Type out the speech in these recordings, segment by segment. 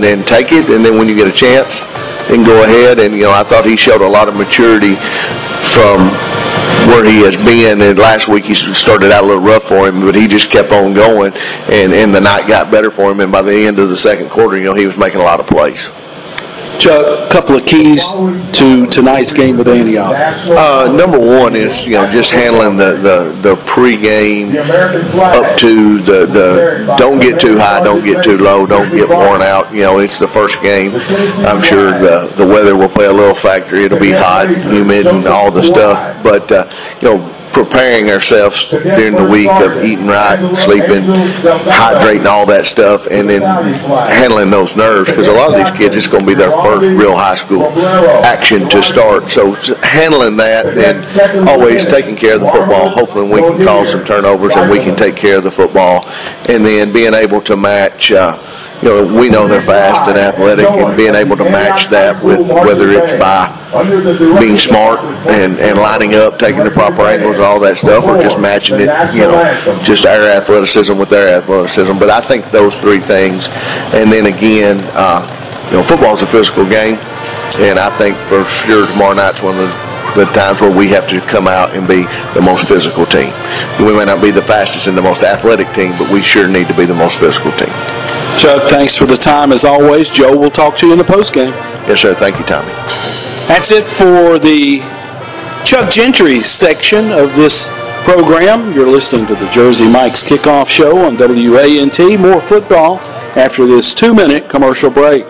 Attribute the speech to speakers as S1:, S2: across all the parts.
S1: and then take it, and then when you get a chance, then go ahead. And, I thought he showed a lot of maturity from where he has been. And last week he started out a little rough for him, but he just kept on going, and the night got better for him. And by the end of the second quarter, he was making a lot of plays.
S2: Chuck, a couple of keys to tonight's game with Antioch.
S1: Number one is just handling the pregame up to the don't get too high, don't get too low, don't get worn out. It's the first game. I'm sure the weather will play a little factor. It'll be hot, humid, and all the stuff. But preparing ourselves during the week of eating right, sleeping, hydrating, all that stuff, and then handling those nerves, because a lot of these kids, it's going to be their first real high school action to start. So handling that, and always taking care of the football. Hopefully we can cause some turnovers and we can take care of the football, and then being able to match. We know they're fast and athletic, and being able to match that with whether it's by being smart and lining up, taking the proper angles, all that stuff, or just matching it, just our athleticism with their athleticism. But I think those three things, and then again, football is a physical game, and I think for sure tomorrow night's one of the times where we have to come out and be the most physical team. We may not be the fastest and the most athletic team, but we sure need to be the most physical team.
S2: Chuck, thanks for the time as always. Joe, we'll talk to you in the postgame.
S1: Yes, sir. Thank you, Tommy.
S2: That's it for the Chuck Gentry section of this program. You're listening to the Jersey Mike's Kickoff Show on WANT. More football after this 2-minute commercial break.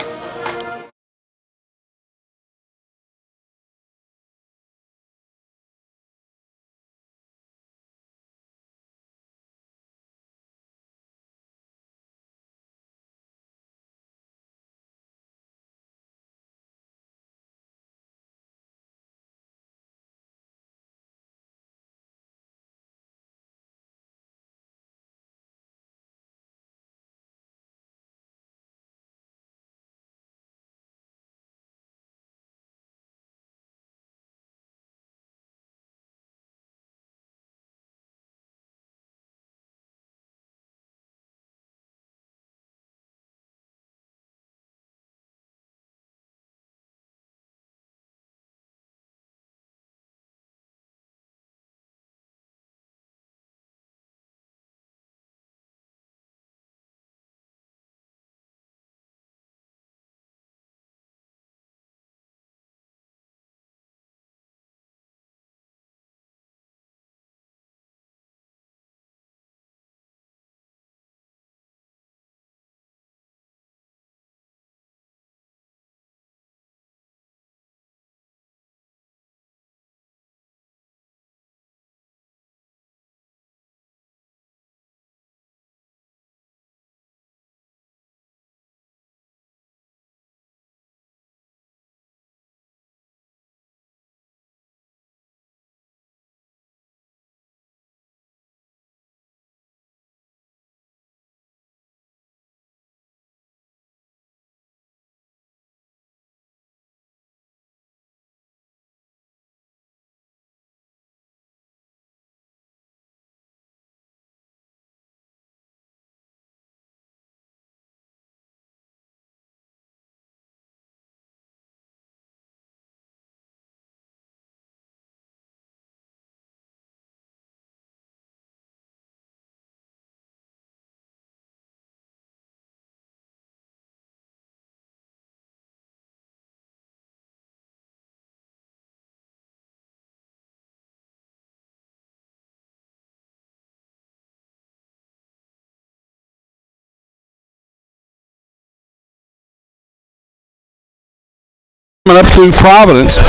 S2: Up through Providence,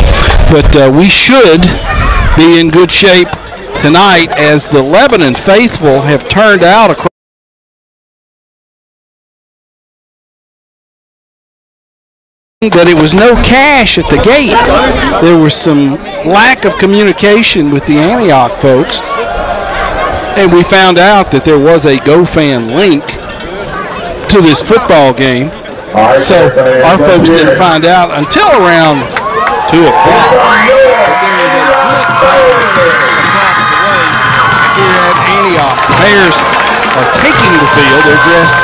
S2: but we should be in good shape tonight as the Lebanon faithful have turned out across. That it was no cash at the gate. There was some lack of communication with the Antioch folks, and we found out that there was a GoFan link to this football game. So our folks didn't find out until around 2 o'clock. But there is a good crowd across the way here at Antioch. The Bears are taking the field. They're dressed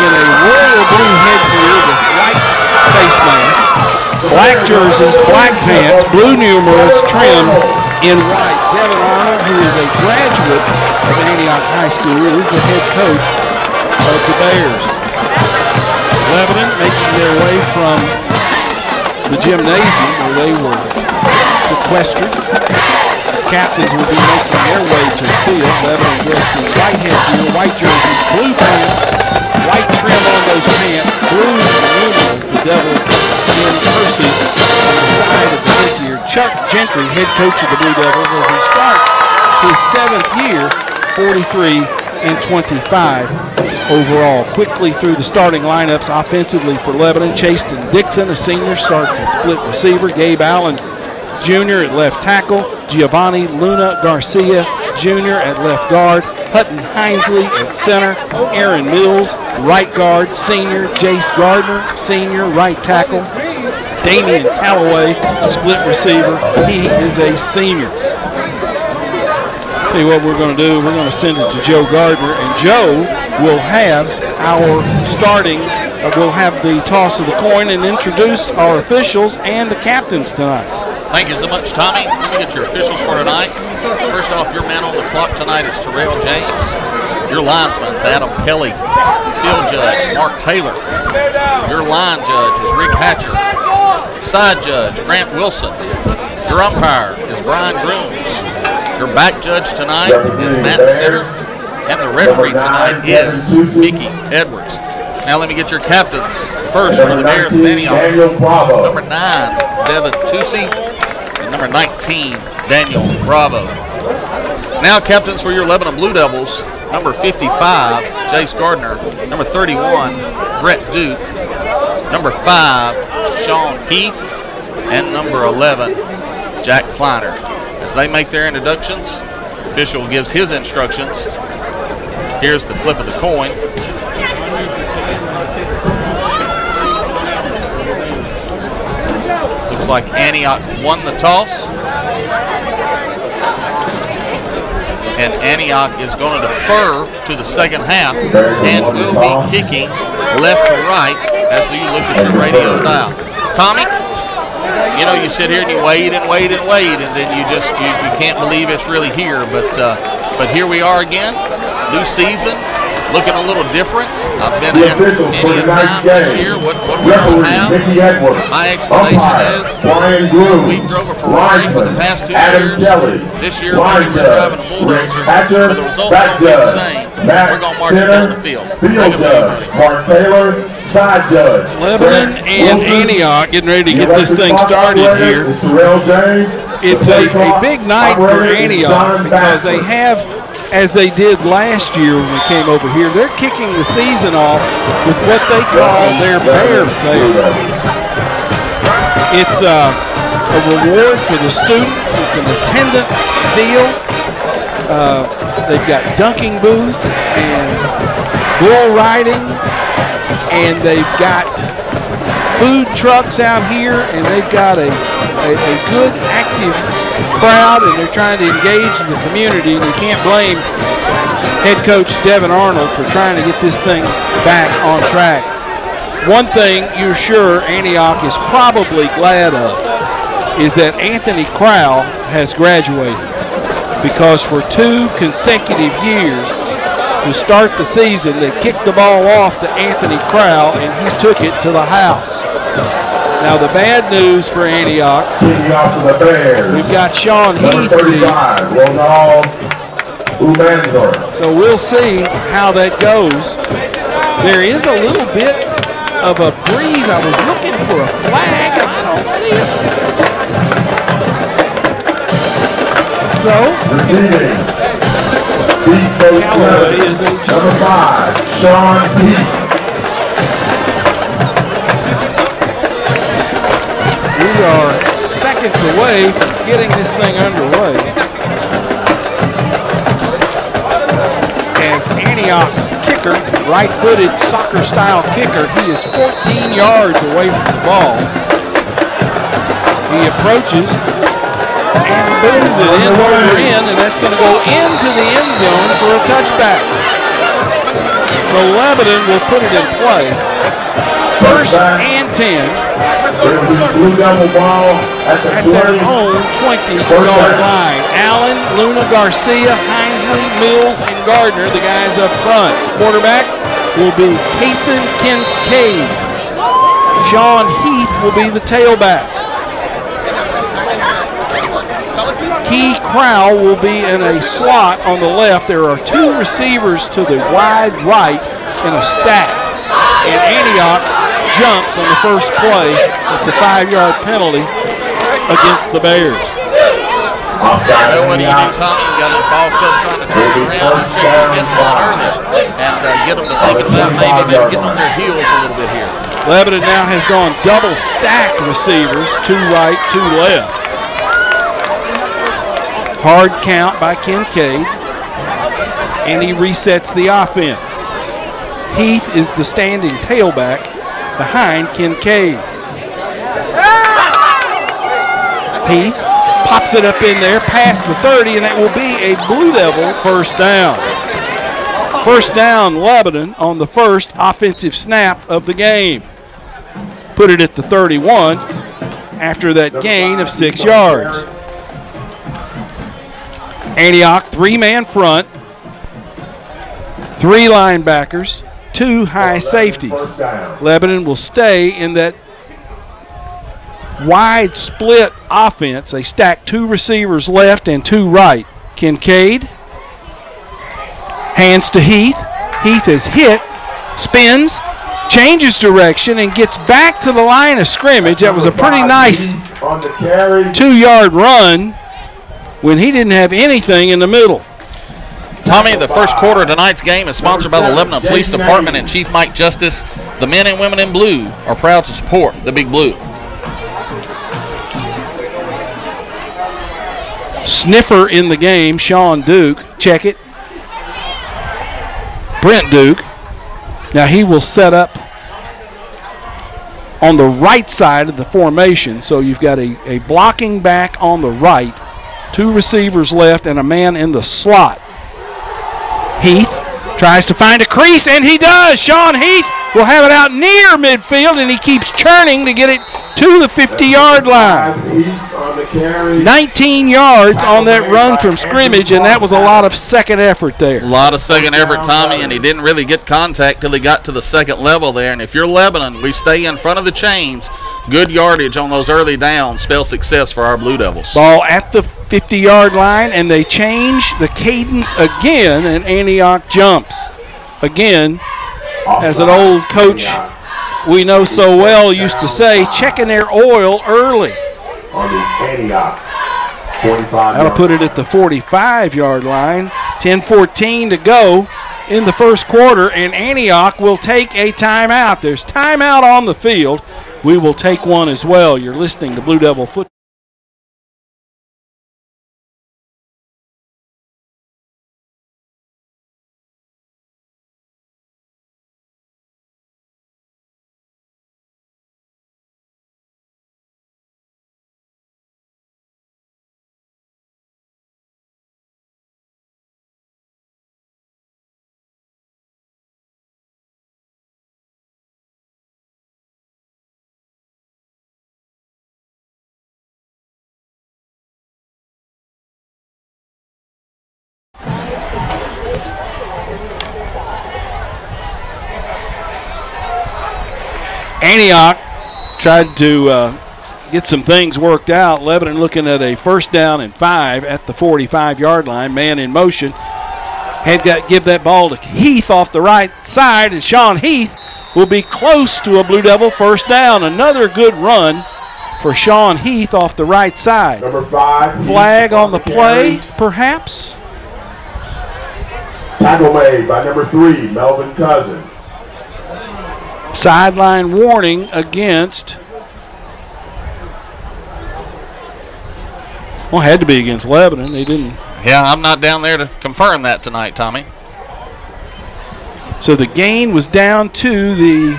S2: in a royal blue headgear. Black jerseys, black pants, blue numerals trimmed in white. Devin Arnold, who is a graduate of Antioch High School, is the head coach of the Bears. Lebanon making their way from the gymnasium where they were sequestered. Captains will be making their way to the field. Lebanon dressed in white headgear, white jerseys, blue pants, white trim on those pants, blue numerals, the Devils in cursive on the side of the headgear. Chuck Gentry, head coach of the Blue Devils, as he starts his 7th year, 43-25 overall. Quickly through the starting lineups offensively for Lebanon. Chaston Dixon, a senior, starts at split receiver. Gabe Allen Jr. at left tackle. Giovanni Luna Garcia Jr. at left guard. Hutton Hinesley at center. Aaron Mills, right guard, senior. Jace Gardner, senior, right tackle. Damian Callaway, split receiver. He is a senior. Tell you what we're going to do. We're going to send it to Joe Gardner, and Joe will have our starting. We'll have the toss of the coin and introduce our officials and the captains tonight.
S3: Thank you so much, Tommy. Let me get your officials for tonight. First off, your man on the clock tonight is Terrell James. Your linesman's Adam Kelly. Field judge, Mark Taylor. Your line judge is Rick Hatcher. Side judge, Grant Wilson. Your umpire is Brian Grooms. Your back judge tonight is Matt Sitter. And the referee tonight is Mickey Edwards. Now let me get your captains. First for the Bears of Antioch, number 9, Devin Tucci, and number 19, Daniel Bravo. Now captains for your Lebanon Blue Devils, number 55, Jace Gardner, number 31, Brett Duke, number 5, Sean Heath, and number 11, Jack Kleiner. As they make their introductions, the official gives his instructions. Here's the flip of the coin. Looks like Antioch won the toss. And Antioch is going to defer to the second half and will be kicking left to right as you look at your radio dial. Tommy, you know, you sit here and you wait and wait and wait, and then you can't believe it's really here. But here we are again, new season. Looking a little different. I've been asked many a time this year what we're going to have. My explanation is we drove a Ferrari for the past 2 years. This year maybe we're driving a bulldozer, but the results won't be the same. We're going to march it down the field.
S4: Mark Taylor, side judge.
S2: Lebanon and Antioch getting ready to get this thing started here. It's a big night for Antioch because they have, as they did last year when we came over here, they're kicking the season off with what they call their Bear Fair. It's a reward for the students. It's an attendance deal. They've got dunking booths and bull riding, and they've got food trucks out here, and they've got a good active crowd, and they're trying to engage the community, and you can't blame head coach Devin Arnold for trying to get this thing back on track. One thing you're sure Antioch is probably glad of is that Anthony Crowell has graduated, because for 2 consecutive years to start the season they kicked the ball off to Anthony Crowell and he took it to the house. Now the bad news for Antioch, we've got Sean Heath. So we'll see how that goes. There is a little bit of a breeze. I was looking for a flag and I don't see it. So Callaway is a
S4: number 5, Sean Heath.
S2: We are seconds away from getting this thing underway, as Antioch's kicker, right-footed soccer-style kicker, he is 14 yards away from the ball. He approaches and booms it in over in, and that's going to go into the end zone for a touchback. So Lebanon will put it in play. First and 10
S4: Blue Devil ball at
S2: their own 20-yard line. Allen, Luna, Garcia, Hinesley, Mills, and Gardner, the guys up front. Quarterback will be Kason Kincaid. Sean Heath will be the tailback. Key Crowell will be in a slot on the left. There are two receivers to the wide right in a stack. And Antioch jumps on the first play. It's a 5-yard penalty against the Bears.
S3: What do you do, Tommy? You got a ball club trying to turn around and check your guess line early and get them to thinking about maybe getting on their heels a little bit here.
S2: Lebanon now has gone double stack receivers, two right, two left. Hard count by Kincaid, and he resets the offense. Heath is the standing tailback behind Kincaid. Heath pops it up in there past the 30, and that will be a Blue Devil first down. First down, Lebanon on the first offensive snap of the game. Put it at the 31 after that gain of 6 yards. Antioch, three-man front, three linebackers, two high safeties. Lebanon will stay in that wide split offense. They stack two receivers left and two right. Kincaid hands to Heath. Heath is hit, spins, changes direction, and gets back to the line of scrimmage. That was a pretty nice 2-yard run when he didn't have anything in the middle.
S3: Tommy, the first quarter of tonight's game is sponsored by the Lebanon Police Department and Chief Mike Justice. The men and women in blue are proud to support the Big Blue.
S2: Sniffer in the game, Sean Duke. Check it. Brent Duke. Now he will set up on the right side of the formation. So you've got a blocking back on the right, two receivers left, and a man in the slot. Heath tries to find a crease, and he does. Sean Heath will have it out near midfield, and he keeps churning to get it to the 50-yard line. 19 yards on that run from scrimmage, and that was a lot of second effort there.
S3: A lot of second effort, Tommy, and he didn't really get contact till he got to the second level there. And if you're Lebanon, we stay in front of the chains. Good yardage on those early downs spells success for our Blue Devils.
S2: Ball at the 50-yard line, and they change the cadence again, and Antioch jumps. Again, as an old coach we know so well used to say, checking their oil early. That'll put it at the 45-yard line. 10:14 to go in the first quarter, and Antioch will take a timeout. There's timeout on the field. We will take one as well. You're listening to Blue Devil Football. Antioch tried to get some things worked out. Lebanon looking at a first down and 5 at the 45-yard line. Man in motion. Give that ball to Heath off the right side, and Sean Heath will be close to a Blue Devil first down. Another good run for Sean Heath off the right side.
S4: Number 5.
S2: Flag on the play, perhaps?
S4: Tackle made by number 3, Melvin Cousin.
S2: Sideline warning against, well, had to be against Lebanon. They didn't.
S3: Yeah, I'm not down there to confirm that tonight, Tommy.
S2: So the gain was down to the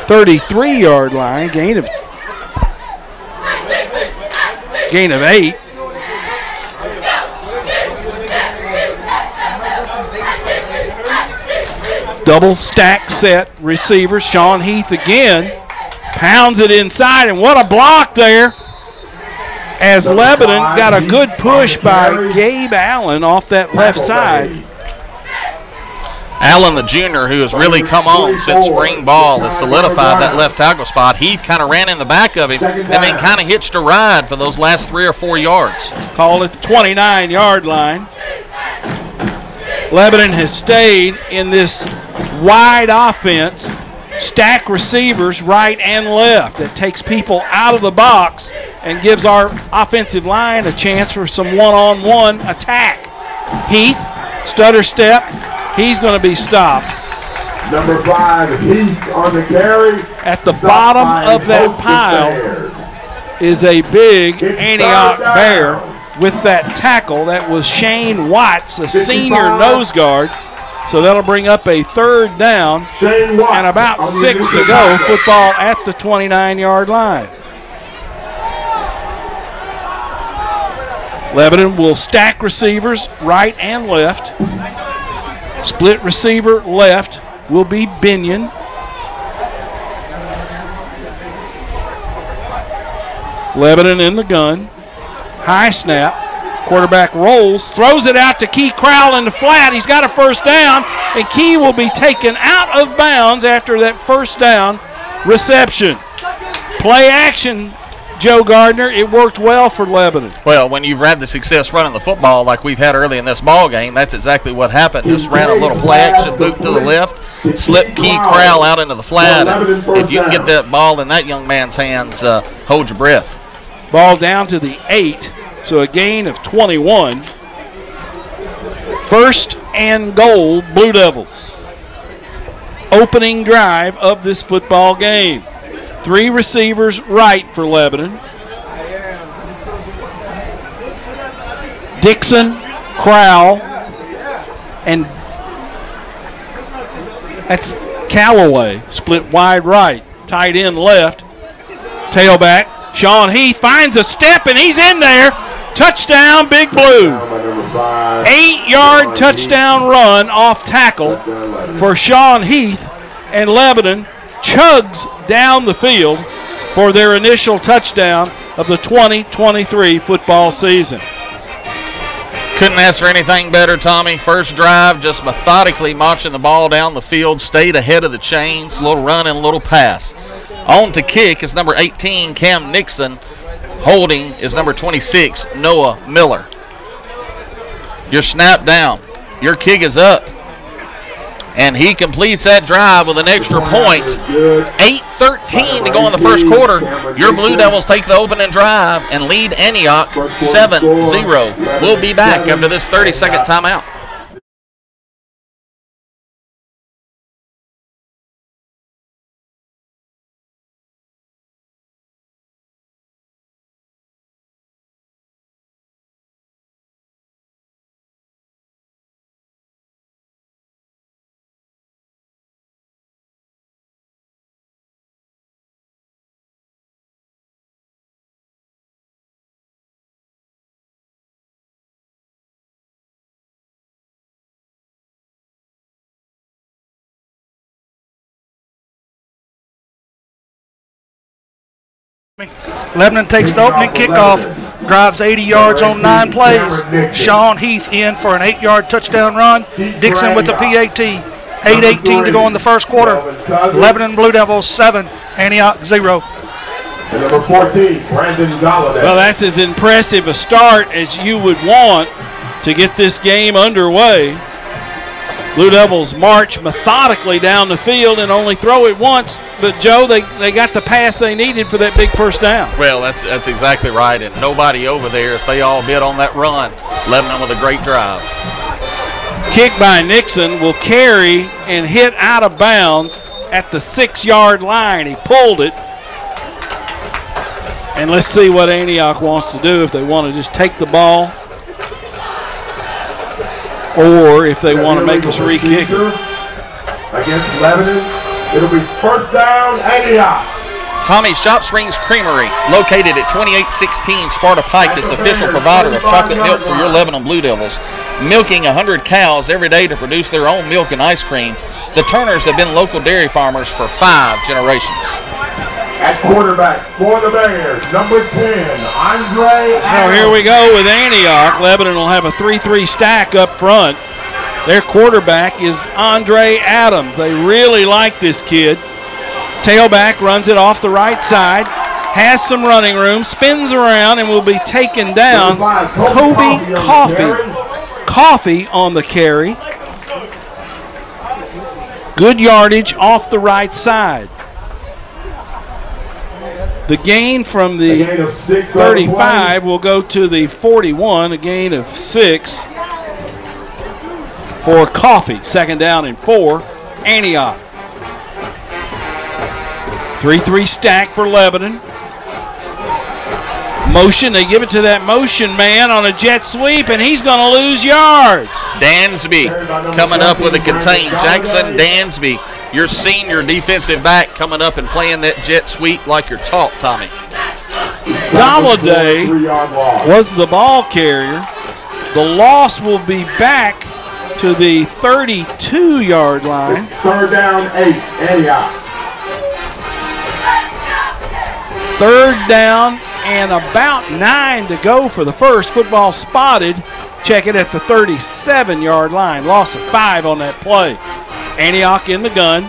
S2: 33-yard line, gain of 8. Double stack set receivers. Sean Heath again pounds it inside, and what a block there as Lebanon got a good push by Gabe Allen off that left side.
S3: Allen, the junior, who has really come on since spring ball, has solidified that left tackle spot. Heath kind of ran in the back of him and then kind of hitched a ride for those last 3 or 4 yards.
S2: Call it the 29-yard line. Lebanon has stayed in this wide offense, stack receivers right and left. That takes people out of the box and gives our offensive line a chance for some one-on-one attack. Heath, stutter step. He's going to be stopped.
S4: Number 5, Heath on the carry.
S2: At the bottom of that pile is a big Antioch Bear with that tackle. That was Shane Watts, a senior nose guard. So that'll bring up a 3rd down and about 6 to go. Football at the 29-yard line. Lebanon will stack receivers right and left. Split receiver left will be Binion. Lebanon in the gun. High snap. Quarterback rolls, throws it out to Key Crowell in the flat. He's got a 1st down, and Key will be taken out of bounds after that 1st down reception. Play action, Joe Gardner. It worked well for Lebanon.
S3: Well, when you've had the success running the football like we've had early in this ball game, that's exactly what happened. Just ran a little play action, boot to the left, slipped Key Crowell out into the flat. And if you can get that ball in that young man's hands, hold your breath.
S2: Ball down to the 8, so a gain of 21. 1st and goal, Blue Devils. Opening drive of this football game. 3 receivers right for Lebanon. Dixon, Crowell, and that's Callaway. Split wide right. Tight end left. Tailback. Sean Heath finds a step, and he's in there. Touchdown, Big Blue. 8-yard touchdown run off tackle for Sean Heath, and Lebanon chugs down the field for their initial touchdown of the 2023 football season.
S3: Couldn't ask for anything better, Tommy. First drive, just methodically marching the ball down the field, stayed ahead of the chains, a little run and a little pass. On to kick is number 18, Cam Nixon. Holding is number 26, Noah Miller. Your snap down. Your kick is up. And he completes that drive with an extra point. 8:13 to go in the first quarter. Your Blue Devils take the opening drive and lead Antioch 7-0. We'll be back after this 30-second timeout.
S5: Lebanon takes the opening kickoff, drives 80 yards on 9 plays. Sean Heath in for an 8-yard touchdown run. Dixon with the PAT. 8:18 to go in the first quarter. Lebanon Blue Devils 7, Antioch 0.
S4: Number 14, Brandon Galladay.
S2: Well, that's as impressive a start as you would want to get this game underway. Blue Devils march methodically down the field and only throw it once. But, Joe, they got the pass they needed for that big first down.
S3: Well, that's exactly right. And nobody over there as they all bid on that run. Lebanon with a great drive.
S2: Kick by Nixon will carry and hit out of bounds at the 6-yard line. He pulled it. And let's see what Antioch wants to do, if they want to just take the ball or if they want to make us re-kick it.
S4: Against Lebanon, it'll be first down, Antioch.
S3: Tommy's Shop Springs Creamery, located at 2816 Sparta Pike, is the official provider of chocolate milk for your Lebanon Blue Devils. Milking 100 cows every day to produce their own milk and ice cream. The Turners have been local dairy farmers for 5 generations.
S4: At quarterback for the Bears, number 10, Andre.
S2: So here we go with Antioch. Lebanon will have a 3-3 stack up front. Their quarterback is Andre Adams. They really like this kid. Tailback runs it off the right side, has some running room, spins around, and will be taken down. Kobe Coffee. Coffee on the carry. Good yardage off the right side. The gain from the 35 will go to the 41, a gain of 6 for Coffee. 2nd down and 4, Antioch. 3-3 stack for Lebanon. Motion, they give it to that motion man on a jet sweep, and he's going to lose yards.
S3: Dansby coming up with a contain. Jackson Dansby, your senior defensive back, coming up and playing that jet sweep like you're taught, Tommy.
S2: Galladay was the ball carrier. The loss will be back to the 32-yard line.
S4: 3rd down, 8, Antioch.
S2: 3rd down and about 9 to go for the first. Football spotted. Check it at the 37-yard line. Loss of 5 on that play. Antioch in the gun.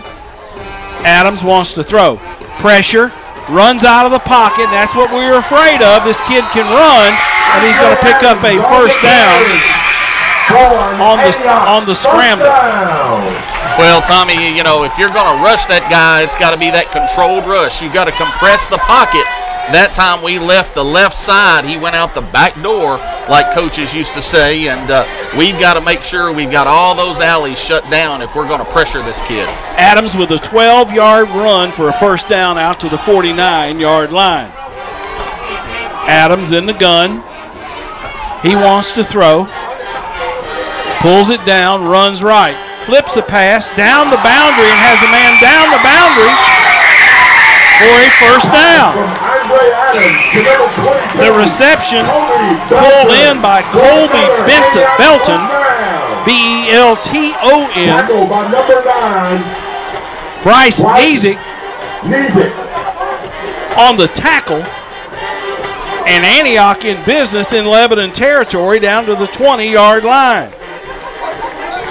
S2: Adams wants to throw. Pressure. Runs out of the pocket, and that's what we were afraid of. This kid can run, and he's going to pick up a 1st down on the scramble.
S3: Well, Tommy, you know, if you're going to rush that guy, it's got to be that controlled rush. You've got to compress the pocket. That time we left the left side. He went out the back door, like coaches used to say, and we've got to make sure we've got all those alleys shut down if we're going to pressure this kid.
S2: Adams with a 12-yard run for a 1st down out to the 49-yard line. Adams in the gun. He wants to throw. Pulls it down, runs right. Flips a pass down the boundary and has a man down the boundary for a 1st down. The reception pulled in by Colby Belton, B-E-L-T-O-N. Bryce Nizick on the tackle. And Antioch in business in Lebanon territory down to the 20-yard line.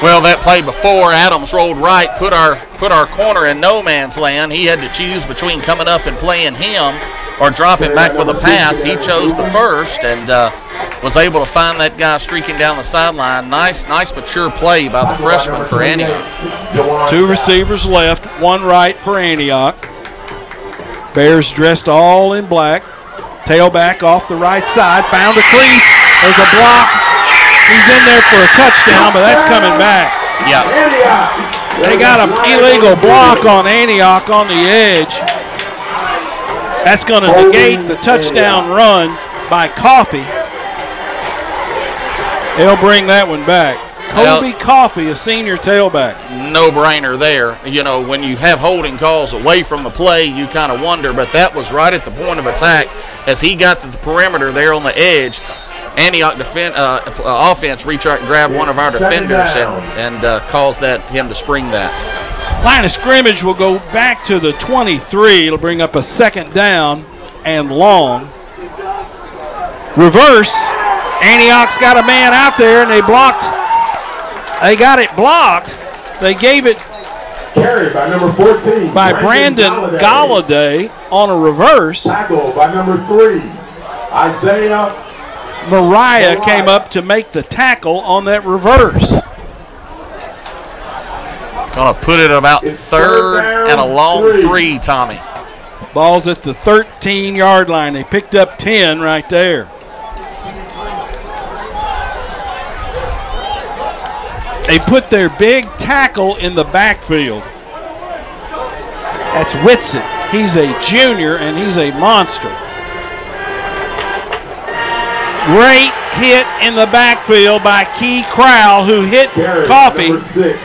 S3: Well, that play before, Adams rolled right, put our corner in no man's land. He had to choose between coming up and playing him or dropping back with a pass. He chose the first and was able to find that guy streaking down the sideline. Nice mature play by the freshman for Antioch.
S2: 2 receivers left, 1 right for Antioch. Bears dressed all in black. Tailback off the right side, found a crease. There's a block. He's in there for a touchdown, but that's coming back.
S3: Yeah.
S2: They got an illegal block on Antioch on the edge. That's going to negate the touchdown run by Coffee. They'll bring that one back. Kobe Coffee, a senior tailback.
S3: No-brainer there. You know, when you have holding calls away from the play, you kind of wonder, but that was right at the point of attack as he got to the perimeter there on the edge. Antioch offense reached out and grabbed one of our defenders and caused him to spring that.
S2: Line of scrimmage will go back to the 23. It'll bring up a 2nd down and long. Reverse. Antioch's got a man out there, and they got it blocked. They gave it
S4: carried by number 14
S2: by Brandon Galladay on a reverse.
S4: Tackle by number 3, Isaiah
S2: Mariah came up to make the tackle on that reverse.
S3: Going to put it about 3rd and a long 3, Tommy.
S2: Ball's at the 13-yard line. They picked up 10 right there. They put their big tackle in the backfield. That's Whitsitt. He's a junior, and he's a monster. Great hit in the backfield by Key Crowell, who hit Coffee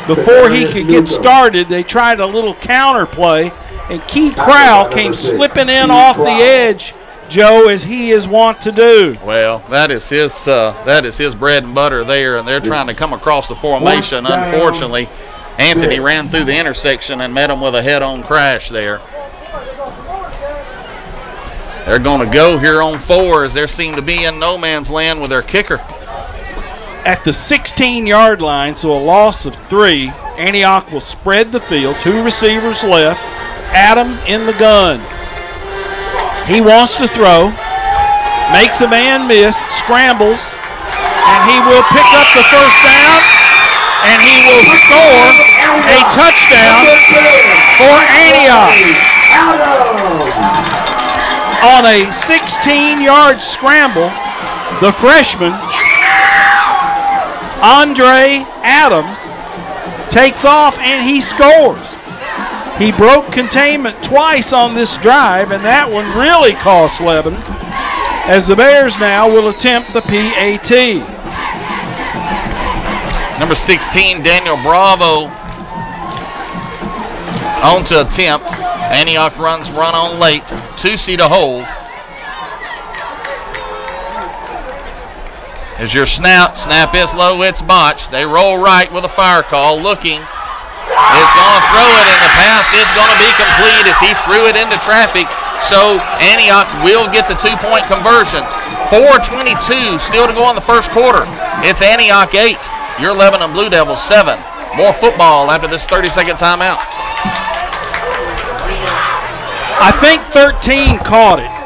S2: before he could get started. They tried a little counter play, and Key Crowell came slipping in off the edge, Joe, as he is wont to do.
S3: Well, that is his bread and butter there, and they're trying to come across the formation. Unfortunately, Anthony ran through the intersection and met him with a head-on crash there. They're going to go here on 4 as they seem to be in no man's land with their kicker.
S2: At the 16-yard line, so a loss of 3, Antioch will spread the field. 2 receivers left. Adams in the gun. He wants to throw, makes a man miss, scrambles, and he will pick up the first down, and he will score a touchdown for Antioch. On a 16-yard scramble, the freshman, Andre Adams, takes off and he scores. He broke containment twice on this drive, and that one really cost Lebanon, as the Bears now will attempt the PAT.
S3: Number 16, Daniel Bravo, on to attempt. Antioch run on late. 2C to hold. As your snap is low, it's botched. They roll right with a fire call, looking. Is going to throw it, and the pass is going to be complete as he threw it into traffic. So Antioch will get the 2-point conversion. 4:22 still to go in the first quarter. It's Antioch 8, your Lebanon Blue Devils 7. More football after this 30-second timeout.
S2: I think 13 caught it.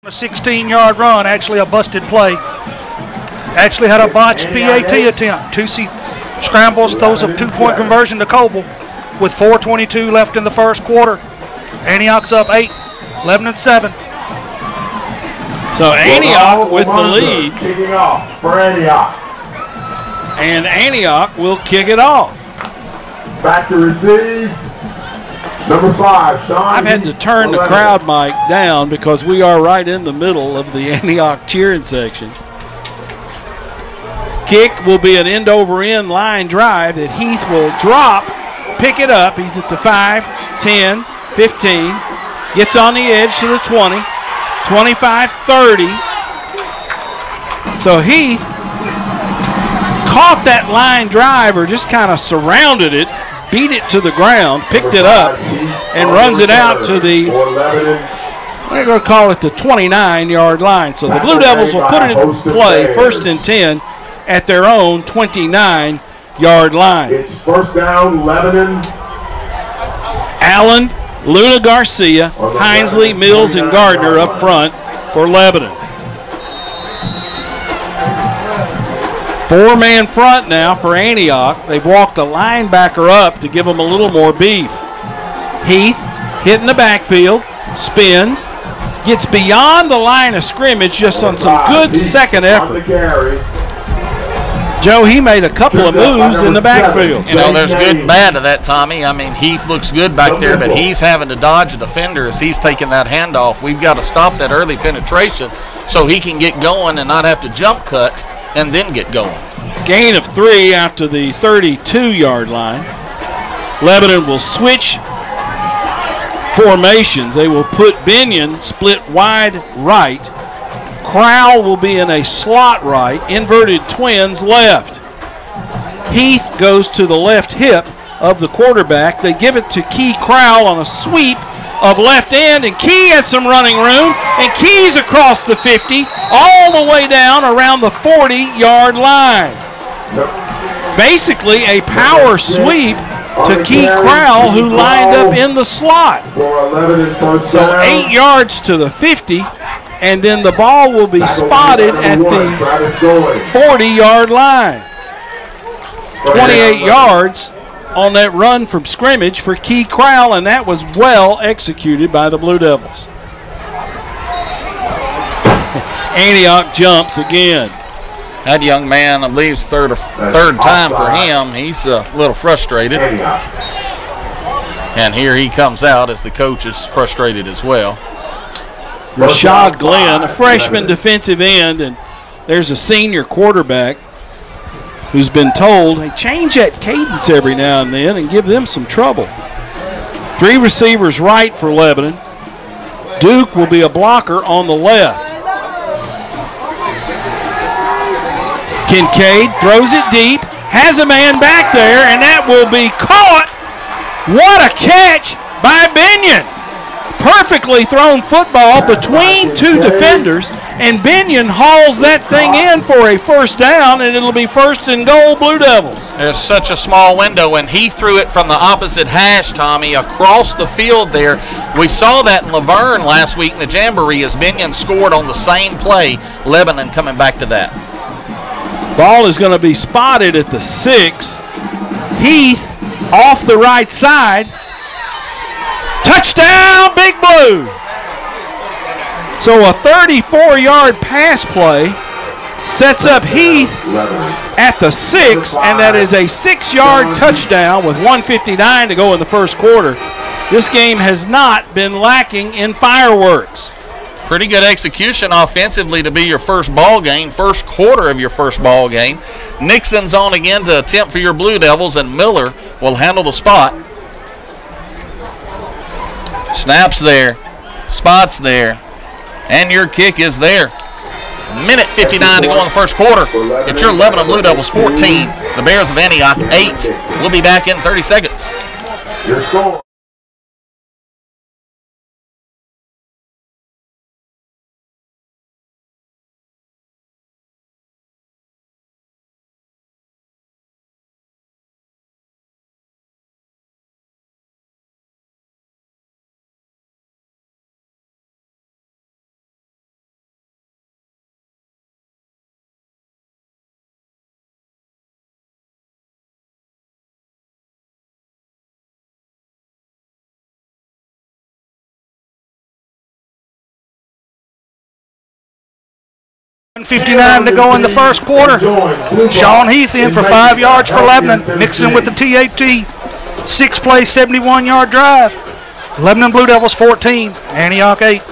S5: A 16-yard run, actually a busted play. Actually had a botched PAT attempt. 2C scrambles, throws a 2-point conversion to Coble with 4:22 left in the first quarter. Antioch's up 8, Lebanon 7.
S2: So Antioch with the lead.
S4: Kicking off for Antioch.
S2: And Antioch will kick it off.
S4: Back to receive. Number 5, Sean.
S2: I've had to turn the crowd mic down because we are right in the middle of the Antioch cheering section. Kick will be an end-over-end line drive that Heath will drop, pick it up. He's at the 5, 10, 15. Gets on the edge to the 20, 25, 30. So Heath caught that line drive, or just kind of surrounded it, beat it to the ground, picked it up, and runs it out to the, we're going to call it the 29-yard line. So the Blue Devils will put it in play, 1st and 10, at their own 29-yard line.
S4: It's first down, Lebanon.
S2: Allen, Luna Garcia, Hinesley, Mills, and Gardner up front for Lebanon. 4-man front now for Antioch. They've walked a linebacker up to give them a little more beef. Heath hitting the backfield, spins, gets beyond the line of scrimmage just on some good second effort. Joe, he made a couple of moves in the backfield.
S3: You know, there's good and bad to that, Tommy. I mean, Heath looks good back there, but he's having to dodge a defender as he's taking that handoff. We've got to stop that early penetration so he can get going and not have to jump cut and then get going.
S2: Gain of 3 out to the 32-yard line. Lebanon will switch formations. They will put Binion split wide right. Crowell will be in a slot right. Inverted twins left. Heath goes to the left hip of the quarterback. They give it to Key Crowell on a sweep of left end, and Key has some running room, and Key's across the 50, all the way down around the 40-yard line. Basically a power sweep to Key Crowell, who lined up in the slot. So 8 yards to the 50, and then the ball will be spotted at the 40-yard line. 28 yards on that run from scrimmage for Key Crowell, and that was well executed by the Blue Devils. Antioch jumps again.
S3: That young man, I believe, is third time for him. He's a little frustrated. And here he comes out as the coach is frustrated as well.
S2: Rashad Glenn, a freshman defensive end, and there's a senior quarterback who's been told, hey, change that cadence every now and then and give them some trouble. 3 receivers right for Lebanon. Duke will be a blocker on the left. Kincaid throws it deep, has a man back there, and that will be caught. What a catch by Binion. Perfectly thrown football between 2 defenders, and Binion hauls that thing in for a first down, and it'll be 1st and goal, Blue Devils.
S3: There's such a small window, and he threw it from the opposite hash, Tommy, across the field there. We saw that in Laverne last week in the Jamboree as Binion scored on the same play. Lebanon coming back to that.
S2: Ball is going to be spotted at the 6. Heath off the right side. Touchdown, Big Blue. So a 34-yard pass play sets up Heath at the 6, and that is a 6-yard touchdown with 1:59 to go in the first quarter. This game has not been lacking in fireworks.
S3: Pretty good execution offensively to be your first ball game, first quarter of your first ball game. Nixon's on again to attempt for your Blue Devils, and Miller will handle the spot. Snaps there, spots there, and your kick is there. Minute 59 to go in the first quarter. It's your Lebanon Blue Devils 14, the Bears of Antioch 8. We'll be back in 30 seconds.
S4: Your score.
S5: .59 to go in the first quarter. Sean Heath in for 5 yards for Lebanon. Nixon with the TAT. 6-play, 71-yard drive. Lebanon Blue Devils 14, Antioch 8.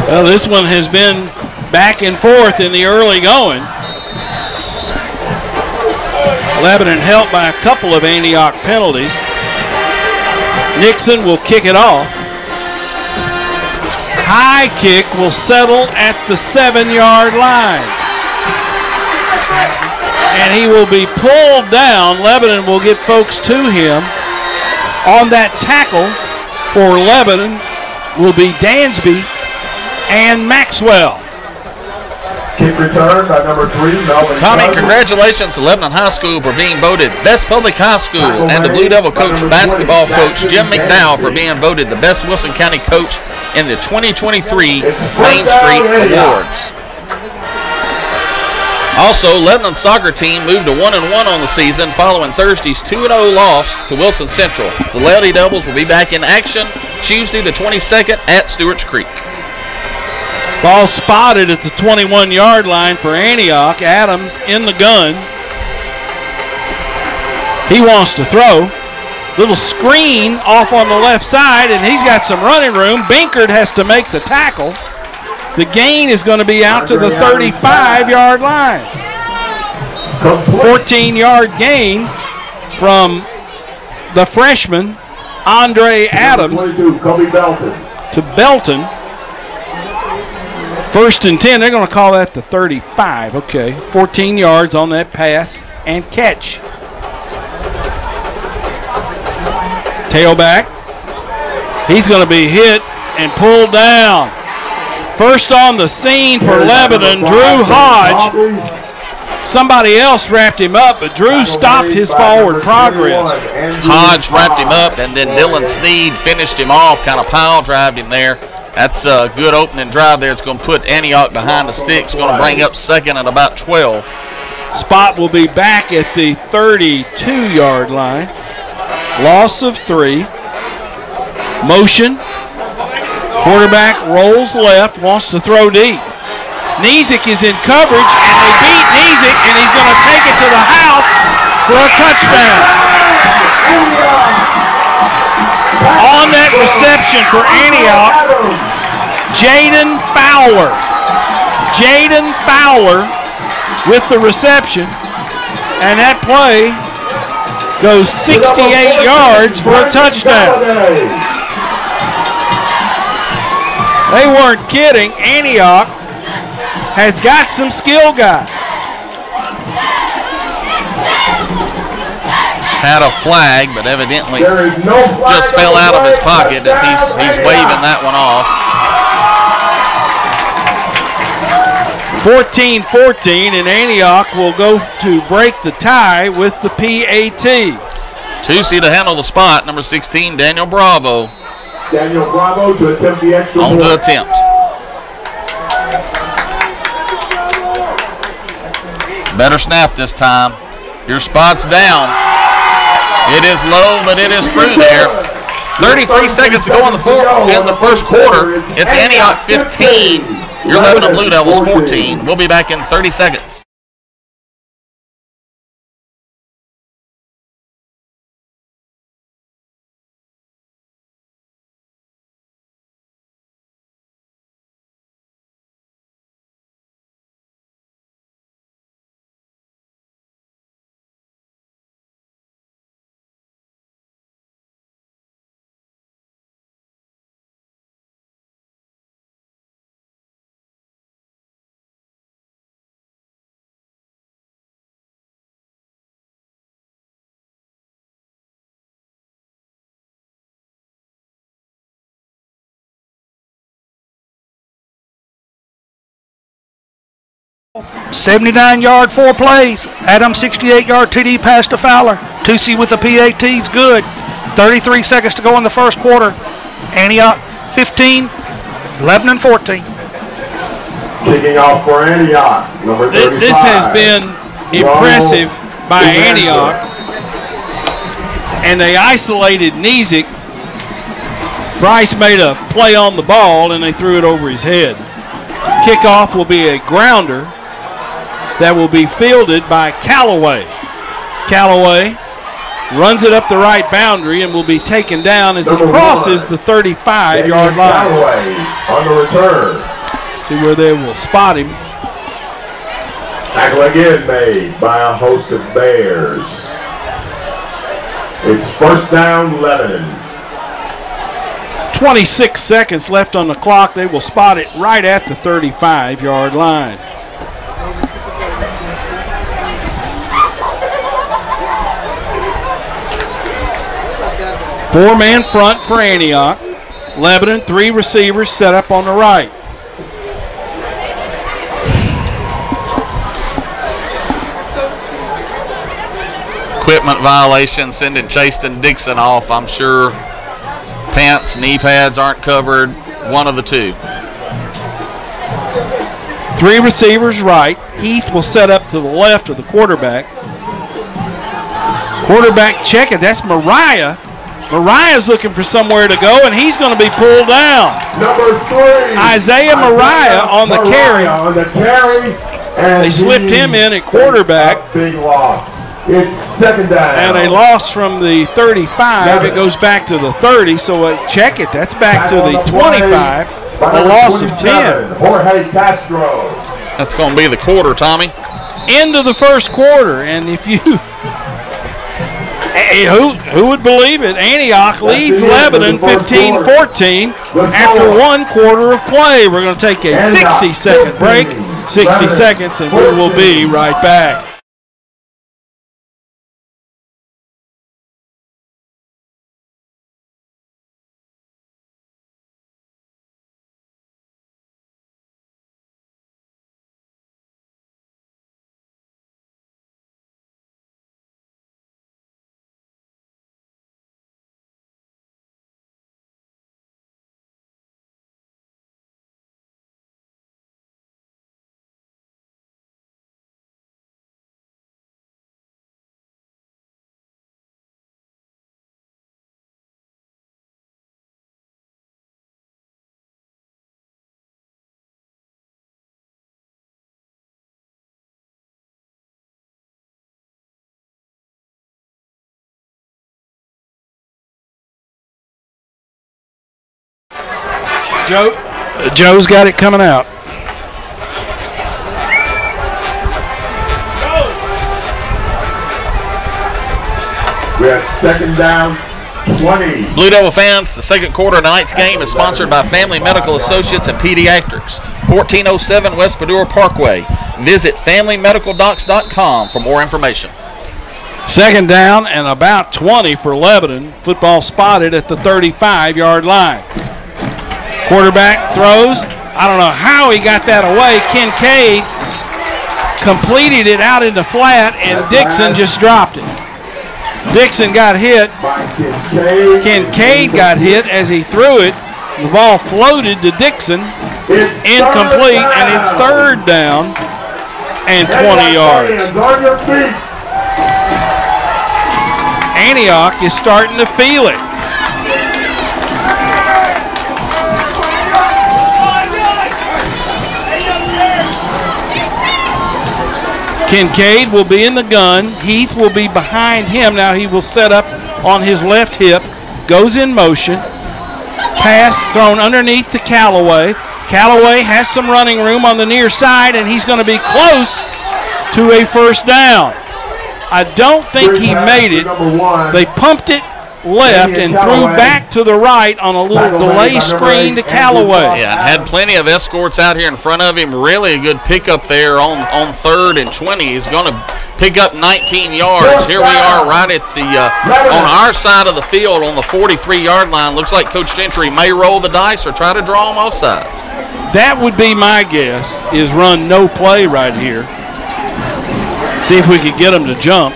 S2: Well, this one has been back and forth in the early going. Lebanon helped by a couple of Antioch penalties. Nixon will kick it off. High kick will settle at the 7-yard line. And he will be pulled down. Lebanon will get folks to him. On that tackle for Lebanon will be Dansby and Maxwell.
S4: Kick return by number 3, Melvin.
S3: Tommy, congratulations to Lebanon High School for being voted Best Public High School, and the Blue Devil coach, basketball coach Jim McDowell, for being voted the Best Wilson County Coach in the 2023 Main Street Awards. Also, Lebanon soccer team moved to 1-1 on the season following Thursday's 2-0 loss to Wilson Central. The Lady Devils will be back in action Tuesday the 22nd at Stewart's Creek.
S2: Ball spotted at the 21-yard line for Antioch. Adams in the gun. He wants to throw. Little screen off on the left side, and he's got some running room. Binkard has to make the tackle. The gain is going to be out to the 35-yard line. 14-yard gain from the freshman, Andre Adams, to Belton. 1st and 10, they're going to call that the 35. Okay, 14 yards on that pass and catch. Tailback. He's going to be hit and pulled down. First on the scene for Lebanon, Drew Hodge. Somebody else wrapped him up, but Drew stopped his forward progress.
S3: Hodge wrapped him up, and then Dylan Sneed finished him off, kind of pile drived him there. That's a good opening drive there. It's going to put Antioch behind the sticks, going to bring up second at about 12.
S2: Spot will be back at the 32-yard line. Loss of 3. Motion. Quarterback rolls left, wants to throw deep. Nizik is in coverage, and they beat Nizik, and he's going to take it to the house for a touchdown. On that reception for Antioch, Jaden Fowler. Jaden Fowler with the reception, and that play goes 68 yards for a touchdown. They weren't kidding. Antioch has got some skill guys.
S3: Had a flag, but evidently just fell out of his pocket as he's waving that one off.
S2: 14-14, and Antioch will go to break the tie with the PAT.
S3: 2C to handle the spot, number 16, Daniel Bravo.
S4: Daniel Bravo to attempt the extra
S3: On
S4: point.
S3: to attempt. Better snap this time. Your spot's down. It is low, but it is through there. 33 seconds to go in the first quarter. It's Antioch 15. Your Lebanon Blue Devils 14. We'll be back in 30 seconds.
S5: '79-yard, 4 plays. Adam 68-yard TD pass to Fowler. 2C with the PAT's good. 33 seconds to go in the first quarter. Antioch 15, Lebanon 14.
S4: Kicking off for Antioch, number 35.
S2: This has been impressive by Antioch, and they isolated Nizik. Bryce made a play on the ball, and they threw it over his head. Kickoff will be a grounder that will be fielded by Callaway. Callaway runs it up the right boundary and will be taken down as it crosses the 35-yard line.
S4: Callaway on the return.
S2: See where they will spot him.
S4: Tackle again made by a host of Bears. It's first down, Lebanon.
S2: 26 seconds left on the clock. They will spot it right at the 35-yard line. Four-man front for Antioch. Lebanon, 3 receivers set up on the right.
S3: Equipment violation, sending Chasten Dixon off, I'm sure. Pants, knee pads aren't covered, one of the two.
S2: 3 receivers right. Heath will set up to the left of the quarterback. Quarterback check it. That's Mariah. Mariah's looking for somewhere to go, and he's going to be pulled down.
S4: Number 3.
S2: Isaiah Mariah on the carry.
S4: On the carry. And
S2: They slipped him in at quarterback.
S4: Big loss. It's second down.
S2: And a loss from the 35. It goes back to the 30. So check it. That's back to the 25. A loss of 10.
S4: Jorge Castro.
S3: That's going to be the quarter, Tommy.
S2: End of the first quarter. And if you... Who would believe it? Antioch leads Lebanon 15-14 after 1 quarter of play. We're going to take a 60-second break. 60 seconds, and we will be right back. Joe's got it coming out.
S4: We have second down, 20.
S3: Blue Devil fans, the second quarter of tonight's game is sponsored by Family Medical Associates and Pediatrics, 1407 West Padua Parkway. Visit FamilyMedicalDocs.com for more information.
S2: Second down and about 20 for Lebanon. Football spotted at the 35-yard line. Quarterback throws. I don't know how he got that away. Kincaid completed it out in the flat, and Dixon just dropped it. Dixon got hit. Kincaid got hit as he threw it. The ball floated to Dixon. Incomplete, and it's third down and 20 yards. Antioch is starting to feel it. Kincaid will be in the gun. Heath will be behind him. Now he will set up on his left hip. Goes in motion. Pass thrown underneath to Callaway. Callaway has some running room on the near side, and he's going to be close to a first down. I don't think he made it. They pumped it left and threw back to the right on a little delay screen to Callaway.
S3: Yeah, and had plenty of escorts out here in front of him. Really a good pickup there on 3rd and 20. He's going to pick up 19 yards. Here we are right at the on our side of the field on the 43-yard line. Looks like Coach Gentry may roll the dice or try to draw them off sides.
S2: That would be my guess, is run no play right here. See if we could get them to jump.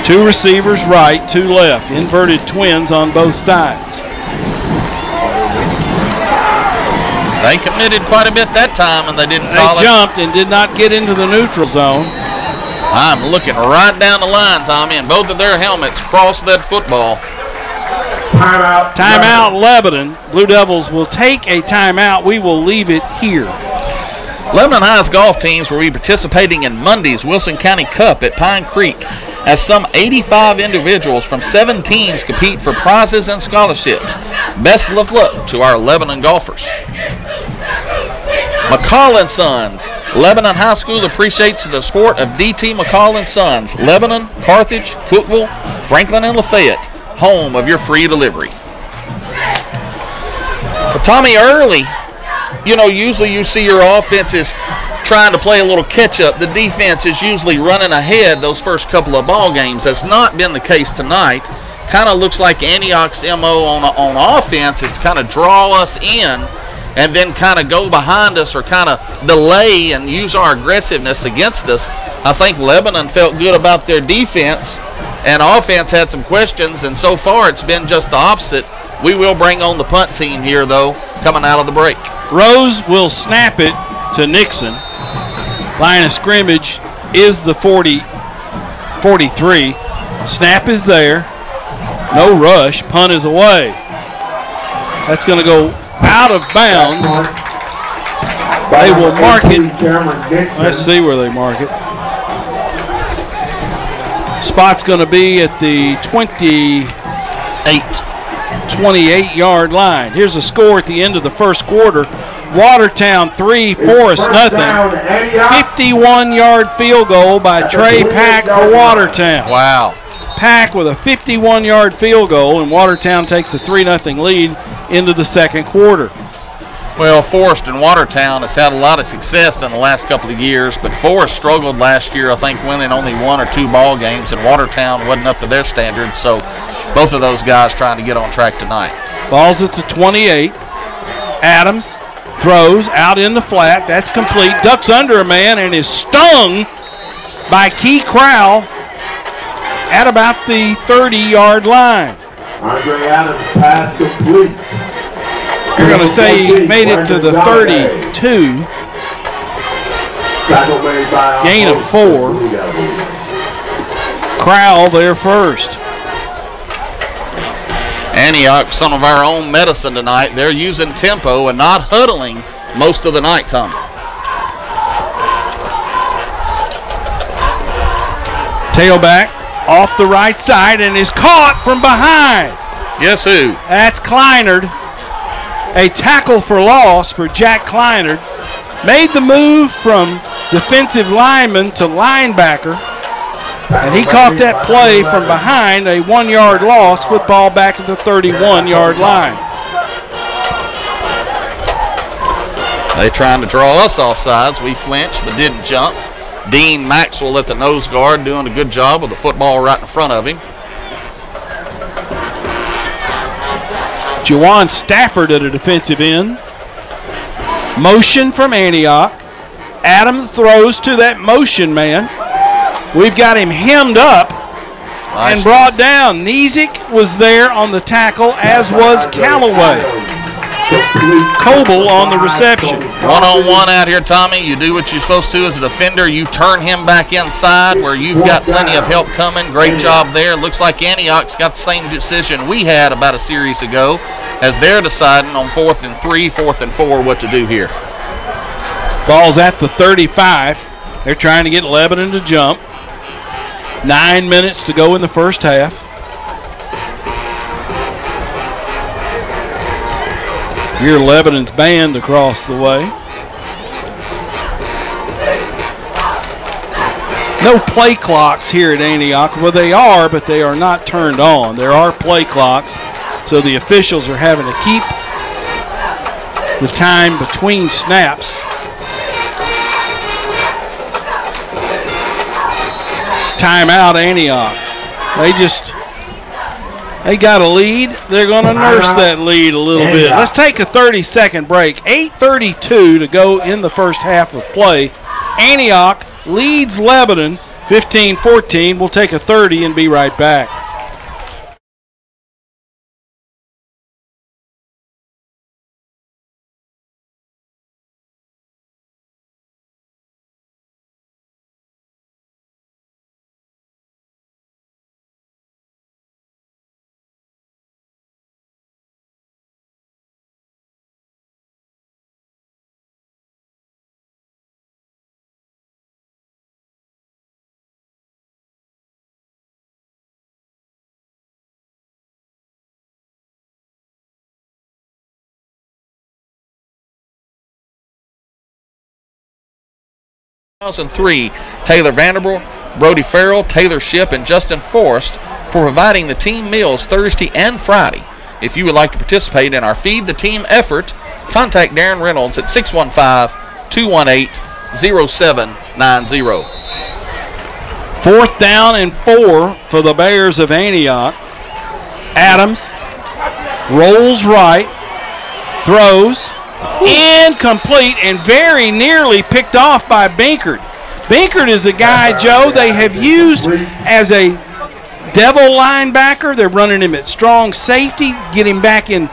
S2: Two receivers right, two left. Inverted twins on both sides.
S3: They committed quite a bit that time, and they didn't call it.
S2: They jumped and did not get into the neutral zone.
S3: I'm looking right down the line, Tommy, and both of their helmets crossed that football.
S2: Timeout, Lebanon. Blue Devils will take a timeout. We will leave it here.
S3: Lebanon High's golf teams will be participating in Monday's Wilson County Cup at Pine Creek, as some 85 individuals from 7 teams compete for prizes and scholarships. Best of luck to our Lebanon golfers. McCall & Sons. Lebanon High School appreciates the support of D.T. McCall & Sons. Lebanon, Carthage, Cookeville, Franklin, and Lafayette, home of your free delivery. But Tommy, early, usually you see your offenses trying to play a little catch-up. The defense is usually running ahead those first couple of ball games. That's not been the case tonight. Kind of looks like Antioch's MO on offense is to kind of draw us in and then kind of go behind us or kind of delay and use our aggressiveness against us. I think Lebanon felt good about their defense, and offense had some questions, and so far it's been just the opposite. We will bring on the punt team here, though, coming out of the break.
S2: Rose will snap it to Nixon. Line of scrimmage is the 43. Snap is there. No rush. Punt is away. That's going to go out of bounds. They will mark it. Let's see where they mark it. Spot's going to be at the 28-yard line. Here's a score at the end of the first quarter. Watertown 3, Forest nothing. 51-yard field goal by Trey Pack for Watertown.
S3: Wow.
S2: Pack with a 51-yard field goal, and Watertown takes a 3-0 lead into the second quarter.
S3: Well, Forest and Watertown has had a lot of success in the last couple of years, but Forest struggled last year, I think, winning only 1 or 2 ball games, and Watertown wasn't up to their standards, so both of those guys trying to get on track tonight.
S2: Ball's at the 28. Adams throws out in the flat. That's complete. Ducks under a man and is stung by Key Crowell at about the 30-yard line.
S4: Andre Adams pass complete.
S2: You're going to say he made it to the 32. Gain of 4. Crowell there first.
S3: Antioch, some of our own medicine tonight. They're using tempo and not huddling most of the night, Tom.
S2: Tailback off the right side and is caught from behind.
S3: Guess who?
S2: That's Kleinert. A tackle for loss for Jack Kleinert. Made the move from defensive lineman to linebacker, and he caught that play from behind, a 1-yard loss, football back at the 31-yard line.
S3: They trying to draw us off sides. We flinched but didn't jump. Dean Maxwell at the nose guard doing a good job with the football right in front of him.
S2: Juwan Stafford at a defensive end. Motion from Antioch. Adams throws to that motion man. We've got him hemmed up and brought down. Nizick was there on the tackle, as was Callaway. Coble on the reception.
S3: One-on-one out here, Tommy. You do what you're supposed to as a defender. You turn him back inside where you've got plenty of help coming. Great job there. Looks like Antioch's got the same decision we had about a series ago as they're deciding on 4th and 3, 4th and 4 what to do here.
S2: Ball's at the 35. They're trying to get Lebanon to jump. 9 minutes to go in the first half. Hear Lebanon's band across the way. No play clocks here at Antioch. Well, they are, but they are not turned on. There are play clocks, so the officials are having to keep the time between snaps. Timeout, Antioch. They got a lead. They're going to nurse that lead a little bit. Let's take a 30-second break. 8:32 to go in the first half of play. Antioch leads Lebanon 15-14. We'll take a 30 and be right back.
S3: ...2003, Taylor Vanderbilt, Brody Farrell, Taylor Shipp, and Justin Forrest for providing the team meals Thursday and Friday. If you would like to participate in our Feed the Team effort, contact Darren Reynolds at 615-218-0790.
S2: 4th down and 4 for the Bears of Antioch. Adams rolls right, throws, incomplete, and very nearly picked off by Binkert. Binkert is a guy, Joe, they have used as a devil linebacker. They're running him at strong safety, get him back in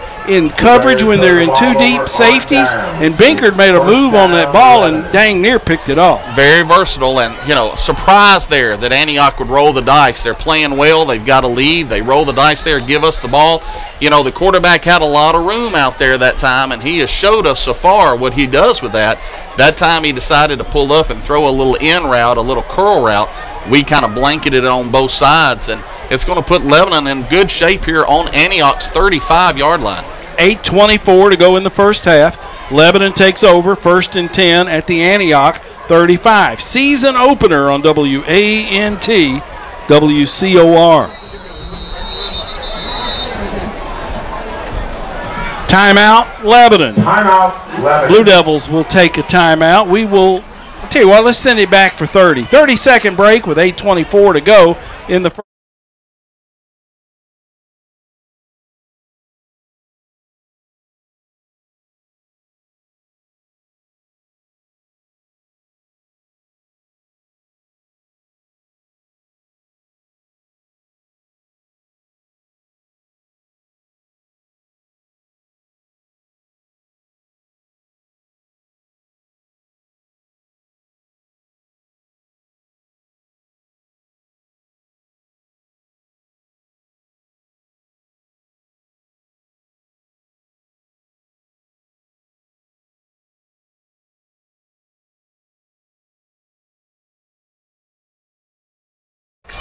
S2: coverage when they're in too deep safeties, and Binkert made a move on that ball and dang near picked it off.
S3: Very versatile, and, surprised there that Antioch would roll the dice. They're playing well. They've got a lead. They roll the dice there, give us the ball. The quarterback had a lot of room out there that time, and he has showed us so far what he does with that. That time he decided to pull up and throw a little in route, a little curl route. We kind of blanketed it on both sides, and it's going to put Lebanon in good shape here on Antioch's 35-yard line.
S2: 8:24 to go in the first half. Lebanon takes over, 1st and 10 at the Antioch 35. Season opener on WANT WCOR. Timeout, Lebanon.
S4: Timeout, Lebanon.
S2: Blue Devils will take a timeout. I'll tell you what, let's send it back for 30. 30-second break with 8:24 to go in the first.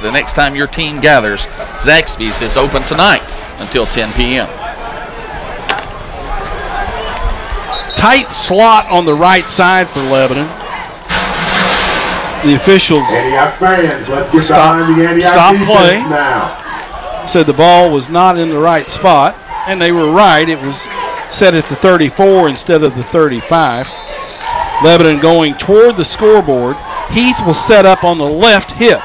S3: The next time your team gathers, Zaxby's is open tonight. until 10 p.m.
S2: Tight slot on the right side for Lebanon. The officials stopped play. Said the ball was not in the right spot, and they were right. It was set at the 34 instead of the 35. Lebanon going toward the scoreboard. Heath will set up on the left hip.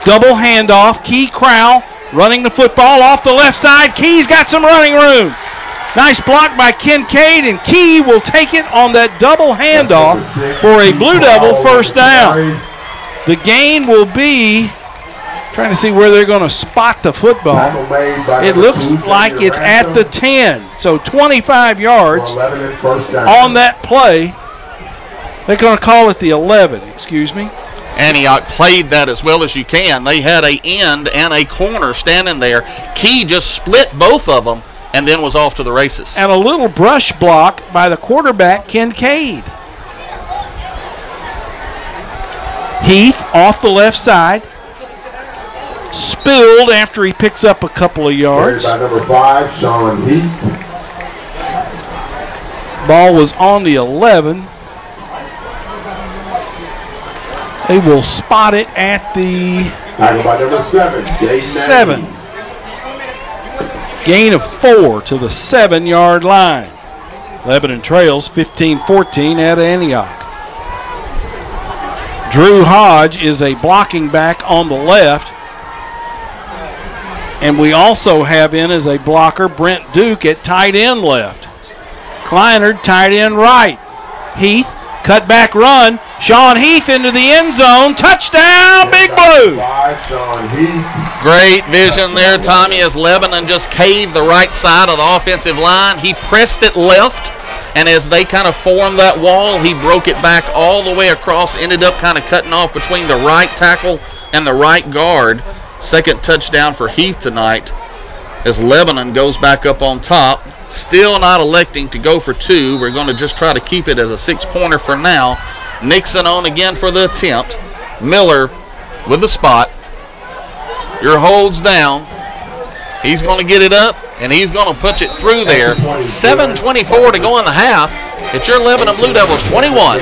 S2: Double handoff. Key Crowell running the football off the left side. Key's got some running room. Nice block by Kincaid, and Key will take it on that double handoff for a Blue Devil first down. The gain will be, trying to see where they're going to spot the football. It looks like it's at the 10, so 25 yards on that play. They're going to call it the 11, excuse me.
S3: Antioch played that as well as you can. They had a end and a corner standing there. Key just split both of them and then was off to the races.
S2: And a little brush block by the quarterback, Kincaid. Heath off the left side. Spilled after he picks up a couple of yards.
S4: By number 5, Sean Heath.
S2: Ball was on the 11. They will spot it at the
S4: By number
S2: 7. Gain of 4 to the 7-yard line. Lebanon trails 15-14 at Antioch. Drew Hodge is a blocking back on the left. And we also have in as a blocker Brent Duke at tight end left. Kleinert tight end right. Heath, cut back run. Sean Heath into the end zone. Touchdown, Big Blue.
S3: Great vision there, Tommy, as Lebanon just caved the right side of the offensive line. He pressed it left, and as they kind of formed that wall, he broke it back all the way across, ended up kind of cutting off between the right tackle and the right guard. Second touchdown for Heath tonight as Lebanon goes back up on top. Still not electing to go for 2. We're going to just try to keep it as a 6-pointer for now. Nixon on again for the attempt. Miller with the spot. Your hold's down. He's going to get it up, and he's going to punch it through there. 7:24 to go in the half. It's your Lebanon Blue Devils 21.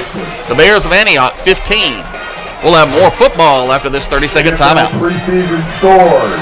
S3: The Bears of Antioch 15. We'll have more football after this 30-second timeout.
S4: Preseason scores.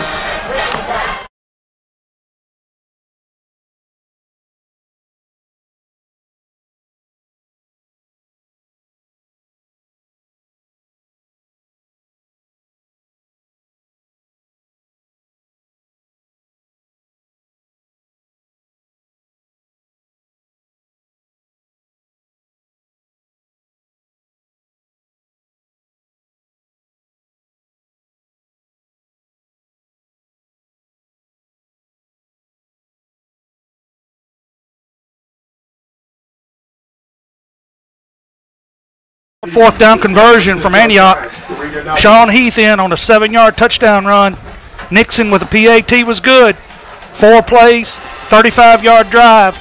S5: Fourth down conversion from Antioch. Sean Heath in on a 7-yard touchdown run. Nixon with a PAT was good. 4 plays, 35-yard drive.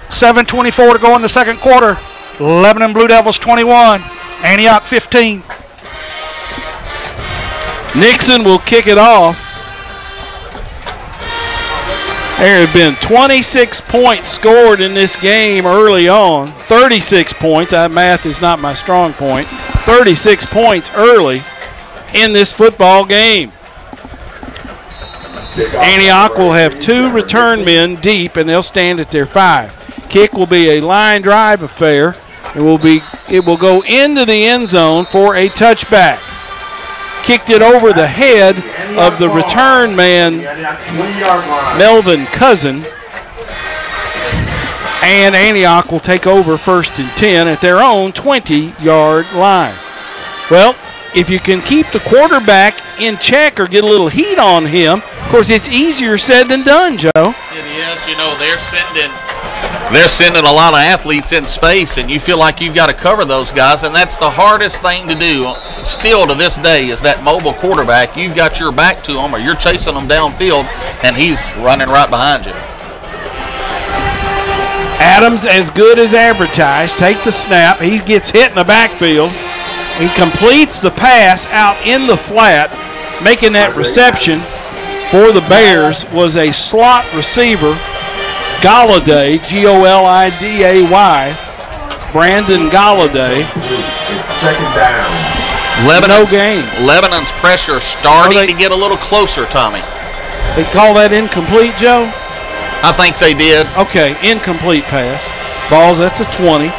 S5: 7:24 to go in the second quarter. Lebanon Blue Devils 21, Antioch 15.
S2: Nixon will kick it off. There have been 26 points scored in this game early on. 36 points. Math is not my strong point. 36 points early in this football game. Antioch will have 2 return men deep, and they'll stand at their 5. Kick will be a line drive affair. It will go into the end zone for a touchback. Kicked it over the head of the return man, Melvin Cousin. And Antioch will take over 1st and 10 at their own 20-yard line. Well, if you can keep the quarterback in check or get a little heat on him, of course, it's easier said than done, Joe.
S3: It is. You know, they're sending a lot of athletes in space, and you feel like you've got to cover those guys, and that's the hardest thing to do still to this day is that mobile quarterback. You've got your back to him, or you're chasing him downfield, and he's running right behind you.
S2: Adams, as good as advertised, take the snap. He gets hit in the backfield. He completes the pass out in the flat, making that reception. for the Bears was a slot receiver, Galladay, G-O-L-I-D-A-Y, Brandon Galladay.
S4: Second down.
S2: No gain.
S3: Lebanon's pressure starting to get a little closer, Tommy.
S2: They call that incomplete, Joe?
S3: I think they did.
S2: Okay, incomplete pass. Ball's at the 20.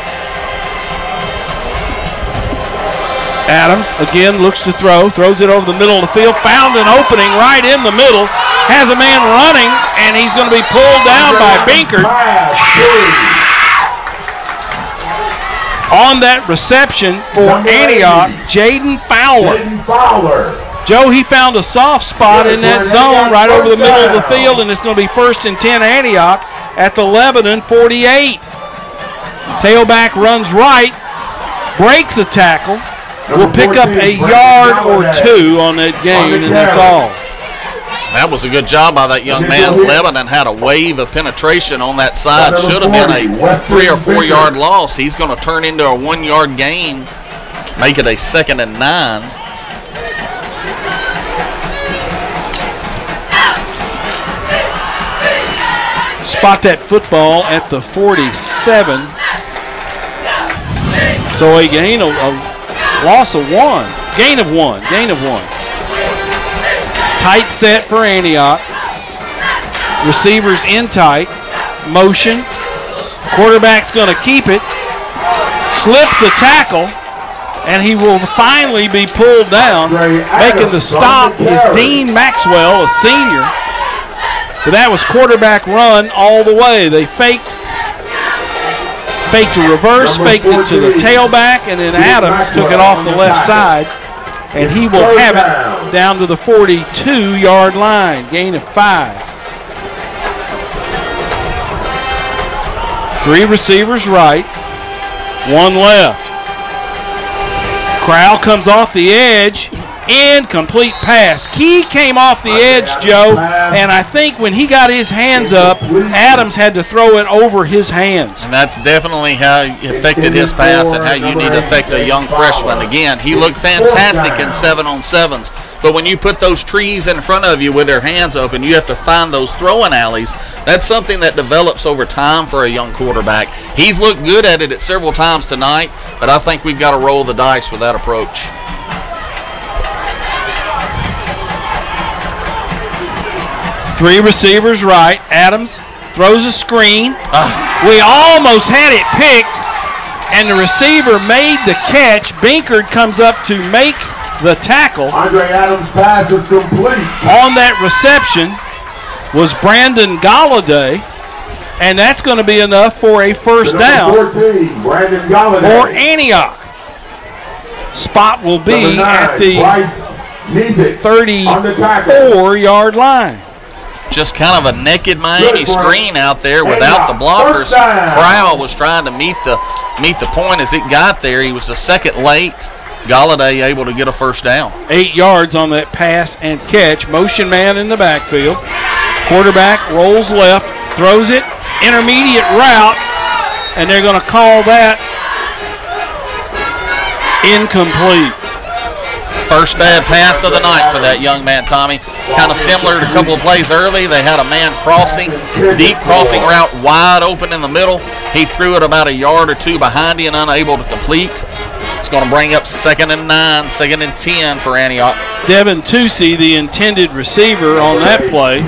S2: Adams again looks to throw, throws it over the middle of the field, found an opening right in the middle, has a man running, and he's going to be pulled down by Binkert. On that reception for Antioch, Jaden Fowler. Joe, he found a soft spot in that zone right over the middle of the field, and it's going to be 1st and 10 Antioch at the Lebanon 48. Tailback runs right, breaks a tackle, will pick up a yard or 2 on that gain, and that's all.
S3: That was a good job by that young man. Lebanon had a wave of penetration on that side. Should have been a 3 or 4 yard loss. He's going to turn into a 1 yard gain, make it a 2nd and 9.
S2: Spot that football at the 47. So a gain of loss of 1. Gain of 1. Gain of 1. Tight set for Antioch. Receivers in tight. Motion. Quarterback's going to keep it. Slips a tackle. And he will finally be pulled down. Making the stop is Dean Maxwell, a senior. But that was quarterback run all the way. They faked a reverse, faked it to the tailback, and then Adams took it off the left side. And he will have it down to the 42-yard line. Gain of 5. 3 receivers right, 1 left. Crowell comes off the edge. Incomplete pass. Key came off the edge, Joe, and I think when he got his hands up, Adams had to throw it over his hands.
S3: And that's definitely how he affected his pass and how you need to affect a young freshman. Again, he looked fantastic in 7-on-7s, but when you put those trees in front of you with their hands open, you have to find those throwing alleys. That's something that develops over time for a young quarterback. He's looked good at it several times tonight, but I think we've got to roll the dice with that approach.
S2: 3 receivers right. Adams throws a screen. We almost had it picked, and the receiver made the catch. Binkert comes up to make the tackle.
S4: Andre Adams' pass is complete.
S2: On that reception was Brandon Galladay, and that's going to be enough for a first down
S4: 14, Brandon Galladay.
S2: for Antioch. Spot will be at the 34-yard line.
S3: Just kind of a naked Miami screen out there without the blockers. Crowell was trying to meet the point as it got there. He was a second late. Galladay able to get a first down.
S2: 8 yards on that pass and catch. Motion man in the backfield. Quarterback rolls left, throws it, intermediate route, and they're going to call that incomplete.
S3: First bad pass of the night for that young man, Tommy. Kind of similar to a couple of plays early. They had a man crossing, deep crossing route wide open in the middle. He threw it about a yard or 2 behind him and unable to complete. It's going to bring up 2nd and 9, 2nd and 10 for Antioch.
S2: Devin Tucci, the intended receiver on that play.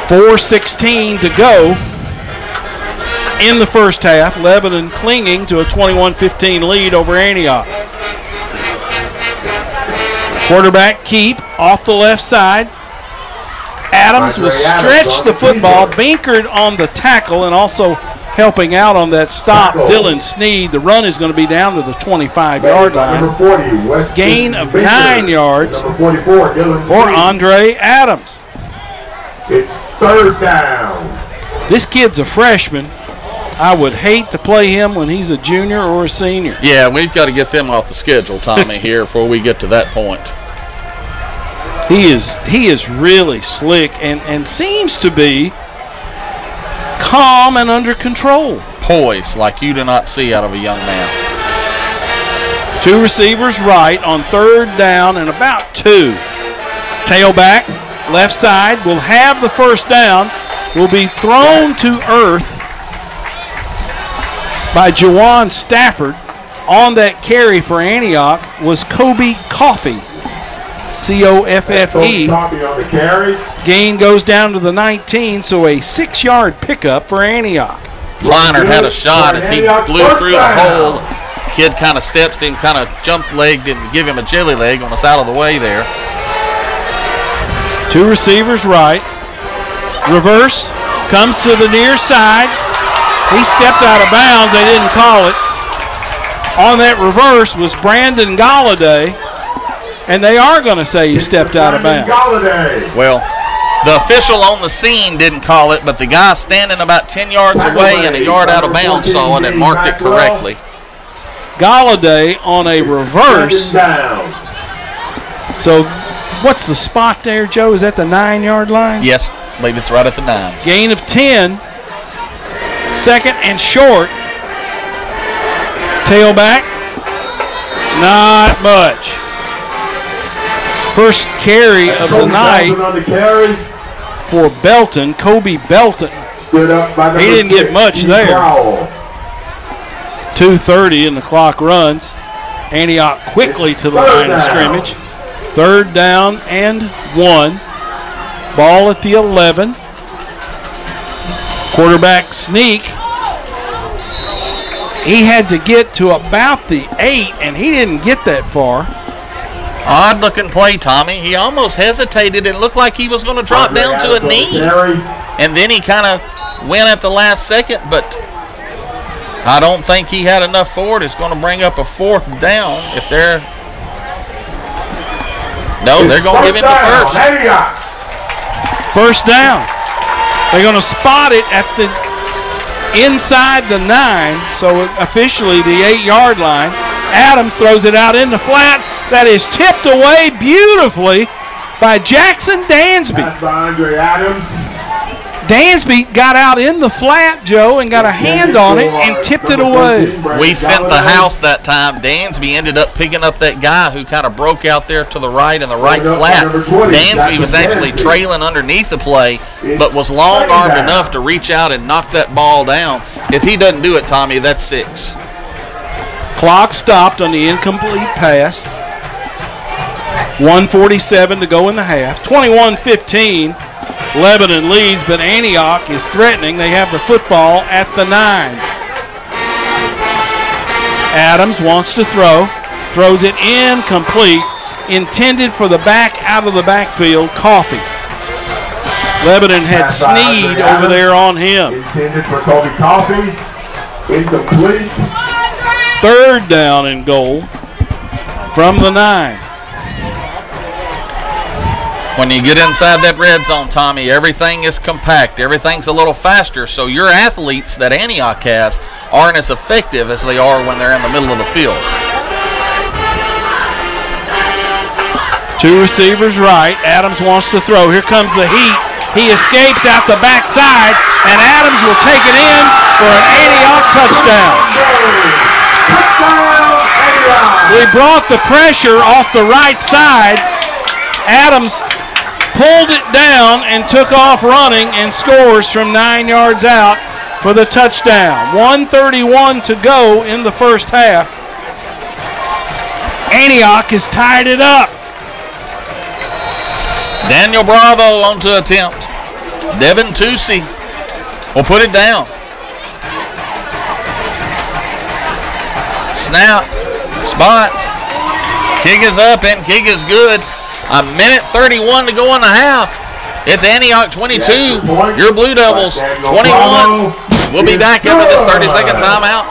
S2: 4:16 to go in the first half. Lebanon clinging to a 21-15 lead over Antioch. Quarterback keep off the left side. Adams will stretch the football. Binkert on the tackle and also helping out on that stop, Dylan Sneed. The run is going to be down to the 25-yard line. Gain of 9 yards for Andre Adams.
S4: It's third down.
S2: This kid's a freshman. I would hate to play him when he's a junior or a senior.
S3: Yeah, we've got to get them off the schedule, Tommy, here before we get to that point.
S2: He is really slick and seems to be calm and under control.
S3: Poise like you do not see out of a young man. 2
S2: receivers right on 3rd down and about 2. Tailback left side, will have the first down, will be thrown to earth by Jawan Stafford. On that carry for Antioch was Kobe Coffey, C-O-F-F-E. Gain goes down to the 19, so a 6-yard pickup for Antioch.
S3: Kleiner had a shot as he blew through the hole. Kid kind of stepped in, kind of jumped leg, didn't give him a jelly leg on us out of the way there.
S2: 2 receivers right. Reverse, comes to the near side. He stepped out of bounds, they didn't call it. On that reverse was Brandon Galladay, and they are going to say he stepped out of bounds.
S3: Well, the official on the scene didn't call it, but the guy standing about 10 yards away and a yard out of bounds saw it and marked it correctly.
S2: Galladay on a reverse. So what's the spot there, Joe? Is that the 9-yard line?
S3: Yes, I believe it's right at the 9.
S2: Gain of 10. 2nd and short. Tailback. Not much. First carry of the night for Belton, Kobe Belton. He didn't get much there. 2:30 and the clock runs. Antioch quickly to the line of scrimmage. 3rd down and 1. Ball at the 11. Quarterback sneak. He had to get to about the 8, and he didn't get that far.
S3: Odd looking play, Tommy. He almost hesitated and looked like he was going to drop down to a knee. And then he kind of went at the last second, but I don't think he had enough for it. It's going to bring up a 4th down if they're... No, they're going to give him the first.
S2: First down. They're going to spot it at the inside the 9, so officially the 8-yard line. Adams throws it out in the flat. That is tipped away beautifully by Jackson Dansby. Dansby got out in the flat, Joe, and got a hand on it and tipped it away.
S3: We sent the house that time. Dansby ended up picking up that guy who kind of broke out there to the right in the right flat. Dansby was actually trailing underneath the play, but was long-armed enough to reach out and knock that ball down. If he doesn't do it, Tommy, that's 6.
S2: Clock stopped on the incomplete pass. 1:47 to go in the half. 21-15. Lebanon leads, but Antioch is threatening. They have the football at the 9. Adams wants to throw. Throws it incomplete. Intended for the back out of the backfield, Coffey. Lebanon had Sneed over there on him.
S4: Intended for Kobe Coffey. Incomplete.
S2: 3rd down and goal from the 9.
S3: When you get inside that red zone, Tommy, everything is compact. Everything's a little faster, so your athletes that Antioch has aren't as effective as they are when they're in the middle of the field.
S2: 2 receivers right. Adams wants to throw. Here comes the heat. He escapes out the backside, and Adams will take it in for an Antioch touchdown. We brought the pressure off the right side. Adams pulled it down and took off running and scores from 9 yards out for the touchdown. 1:31 to go in the first half. Antioch has tied it up.
S3: Daniel Bravo on to attempt. Devin Tucci will put it down. Snap, spot, kick is up and kick is good. 1:31 to go in the half. It's Antioch 22, your Blue Devils 21. We'll be back after this 30-second timeout.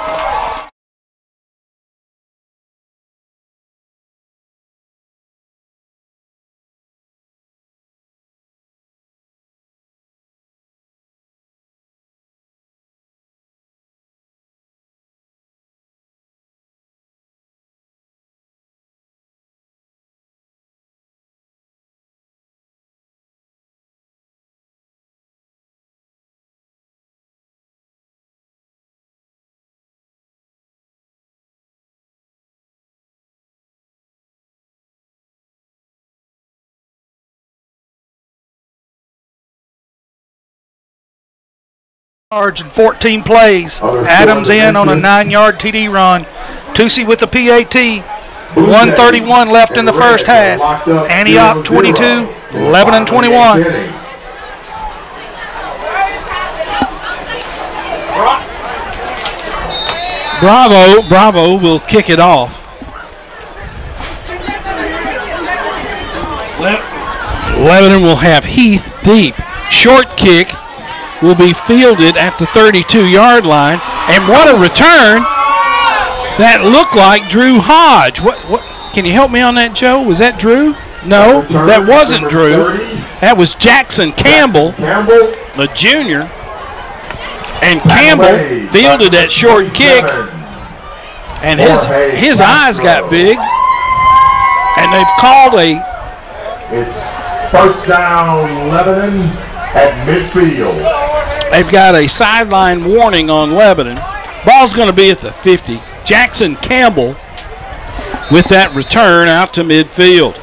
S5: yards in 14 plays. Adams in on a 9-yard TD run. Tusi with the PAT. 1:31 left in the first half. Antioch 22, Lebanon 21.
S2: Bravo will kick it off. Lebanon will have Heath deep. Short kick will be fielded at the 32-yard line. And what a return. That looked like Drew Hodge. What? Can you help me on that, Joe? Was that Drew? No, that wasn't Drew. That was Jackson Campbell, the junior. And Campbell fielded that short kick, and his eyes got big. And they've called a...
S4: It's first down, Lebanon at midfield.
S2: They've got a sideline warning on Lebanon. Ball's going to be at the 50. Jackson Campbell with that return out to midfield.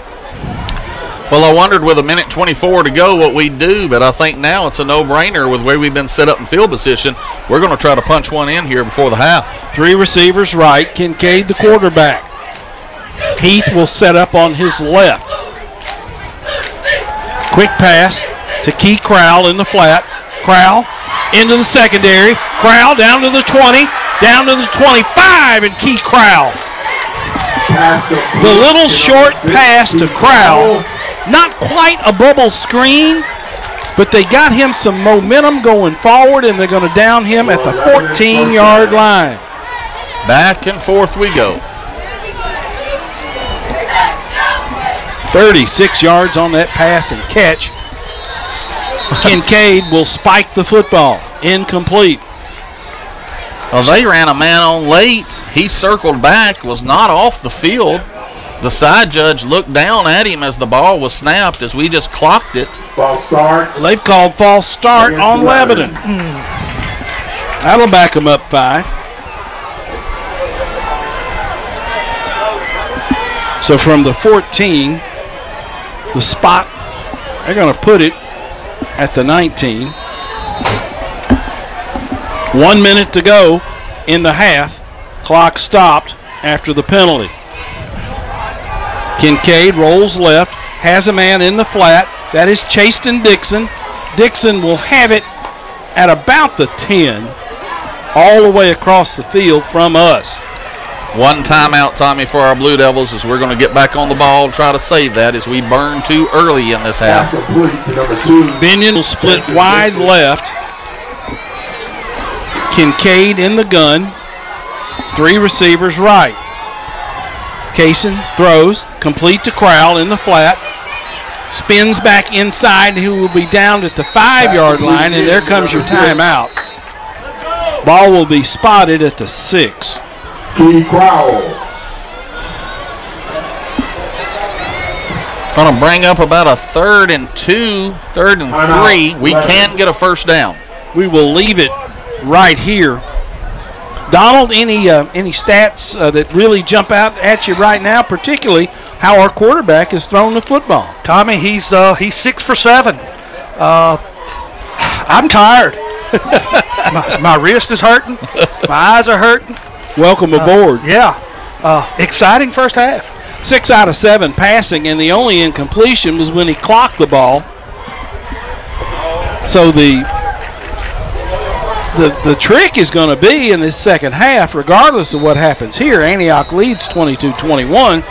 S3: Well, I wondered with 1:24 to go what we'd do, but I think now it's a no-brainer with the way we've been set up in field position. We're going to try to punch one in here before the half. 3
S2: receivers right, Kincaid the quarterback. Heath will set up on his left. Quick pass to Key Crowell in the flat. Crowell into the secondary. Crowell down to the 20, down to the 25, and Key Crowell. The little short pass to Crowell, not quite a bubble screen, but they got him some momentum going forward, and they're going to down him at the 14-yard line.
S3: Back and forth we go.
S2: 36 yards on that pass and catch. Kincaid will spike the football. Incomplete.
S3: Well, they ran a man on late. He circled back, was not off the field. The side judge looked down at him as the ball was snapped as we just clocked it.
S4: False start.
S2: They've called false start on Lebanon. That'll back them up 5. So from the 14, the spot, they're going to put it at the 19. 1 minute to go in the half. Clock stopped after the penalty. Kincaid rolls left, has a man in the flat. That is Chaston Dixon. Dixon will have it at about the 10, all the way across the field from us.
S3: One timeout, Tommy, for our Blue Devils as we're going to get back on the ball, try to save that as we burn too early in this half.
S2: Binion will split wide left. Kincaid in the gun. 3 receivers right. Kaysen throws, complete to Crowell in the flat. Spins back inside, who will be down at the 5-yard line, and there comes your timeout. Ball will be spotted at the 6.
S4: Key Crowell.
S3: Going to bring up about a 3rd and 2, 3rd and 3. We can get a first down.
S2: We will leave it right here. Donald, any stats that really jump out at you right now, particularly how our quarterback has thrown the football?
S5: Tommy, he's 6 for 7. I'm tired. my wrist is hurting. My eyes are hurting.
S2: Welcome aboard.
S5: Exciting first half.
S2: 6 out of 7 passing, and the only incompletion was when he clocked the ball. So the trick is going to be in this second half, regardless of what happens here. Antioch leads 22-21.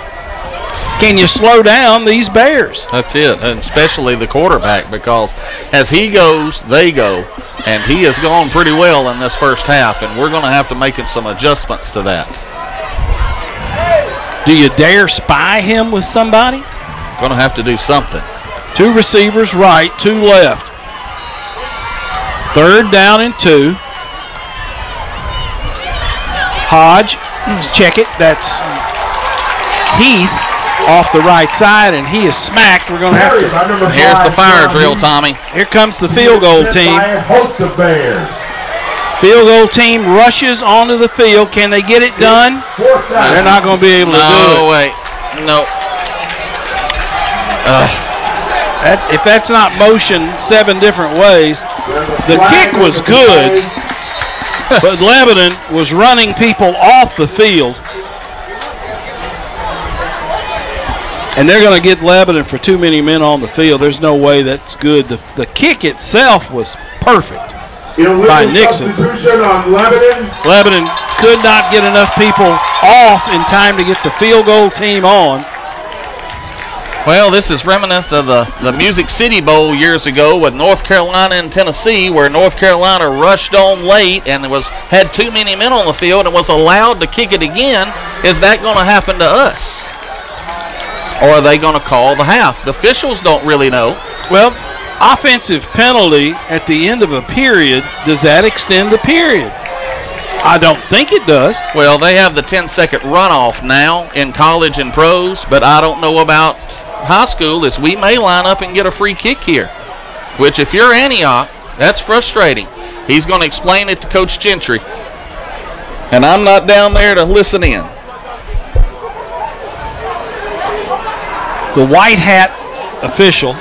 S2: Can you slow down these Bears?
S3: That's it, and especially the quarterback, because as he goes, they go. And he has gone pretty well in this first half, and we're going to have to make some adjustments to that.
S2: Do you dare spy him with somebody?
S3: Going to have to do something.
S2: 2 receivers right, 2 left. 3rd down and 2. Hodge, check it. That's Heath off the right side, and he is smacked. We're going to have to.
S3: Here's the fire drill, Tommy.
S2: Here comes the field goal team. Field goal team rushes onto the field. Can they get it done? They're not going to be able to do it.
S3: No, wait. No.
S2: If that's not motion 7 different ways. The kick was good, but Lebanon was running people off the field. And they're going to get Lebanon for too many men on the field. There's no way that's good. The kick itself was perfect by Nixon. Lebanon could not get enough people off in time to get the field goal team on.
S3: Well, this is reminiscent of the Music City Bowl years ago with North Carolina and Tennessee, where North Carolina rushed on late and had too many men on the field and was allowed to kick it again. Is that going to happen to us? Or are they going to call the half? The officials don't really know.
S2: Well, offensive penalty at the end of a period, does that extend the period? I don't think it does.
S3: Well, they have the 10-second runoff now in college and pros, but I don't know about high school, as we may line up and get a free kick here, which if you're Antioch, that's frustrating. He's going to explain it to Coach Gentry, and I'm not down there to listen in.
S2: The white hat official,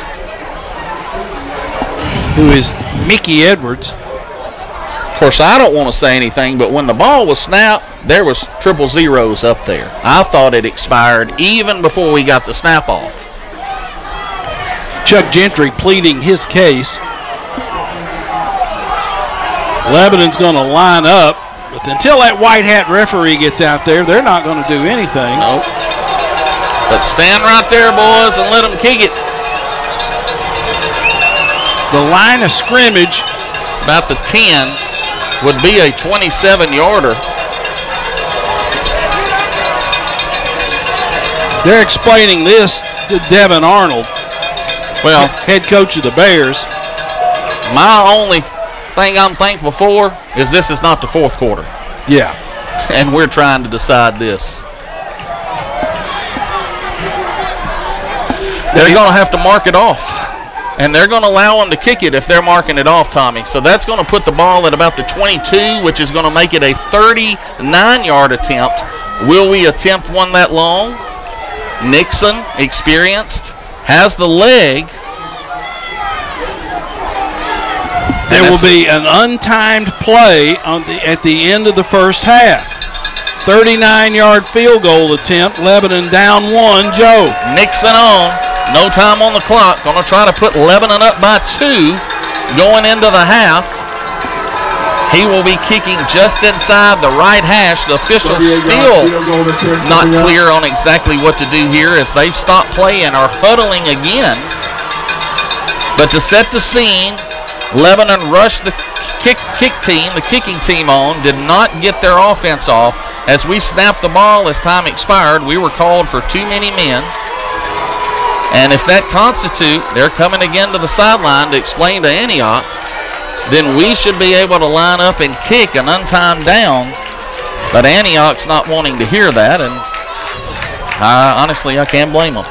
S2: who is Mickey Edwards.
S3: Of course, I don't want to say anything, but when the ball was snapped, there was triple zeros up there. I thought it expired even before we got the snap off.
S2: Chuck Gentry pleading his case. Lebanon's going to line up, but until that white hat referee gets out there, they're not going to do anything.
S3: Nope. But stand right there, boys, and let them kick it.
S2: The line of scrimmage,
S3: it's about the 10, would be a 27-yarder.
S2: They're explaining this to Devin Arnold,
S3: well,
S2: head coach of the Bears.
S3: My only thing I'm thankful for is this is not the fourth quarter.
S2: Yeah.
S3: And we're trying to decide this. They're going to have to mark it off. And they're going to allow them to kick it if they're marking it off, Tommy. So that's going to put the ball at about the 22, which is going to make it a 39-yard attempt. Will we attempt one that long? Nixon, experienced, has the leg.
S2: There will be an untimed play at the end of the first half. 39-yard field goal attempt. Lebanon down 1. Joe.
S3: Nixon on. No time on the clock. Going to try to put Lebanon up by 2 going into the half. He will be kicking just inside the right hash. The officials still not clear on exactly what to do here as they've stopped playing or huddling again. But to set the scene, Lebanon rushed the kicking team on, did not get their offense off. As we snapped the ball as time expired, we were called for too many men. And if that constitute, they're coming again to the sideline to explain to Antioch, then we should be able to line up and kick an untimed down. But Antioch's not wanting to hear that, and honestly, I can't blame them.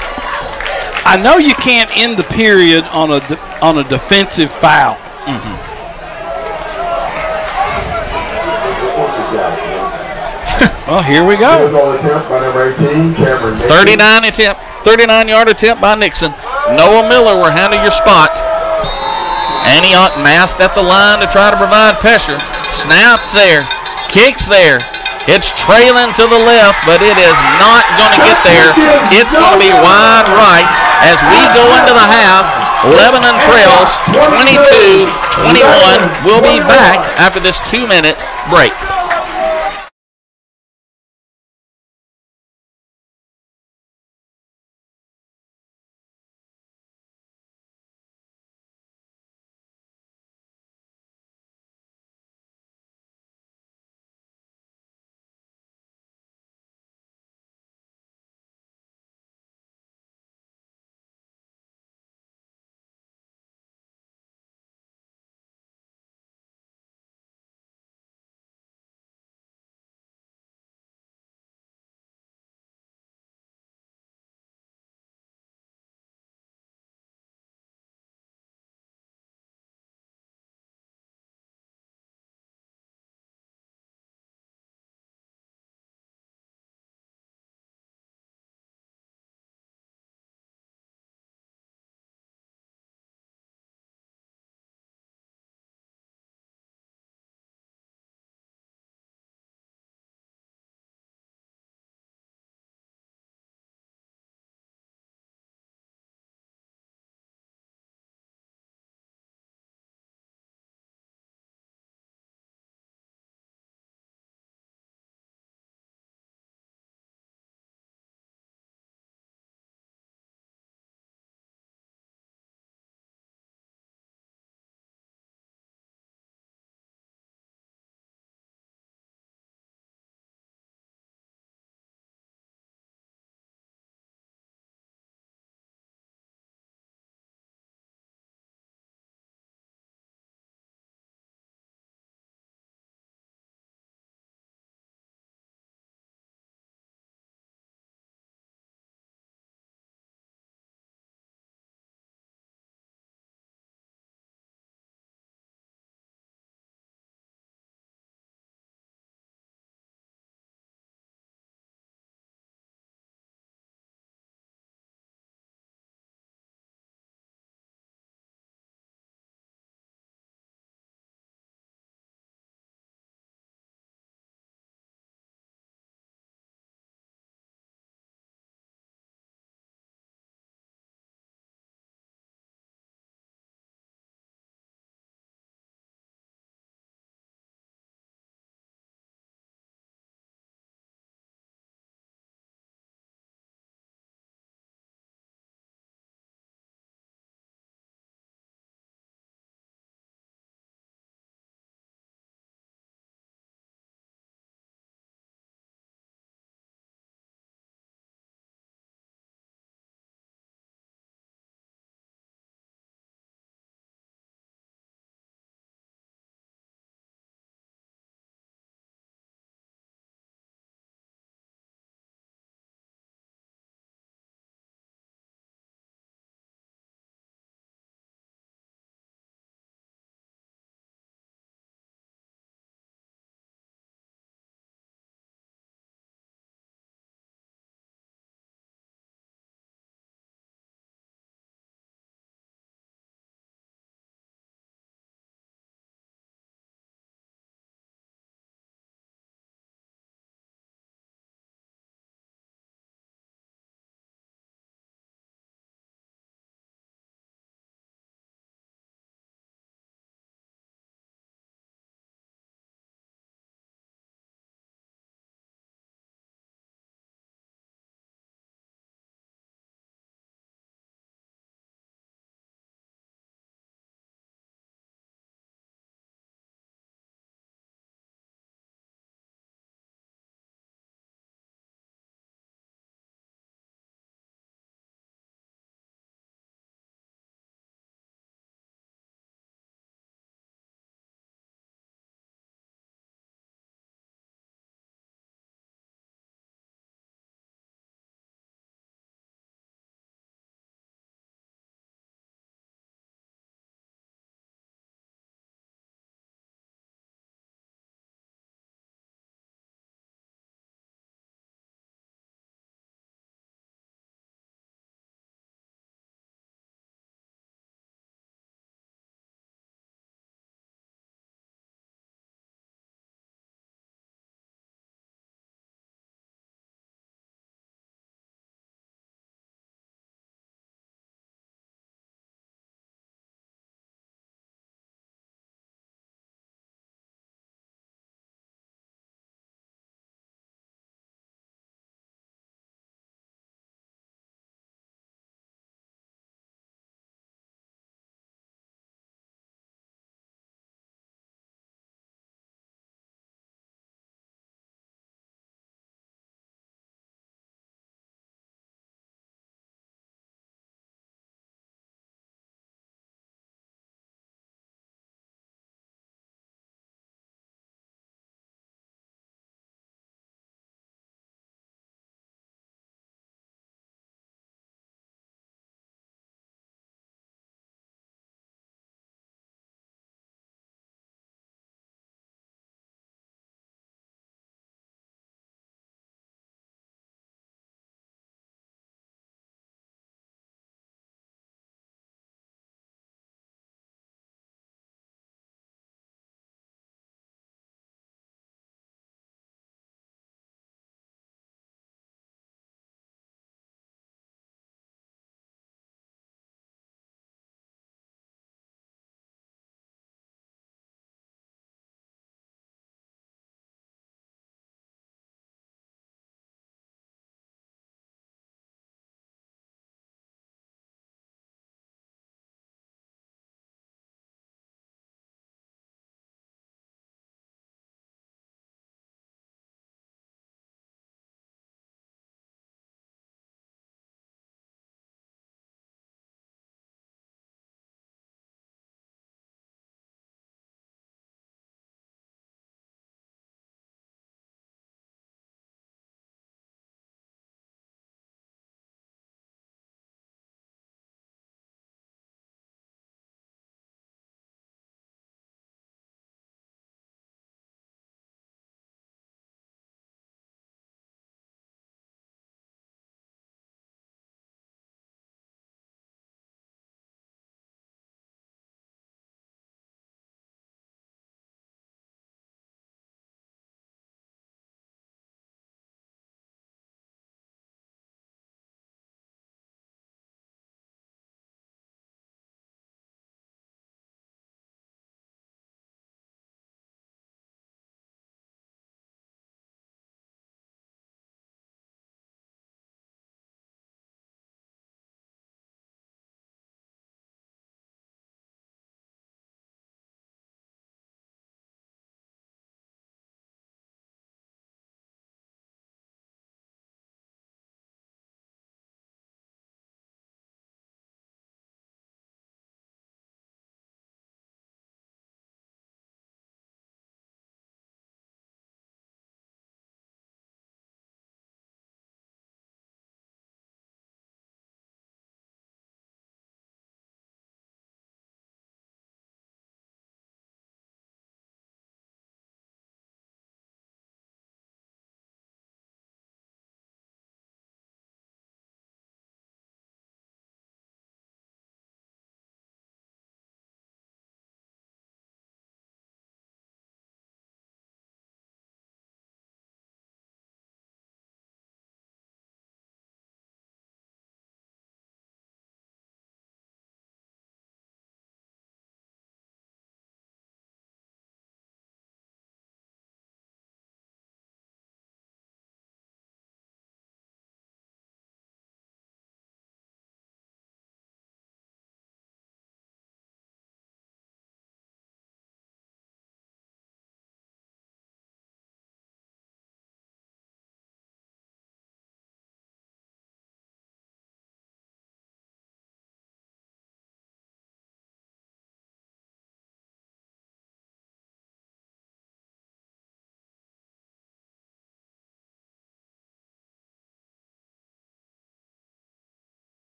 S2: I know you can't end the period on a defensive foul.
S3: Mm-hmm.
S2: Well, here we go.
S3: 39-yard attempt by Nixon. Noah Miller will handle your spot. Antioch masked at the line to try to provide pressure. Snaps there. Kicks there. It's trailing to the left, but it is not going to get there. It's going to be wide right as we go into the half. Lebanon trails 22-21. We'll be back after this 2-minute break.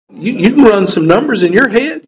S2: You can run some numbers in your head.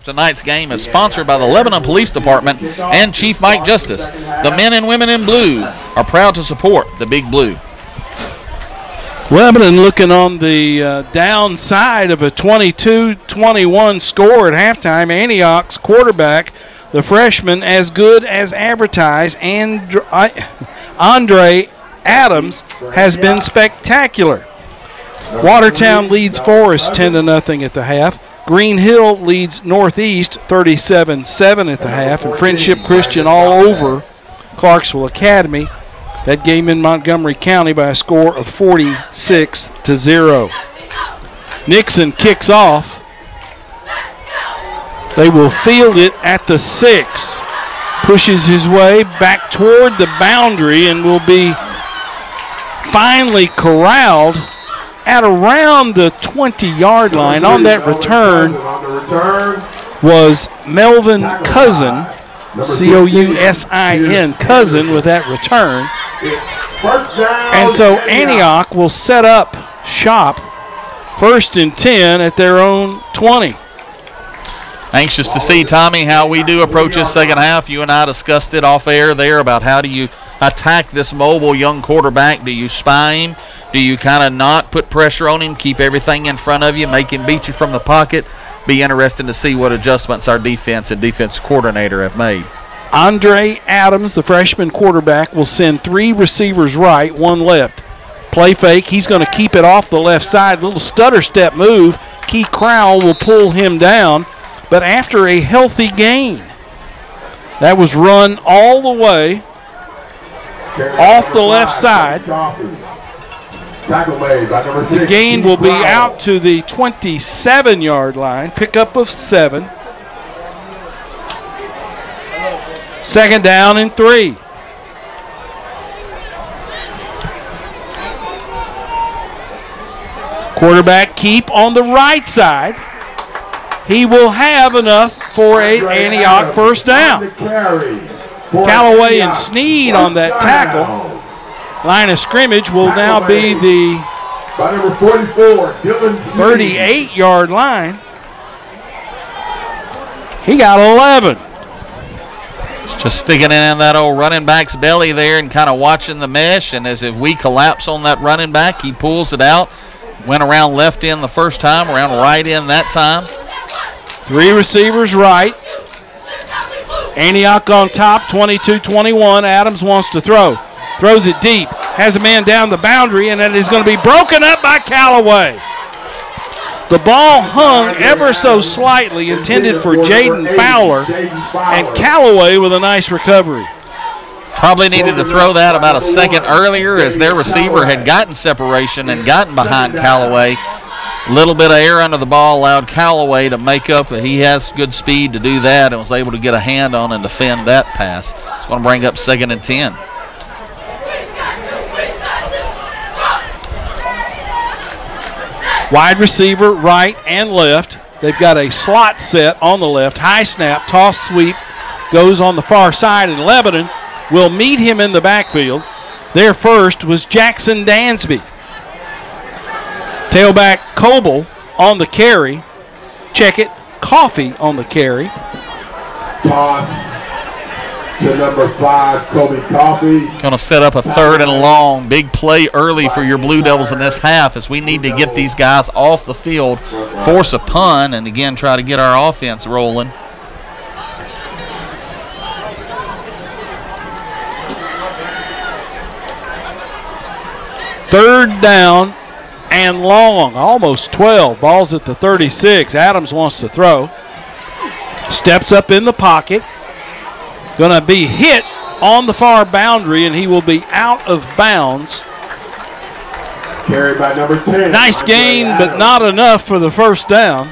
S3: Tonight's game is sponsored by the Lebanon Police Department and Chief Mike Justice. The men and women in blue are proud to support the Big Blue.
S2: Lebanon looking on the downside of a 22-21 score at halftime. Antioch's quarterback, the freshman, as good as advertised, Andre Adams, has been spectacular. Watertown leads Forest 10-0 at the half. Green Hill leads Northeast 37-7 at the half, and Friendship Christian all over Clarksville Academy. That game in Montgomery County by a score of 46-0. Nixon kicks off. They will field it at the 6. Pushes his way back toward the boundary and will be finally corralled at around the 20-yard line. On that return was Melvin Cousin, Cousin, Cousin with that return. And so Antioch will set up shop 1st and 10 at their own 20.
S3: Anxious to see, Tommy, how we do approach this second half. You and I discussed it off air there about how do you attack this mobile young quarterback. Do you spy him? Do you kind of not put pressure on him, keep everything in front of you, make him beat you from the pocket? Be interesting to see what adjustments our defense and defense coordinator have made.
S2: Andre Adams, the freshman quarterback, will send 3 receivers right, 1 left. Play fake. He's going to keep it off the left side. Little stutter step move. Key Crowell will pull him down. But after a healthy gain, that was run all the way off the left side. The gain will be out to the 27-yard line. Pickup of 7. 2nd down and 3. Quarterback keep on the right side. He will have enough for a Antioch 1st down. Callaway and Sneed on that tackle. Line of scrimmage will now be the 38-yard line. He got 11.
S3: It's just sticking it in that old running back's belly there and kind of watching the mesh. And as if we collapse on that running back, he pulls it out. Went around left end the first time, around right end that time.
S2: 3 receivers right. Antioch on top, 22-21. Adams wants to throw. Throws it deep. Has a man down the boundary, and it is going to be broken up by Callaway. The ball hung ever so slightly, intended for Jaden Fowler, and Callaway with a nice recovery.
S3: Probably needed to throw that about a second earlier as their receiver had gotten separation and gotten behind Callaway. A little bit of air under the ball allowed Callaway to make up. He has good speed to do that and was able to get a hand on and defend that pass. It's going to bring up 2nd and 10.
S2: Wide receiver right and left. They've got a slot set on the left. High snap, toss sweep, goes on the far side, and Lebanon will meet him in the backfield. Their first was Jackson Dansby. Tailback Coble on the carry. Check it, Coffee on the carry.
S4: Toss to number 5, Kobe Coffee.
S3: Going to set up a 3rd and long. Big play early for your Blue Devils in this half as we need to get these guys off the field, force a punt, and again try to get our offense rolling.
S2: Third down and long, almost 12. Ball's at the 36. Adams wants to throw. Steps up in the pocket. Going to be hit on the far boundary, and he will be out of bounds.
S4: Carried by number 10.
S2: Nice gain, but not enough for the 1st down.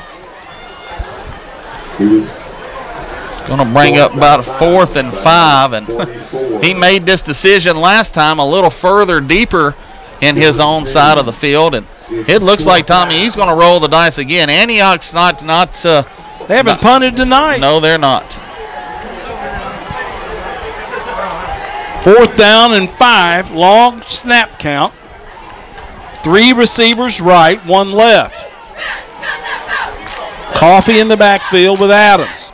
S3: It's going to bring up about 4th and 5, and he made this decision last time a little further deeper in his own side of the field, and it looks like, Tommy, he's going to roll the dice again. Antioch's not
S2: they haven't punted tonight.
S3: No, they're not.
S2: 4th down and 5, long snap count. 3 receivers right, 1 left. Coffee in the backfield with Adams.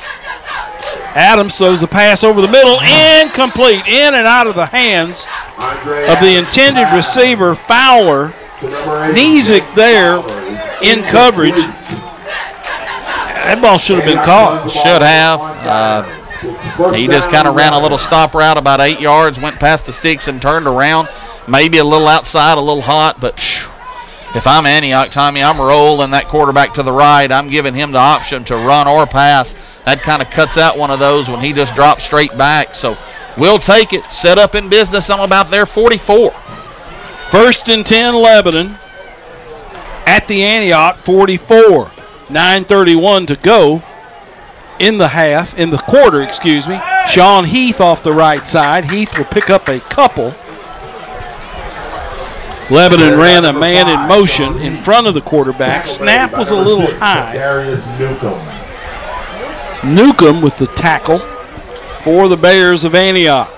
S2: Adams throws a pass over the middle, incomplete, in and out of the hands of the intended receiver, Fowler. Nizick there in coverage. That ball should have been caught.
S3: Should have. He just kind of ran a little stop route about 8 yards, went past the sticks and turned around. Maybe a little outside, a little hot, but if I'm Antioch, Tommy, I'm rolling that quarterback to the right. I'm giving him the option to run or pass. That kind of cuts out one of those when he just drops straight back. So we'll take it. Set up in business on about their 44.
S2: 1st and 10 Lebanon at the Antioch 44. 9:31 to go in the quarter, excuse me. Sean Heath off the right side. Heath will pick up a couple. Lebanon ran a man in motion in front of the quarterback. Snap was a little high. Newcomb with the tackle for the Bears of Antioch.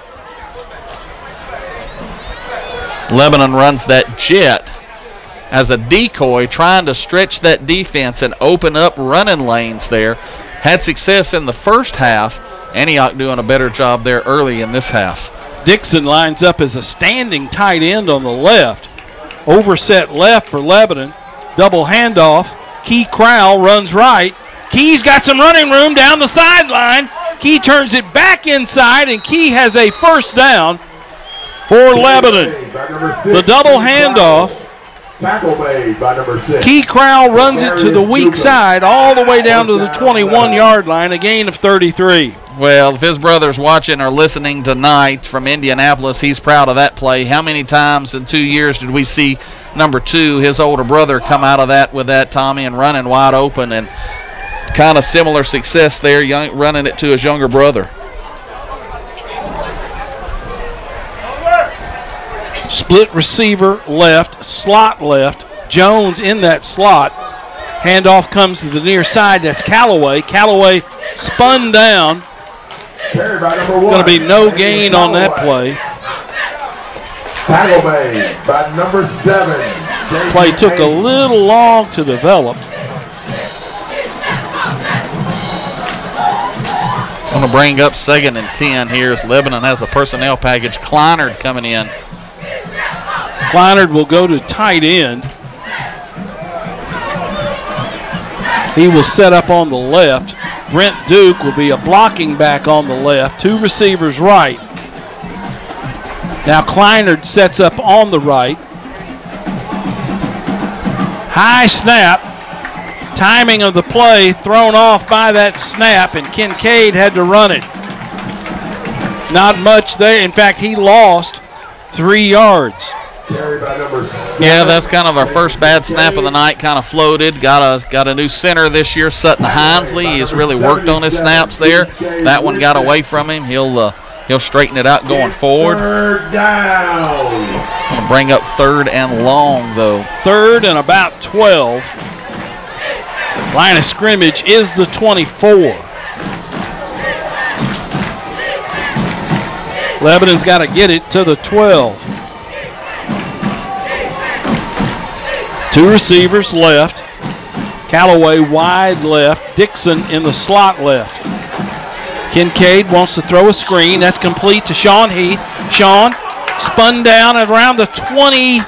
S3: Lebanon runs that jet as a decoy, trying to stretch that defense and open up running lanes there. Had success in the first half. Antioch doing a better job there early in this half.
S2: Dixon lines up as a standing tight end on the left. Overset left for Lebanon. Double handoff. Key Crowell runs right. Key's got some running room down the sideline. Key turns it back inside, and Key has a 1st down for Lebanon. The double handoff.
S4: Tackle made by number 6.
S2: Key Crowell runs it to the weak side all the way down to the 21-yard line, a gain of 33.
S3: Well, if his brother's watching or listening tonight from Indianapolis, he's proud of that play. How many times in 2 years did we see number 2, his older brother, come out of that with that, Tommy, and running wide open, and kind of similar success there, running it to his younger brother.
S2: Split receiver left, slot left. Jones in that slot. Handoff comes to the near side. That's Callaway. Callaway spun down. Going to be no gain on that play.
S4: Callaway by number 7.
S2: Play took a little long to develop.
S3: I'm going to bring up 2nd and 10 here as Lebanon has a personnel package. Kleinard coming in.
S2: Kleinard will go to tight end. He will set up on the left. Brent Duke will be a blocking back on the left. 2 receivers right. Now Kleinard sets up on the right. High snap. Timing of the play thrown off by that snap, and Kincaid had to run it. Not much there. In fact, he lost 3 yards.
S3: Yeah, that's kind of our first bad snap of the night. Kind of floated. Got a new center this year, Sutton Hinesley. He's really worked on his snaps there. That one got away from him. He'll straighten it out going forward.
S4: Third down.
S3: Going to bring up 3rd and long though.
S2: 3rd and about 12. Line of scrimmage is the 24. Lebanon's got to get it to the 12. 2 receivers left. Callaway wide left. Dixon in the slot left. Kincaid wants to throw a screen. That's complete to Sean Heath. Sean spun down at around the 20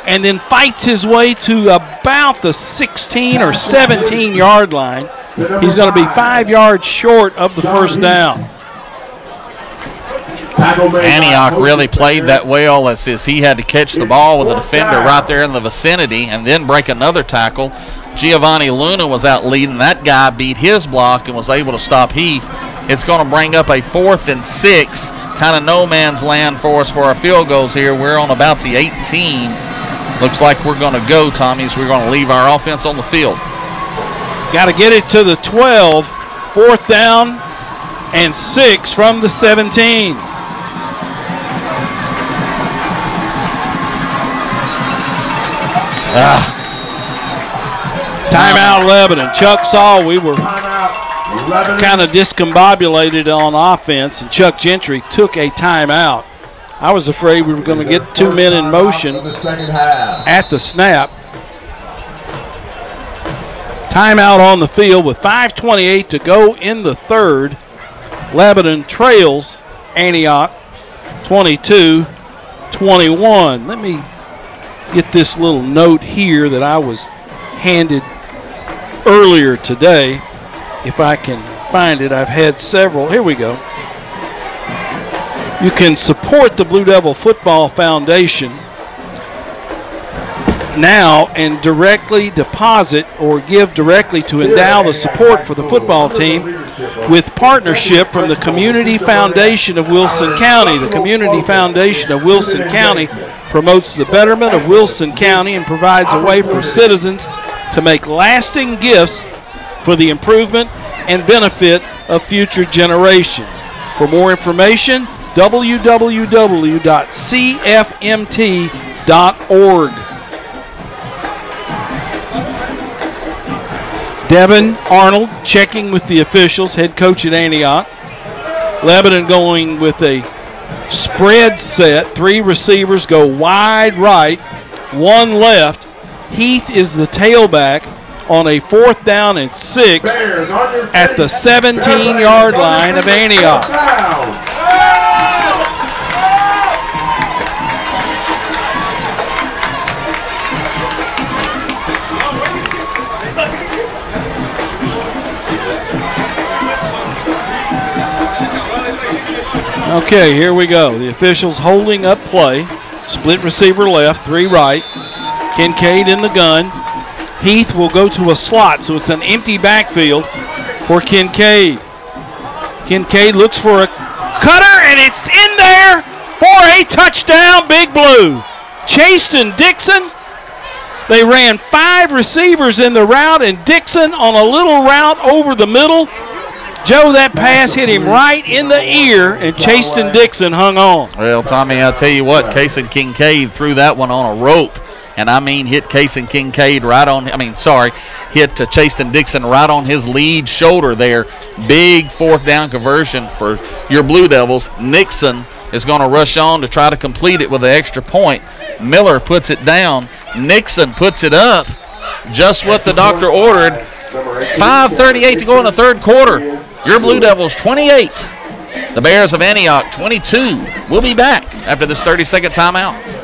S2: and then fights his way to about the 16 or 17 yard line. He's going to be 5 yards short of the first down.
S3: Antioch really played that well as he had to catch the ball with a defender right there in the vicinity and then break another tackle. Giovanni Luna was out leading. That guy beat his block and was able to stop Heath. It's going to bring up a 4th and 6, kind of no man's land for us for our field goals here. We're on about the 18. Looks like we're going to go, Tommies. We're going to leave our offense on the field.
S2: Got to get it to the 12. 4th down and 6 from the 17. Timeout Lebanon. Chuck saw we were kind of discombobulated on offense, and Chuck Gentry took a timeout. I was afraid we were going to get 2 men in motion at the snap. Timeout on the field with 5:28 to go in the 3rd. Lebanon trails Antioch 22-21. Let me get this little note here that I was handed earlier today. If I can find it, I've had several. Here we go. You can support the Blue Devil Football Foundation now and directly deposit or give directly to endow the support for the football team with partnership from the Community Foundation of Wilson County. The Community Foundation of Wilson County promotes the betterment of Wilson County and provides a way for citizens to make lasting gifts for the improvement and benefit of future generations. For more information, www.cfmt.org. Devin Arnold checking with the officials, head coach at Antioch. Lebanon going with a spread set. 3 receivers go wide right, 1 left. Heath is the tailback on a 4th down and 6 at the 17-yard line of Antioch. Okay, here we go. The officials holding up play. Split receiver left, 3 right. Kincaid in the gun. Heath will go to a slot, so it's an empty backfield for Kincaid. Kincaid looks for a cutter, and it's in there for a touchdown, Big Blue. Chaston Dixon. They ran 5 receivers in the route, and Dixon on a little route over the middle Joe, that pass hit him right in the ear, and Chaston Dixon hung on.
S3: Well, Tommy, I'll tell you what, Cason Kincaid threw that one on a rope. And I mean hit Cason Kincaid hit Chaston Dixon right on his lead shoulder there. Big fourth down conversion for your Blue Devils. Nixon is going to rush on to try to complete it with an extra point. Miller puts it down. Nixon puts it up. Just what the doctor ordered. 5:38 to go in the third quarter. Your Blue Devils 28. The Bears of Antioch 22. We'll be back after this 30-second timeout.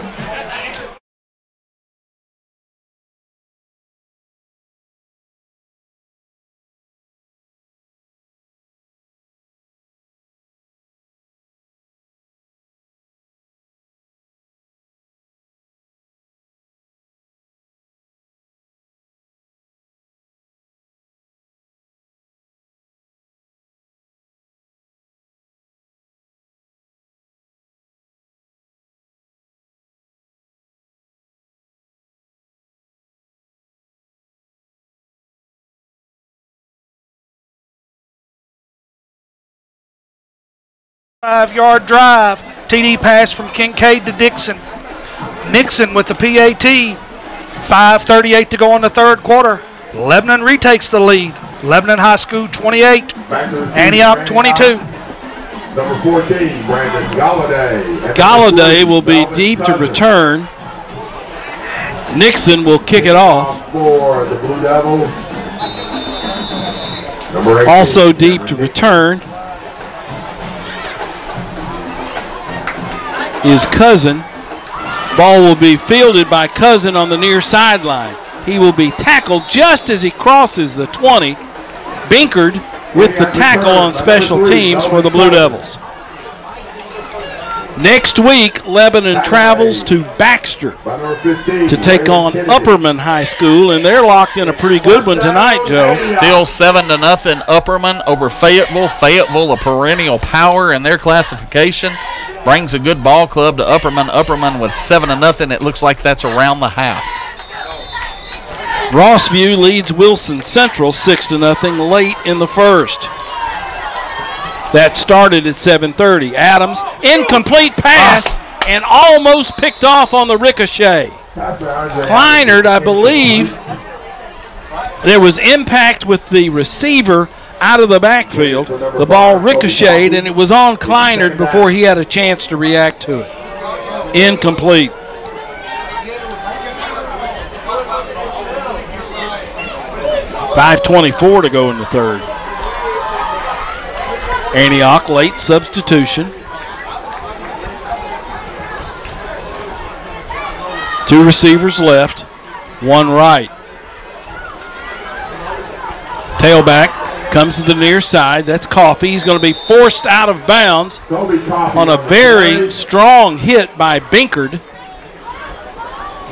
S5: Five-yard drive. TD pass from Kincaid to Dixon. Nixon with the PAT. 5:38 to go in the third quarter. Lebanon retakes the lead. Lebanon High School 28. Antioch 22.
S4: Number 14, Brandon Galladay.
S2: Galladay will be deep to return. Nixon will kick it off.
S4: For the Blue Devils. Number 18,
S2: Also deep to return is Cousin. Ball will be fielded by Cousin on the near sideline. He will be tackled just as he crosses the 20. Binkard with the tackle on special teams for the Blue Devils. Next week, Lebanon travels to Baxter to take on Upperman High School, and they're locked in a pretty good one tonight, Joe.
S3: Still 7-0 Upperman over Fayetteville. Fayetteville, a perennial power in their classification, brings a good ball club to Upperman. Upperman with 7-0. It looks like that's around the half.
S2: Rossview leads Wilson Central 6-0 late in the first. That started at 7:30. Adams, incomplete pass, and almost picked off on the ricochet. Kleinert, I believe, there was impact with the receiver out of the backfield. The ball ricocheted, and it was on Kleinert before he had a chance to react to it. Incomplete. .5:24 to go in the third. Antioch, late substitution. Two receivers left, one right. Tailback comes to the near side. That's Coffey. He's going to be forced out of bounds on a very strong hit by Binkard.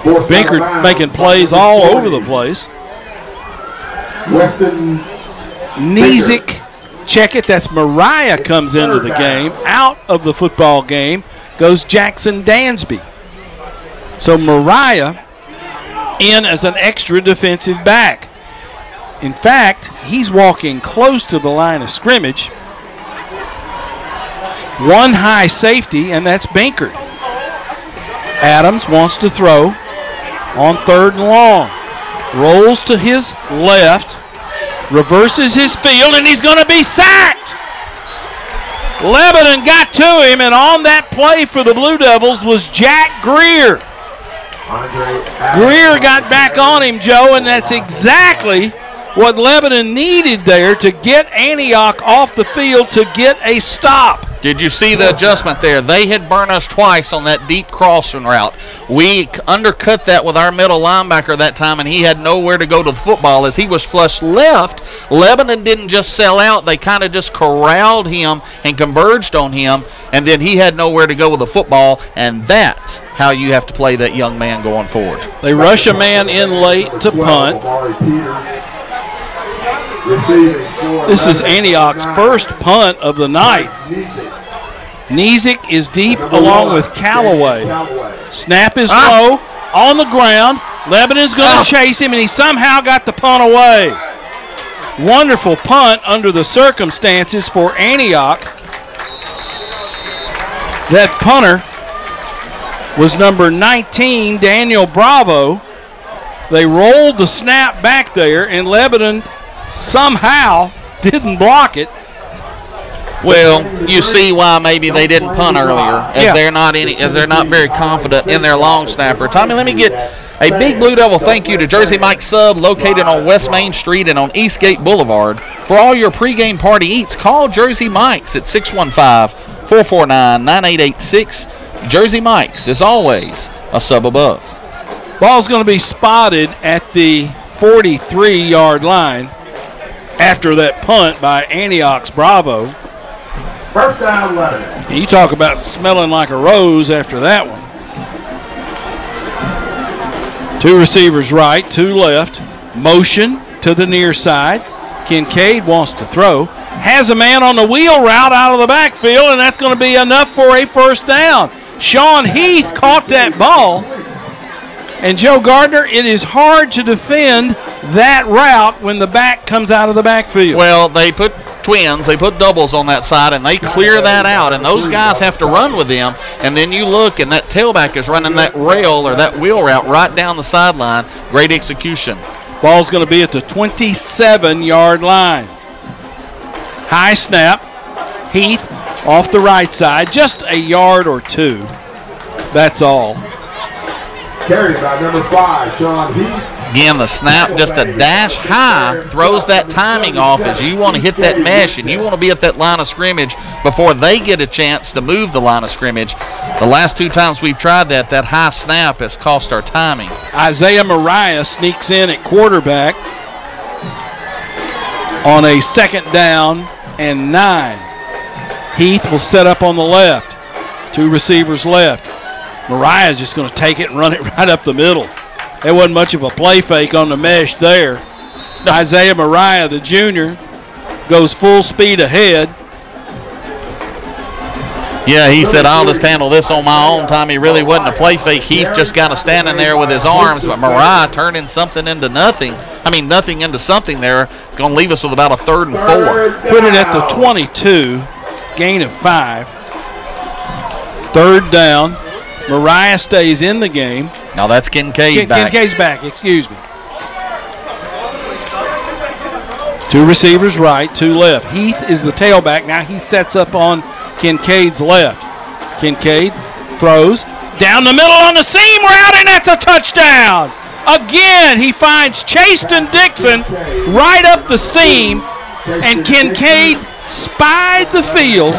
S2: Binkard making plays all over the place. Nizick, check it. That's Mariah comes into the game. Out of the football game goes Jackson Dansby. So Mariah in as an extra defensive back. In fact, he's walking close to the line of scrimmage. One high safety, and that's Binkard. Adams wants to throw on 3rd and long. Rolls to his left, reverses his field, and he's going to be sacked. Lebanon got to him, and on that play for the Blue Devils was Jack Greer. Greer got back on him, Joe, and that's exactly what Lebanon needed there to get Antioch off the field to get a stop.
S3: Did you see the adjustment there? They had burned us twice on that deep crossing route. We undercut that with our middle linebacker that time, and he had nowhere to go to the football as he was flushed left. Lebanon didn't just sell out. They kind of just corralled him and converged on him, and then he had nowhere to go with the football, and that's how you have to play that young man going forward.
S2: They rush a man in late to punt. This is Antioch's first punt of the night. Nizick is deep along with Callaway. Snap is low, on the ground. Lebanon's going to chase him, and he somehow got the punt away. Wonderful punt under the circumstances for Antioch. That punter was number 19, Daniel Bravo. They rolled the snap back there, and Lebanon somehow didn't block it.
S3: Well, you see why maybe they didn't punt earlier, as they're not very confident in their long snapper. Tommy, let me get a big Blue Devil thank you to Jersey Mike's Sub, located on West Main Street and on Eastgate Boulevard. For all your pregame party eats, call Jersey Mike's at 615-449-9886. Jersey Mike's is always a sub above.
S2: Ball's going to be spotted at the 43-yard line after that punt by Antioch's Bravo.
S4: First down, Lebanon.
S2: You talk about smelling like a rose after that one. 2 receivers right, 2 left. Motion to the near side. Kincaid wants to throw. Has a man on the wheel route out of the backfield, and that's going to be enough for a first down. Sean Heath caught that ball. And Joe Gardner, it is hard to defend that route when the back comes out of the backfield.
S3: Well, they put twins, they put doubles on that side, and they clear that out, and those guys have to run with them. And then you look, and that tailback is running that rail or that wheel route right down the sideline. Great execution.
S2: Ball's going to be at the 27-yard line. High snap. Heath off the right side, just a yard or 2. That's all.
S4: Carried by number 5, Sean Heath.
S3: Again, the snap just a dash high throws that timing off as you want to hit that mesh and you want to be at that line of scrimmage before they get a chance to move the line of scrimmage. The last 2 times we've tried that high snap has cost our timing.
S2: Isaiah Mariah sneaks in at quarterback on a 2nd down and 9. Heath will set up on the left. 2 receivers left. Mariah's just going to take it and run it right up the middle. There wasn't much of a play fake on the mesh there. Isaiah Mariah, the junior, goes full speed ahead.
S3: Yeah, he said, I'll just handle this on my own time. He really wasn't a play fake. Heath just kind of standing there with his arms, but Mariah turning something into nothing. I mean, nothing into something there. It's going to leave us with about a 3rd and 4.
S2: Put it at the 22, gain of 5. 3rd down. Mariah stays in the game.
S3: Now that's Kincaid back.
S2: Kincaid's back, excuse me. 2 receivers right, 2 left. Heath is the tailback. Now he sets up on Kincaid's left. Kincaid throws down the middle on the seam route, and that's a touchdown. Again, he finds Chaston Dixon right up the seam, and Kincaid spied the field,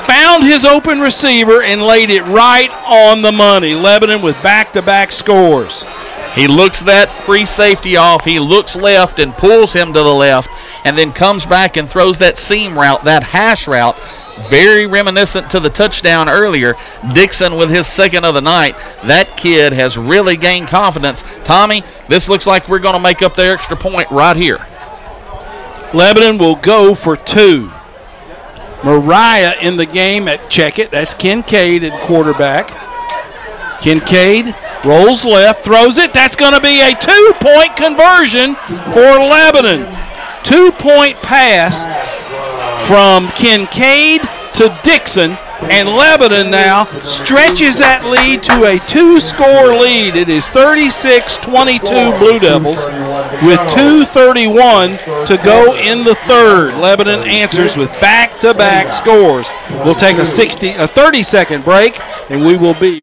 S2: found his open receiver, and laid it right on the money. Lebanon with back-to-back scores.
S3: He looks that free safety off. He looks left and pulls him to the left and then comes back and throws that seam route, that hash route, very reminiscent to the touchdown earlier. Dixon with his 2nd of the night. That kid has really gained confidence. Tommy, this looks like we're going to make up their extra point right here.
S2: Lebanon will go for 2. Mariah in the game at check it. That's Kincaid at quarterback. Kincaid rolls left, throws it. That's going to be a 2-point conversion for Lebanon. 2-point pass from Kincaid to Dixon, and Lebanon now stretches that lead to a 2-score lead. It is 36-22 Blue Devils with 2:31 to go in the 3rd. Lebanon answers with back-to-back scores. We'll take a 30-second break, and we will be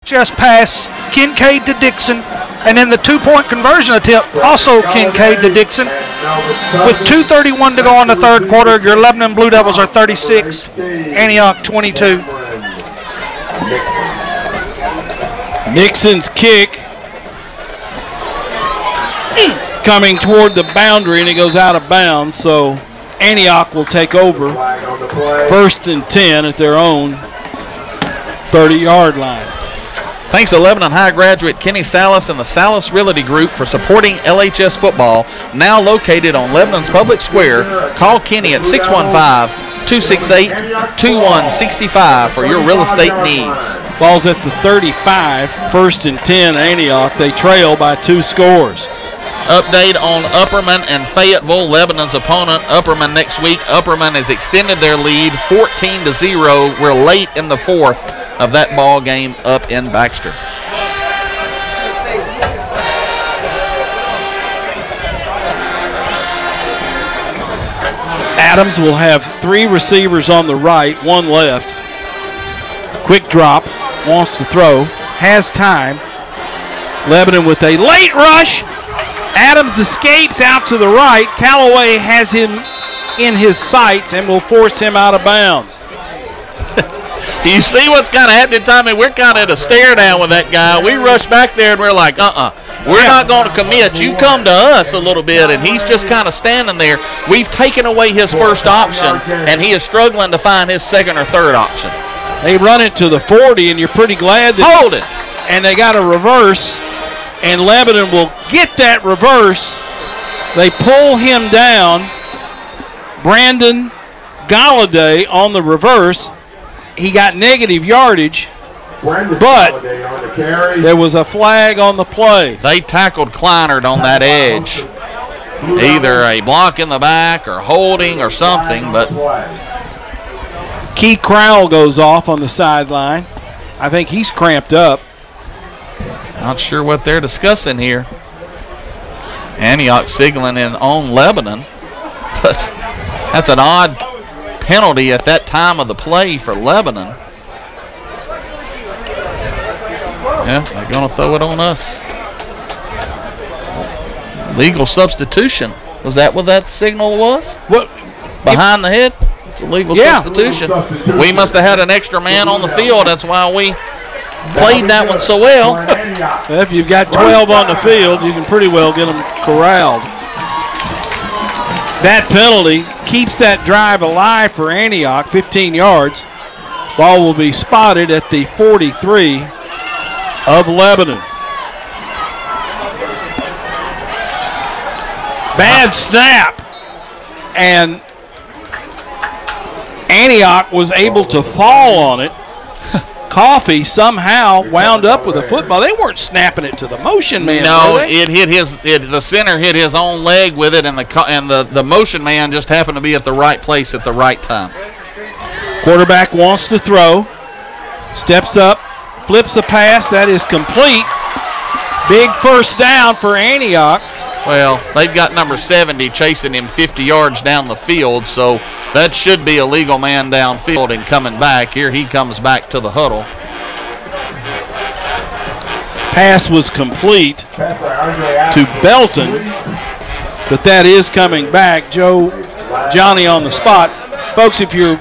S5: just pass Kincaid to Dixon. And then the 2-point conversion attempt, also Kincaid to Dixon. With 2:31 to go on the third quarter, your Lebanon Blue Devils are 36, Antioch 22.
S2: Nixon's kick coming toward the boundary, and it goes out of bounds, so Antioch will take over. 1st and 10 at their own 30-yard line.
S3: Thanks to Lebanon High graduate Kenny Salas and the Salas Realty Group for supporting LHS football, now located on Lebanon's Public Square. Call Kenny at 615-268-2165 for your real estate needs.
S2: Ball's at the 35, 1st and 10, Antioch. They trail by 2 scores.
S3: Update on Upperman and Fayetteville, Lebanon's opponent. Upperman next week. Upperman has extended their lead 14-0. We're late in the 4th of that ball game up in Baxter.
S2: Adams will have 3 receivers on the right, 1 left. Quick drop, wants to throw, has time. Lebanon with a late rush. Adams escapes out to the right. Callaway has him in his sights and will force him out of bounds.
S3: You see what's kind of happening, Tommy? We're kind of at a stare down with that guy. We rush back there and we're like, we're not going to commit. You come to us a little bit, and he's just kind of standing there. We've taken away his first option, and he is struggling to find his second or third option.
S2: They run it to the 40, and you're pretty glad that.
S3: Hold it.
S2: And they got a reverse, and Lebanon will get that reverse. They pull him down. Brandon Galladay on the reverse. He got negative yardage, but there was a flag on the play.
S3: They tackled Kleinert on that edge. Either a block in the back or holding or something, but
S2: Keith Crowell goes off on the sideline. I think he's cramped up.
S3: Not sure what they're discussing here. Antioch signaling in on Lebanon, but that's an odd penalty at that time of the play for Lebanon. Yeah, they're going to throw it on us. Legal substitution. Was that what that signal was?
S2: What?
S3: Behind the head? It's a legal substitution. We must have had an extra man on the field. That's why we played that one so well.
S2: Well, if you've got 12 on the field, you can pretty well get them corralled. That penalty keeps that drive alive for Antioch, 15 yards. Ball will be spotted at the 43 of Lebanon. Bad snap, and Antioch was able to fall on it. Coffee somehow wound up with a football. They weren't snapping it to the motion man.
S3: No, it hit the center hit his own leg with it, and the motion man just happened to be at the right place at the right time.
S2: Quarterback wants to throw, steps up, flips a pass that is complete. Big first down for Antioch.
S3: Well, they've got number 70 chasing him 50 yards down the field, so that should be a legal man downfield and coming back. Here he comes back to the huddle.
S2: Pass was complete to Belton, but that is coming back. Johnny on the spot. Folks, if you're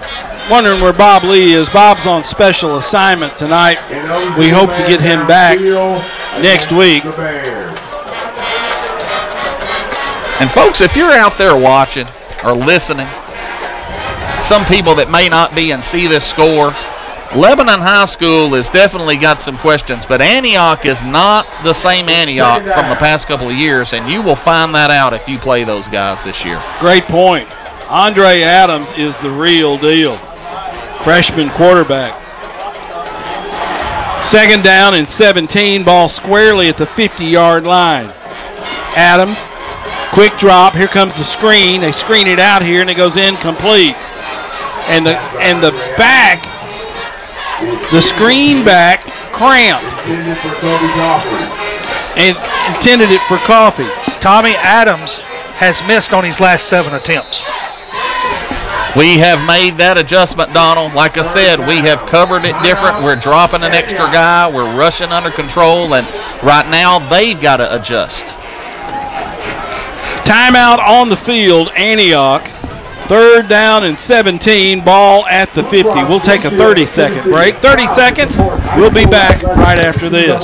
S2: wondering where Bob Lee is, Bob's on special assignment tonight. We hope to get him back next week.
S3: And folks, if you're out there watching or listening, some people that may not be and see this score, Lebanon High School has definitely got some questions, but Antioch is not the same Antioch from the past couple of years, and you will find that out if you play those guys this year.
S2: Great point. Andre Adams is the real deal. Freshman quarterback. 2nd down and 17, ball squarely at the 50-yard line. Adams, quick drop, here comes the screen. They screen it out here, and it goes incomplete. And the screen back cramped. And intended it for Coffee.
S5: Tommy Adams has missed on his last 7 attempts.
S3: We have made that adjustment, Donald. Like I said, we have covered it different. We're dropping an extra guy. We're rushing under control, and right now they've got to adjust.
S2: Timeout on the field, Antioch. 3rd down and 17, ball at the 50. We'll take a 30-second break. 30 seconds. We'll be back right after this.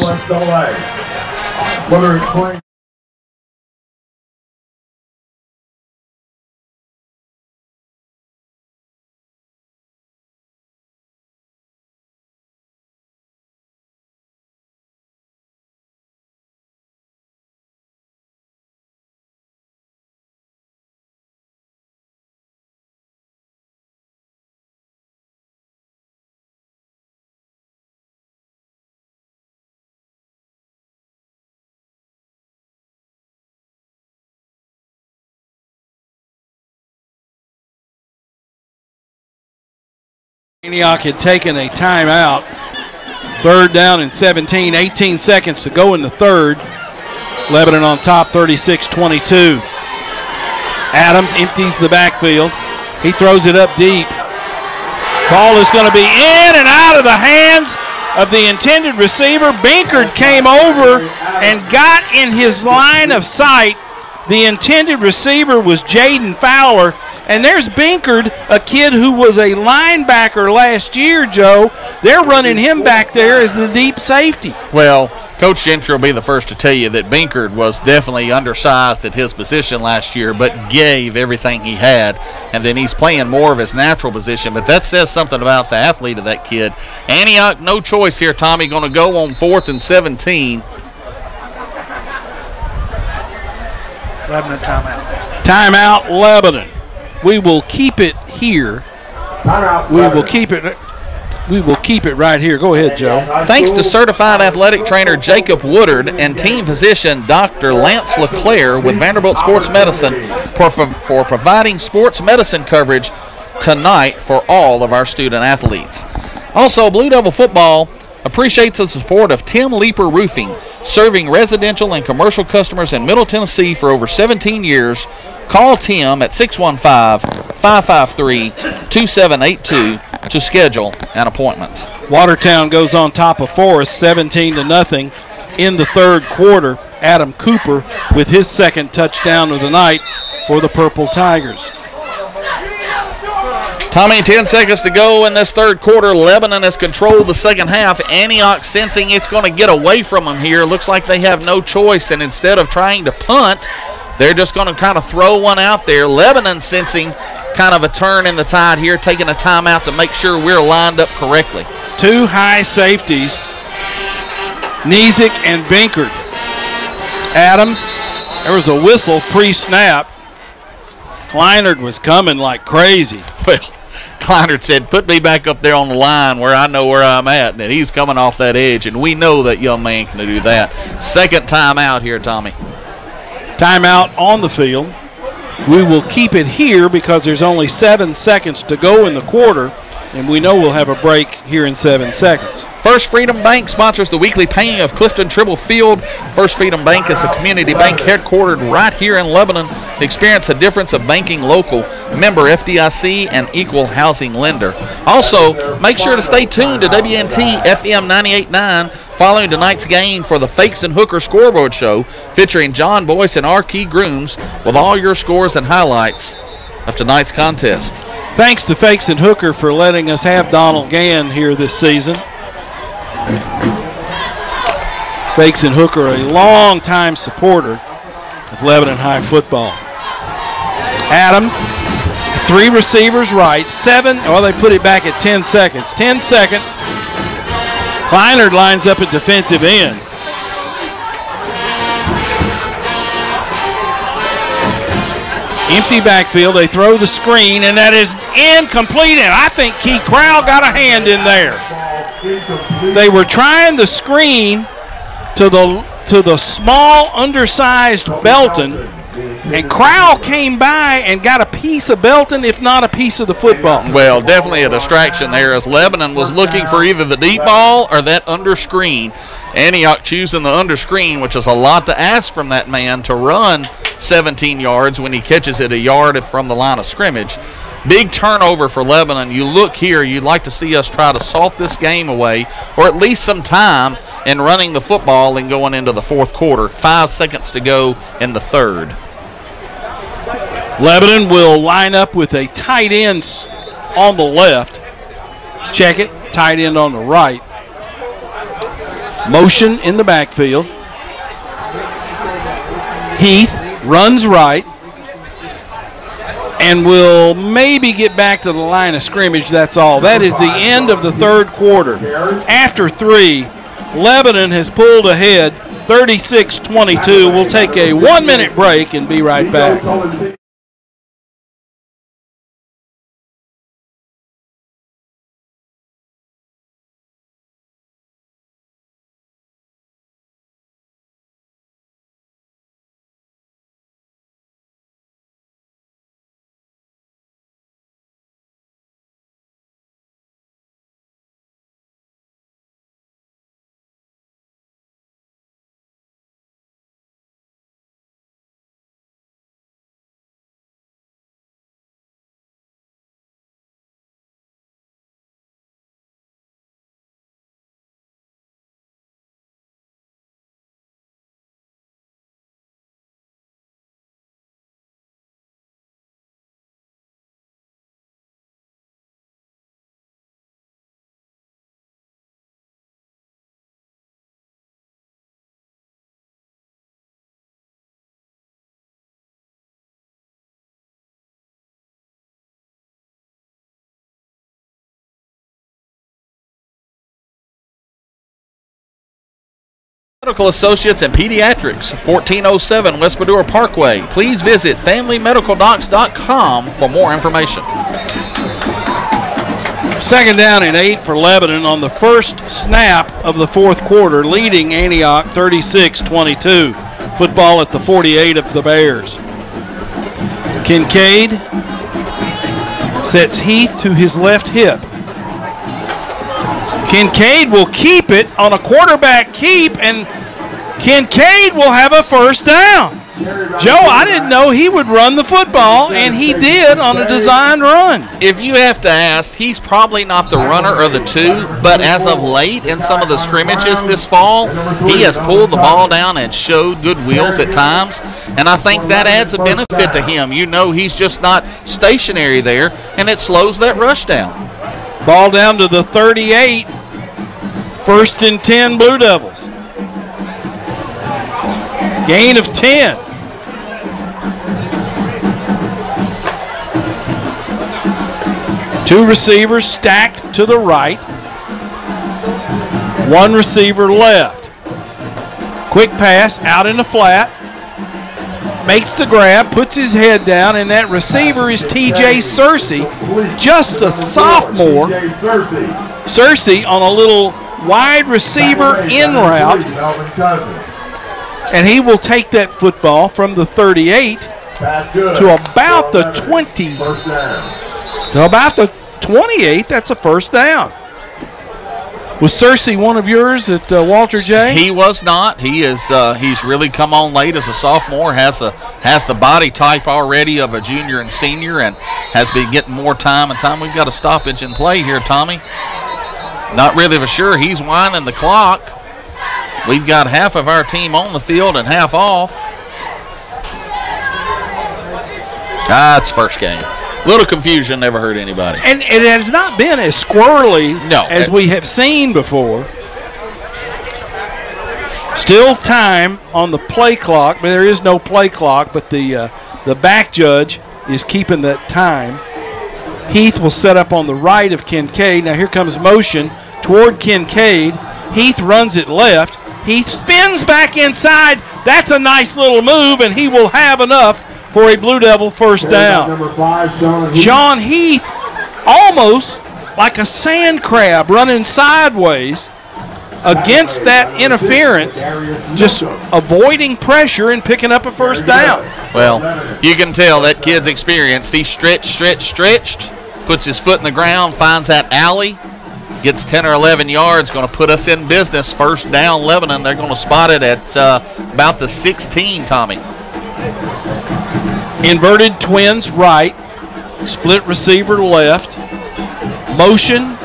S2: Antioch had taken a timeout. 3rd down and 17, 18 seconds to go in the 3rd. Lebanon on top, 36-22. Adams empties the backfield. He throws it up deep. Ball is going to be in and out of the hands of the intended receiver. Binkard came over and got in his line of sight. The intended receiver was Jaden Fowler. And there's Binkard, a kid who was a linebacker last year, Joe. They're running him back there as the deep safety.
S3: Well, Coach Gentry will be the first to tell you that Binkard was definitely undersized at his position last year, but gave everything he had. And then he's playing more of his natural position. But that says something about the athlete of that kid. Antioch, no choice here, Tommy. Going to go on 4th and 17.
S5: Lebanon timeout.
S2: Timeout, Lebanon. We will keep it here. We will keep it right here. Go ahead, Joe.
S3: Thanks to certified athletic trainer Jacob Woodard and team physician Dr. Lance LeClaire with Vanderbilt Sports Medicine for providing sports medicine coverage tonight for all of our student athletes. Also, Blue Devil Football appreciates the support of Tim Leeper Roofing, serving residential and commercial customers in Middle Tennessee for over 17 years. Call Tim at 615-553-2782 to schedule an appointment.
S2: Watertown goes on top of Forest 17-0 in the 3rd quarter. Adam Cooper with his 2nd touchdown of the night for the Purple Tigers.
S3: Tommy, 10 seconds to go in this 3rd quarter. Lebanon has controlled the 2nd half. Antioch sensing it's going to get away from them here. Looks like they have no choice, and instead of trying to punt, they're just going to kind of throw one out there. Lebanon sensing kind of a turn in the tide here, taking a timeout to make sure we're lined up correctly.
S2: 2 high safeties, Nizick and Binkard. Adams, there was a whistle pre-snap. Kleinert was coming like crazy.
S3: Well, Kleinert said, put me back up there on the line where I know where I'm at. And he's coming off that edge, and we know that young man can do that. 2nd timeout here, Tommy.
S2: Timeout on the field. We will keep it here because there's only 7 seconds to go in the quarter, and we know we'll have a break here in 7 seconds.
S3: First Freedom Bank sponsors the weekly painting of Clifton Tribble Field. First Freedom Bank is a community bank headquartered right here in Lebanon. Experience the difference of banking local, member FDIC, and equal housing lender. Also, make sure to stay tuned to WNT FM 98.9 following tonight's game for the Fakes and Hooker Scoreboard Show, featuring John Boyce and R. Key Grooms with all your scores and highlights of tonight's contest.
S2: Thanks to Fakes and Hooker for letting us have Donald Gann here this season. Fakes and Hooker, a long-time supporter of Lebanon High football. Adams, 3 receivers right, 7, well, they put it back at 10 seconds. 10 seconds. Kleinert lines up at defensive end. Empty backfield. They throw the screen, and that is incomplete. And I think Key Crowell got a hand in there. They were trying the screen to the small, undersized Belton, and Crowell came by and got a piece of Belton, if not a piece of the football.
S3: Well, definitely a distraction there as Lebanon was looking for either the deep ball or that under screen. Antioch choosing the under screen, which is a lot to ask from that man to run 17 yards when he catches it a yard from the line of scrimmage. Big turnover for Lebanon. You look here, you'd like to see us try to salt this game away, or at least some time in running the football and going into the fourth quarter. 5 seconds to go in the third.
S2: Lebanon will line up with a tight end on the left. Check it, tight end on the right. Motion in the backfield. Heath runs right and will maybe get back to the line of scrimmage, that's all. That is the end of the third quarter. After 3, Lebanon has pulled ahead 36-22. We'll take a 1-minute break and be right back.
S3: Medical Associates and Pediatrics, 1407 West Badura Parkway. Please visit FamilyMedicalDocs.com for more information.
S2: 2nd down and 8 for Lebanon on the first snap of the fourth quarter, leading Antioch 36-22. Football at the 48 of the Bears. Kincaid sets Heath to his left hip. Kincaid will keep it on a quarterback keep, and Kincaid will have a first down. Joe, I didn't know he would run the football, and he did on a designed run.
S3: If you have to ask, he's probably not the runner of the two, but as of late in some of the scrimmages this fall, he has pulled the ball down and showed good wheels at times, and I think that adds a benefit to him. You know, he's just not stationary there, and it slows that rush down.
S2: Ball down to the 38. 1st and 10 Blue Devils. Gain of 10. Two receivers stacked to the right. One receiver left. Quick pass out in the flat. Makes the grab, puts his head down, and that receiver is T.J. Searcy, just a sophomore. Searcy on a little wide receiver in route, and he will take that football from the 38 to about the 20, to about the 28. That's a first down. Was Searcy one of yours at Walter J?
S3: He was not. He is. He's really come on late as a sophomore. Has the body type already of a junior and senior, and has been getting more time and time. We've got a stoppage in play here, Tommy. Not really for sure. He's winding the clock. We've got half of our team on the field and half off. It's first game. Little confusion, never hurt anybody.
S2: And it has not been as squirrely as we have seen before. Still time on the play clock, but there is no play clock, but the back judge is keeping that time. Heath will set up on the right of Kincaid. Now here comes motion toward Kincaid. Heath runs it left. He spins back inside. That's a nice little move, and he will have enough for a Blue Devil first down. John Heath, almost like a sand crab running sideways against that interference, just avoiding pressure and picking up a first down.
S3: Well, you can tell that kid's experienced. He stretched, puts his foot in the ground, finds that alley, gets 10 or 11 yards, going to put us in business. First down, Lebanon. They're going to spot it at about the 16, Tommy.
S2: Inverted twins right. Split receiver left. Motion.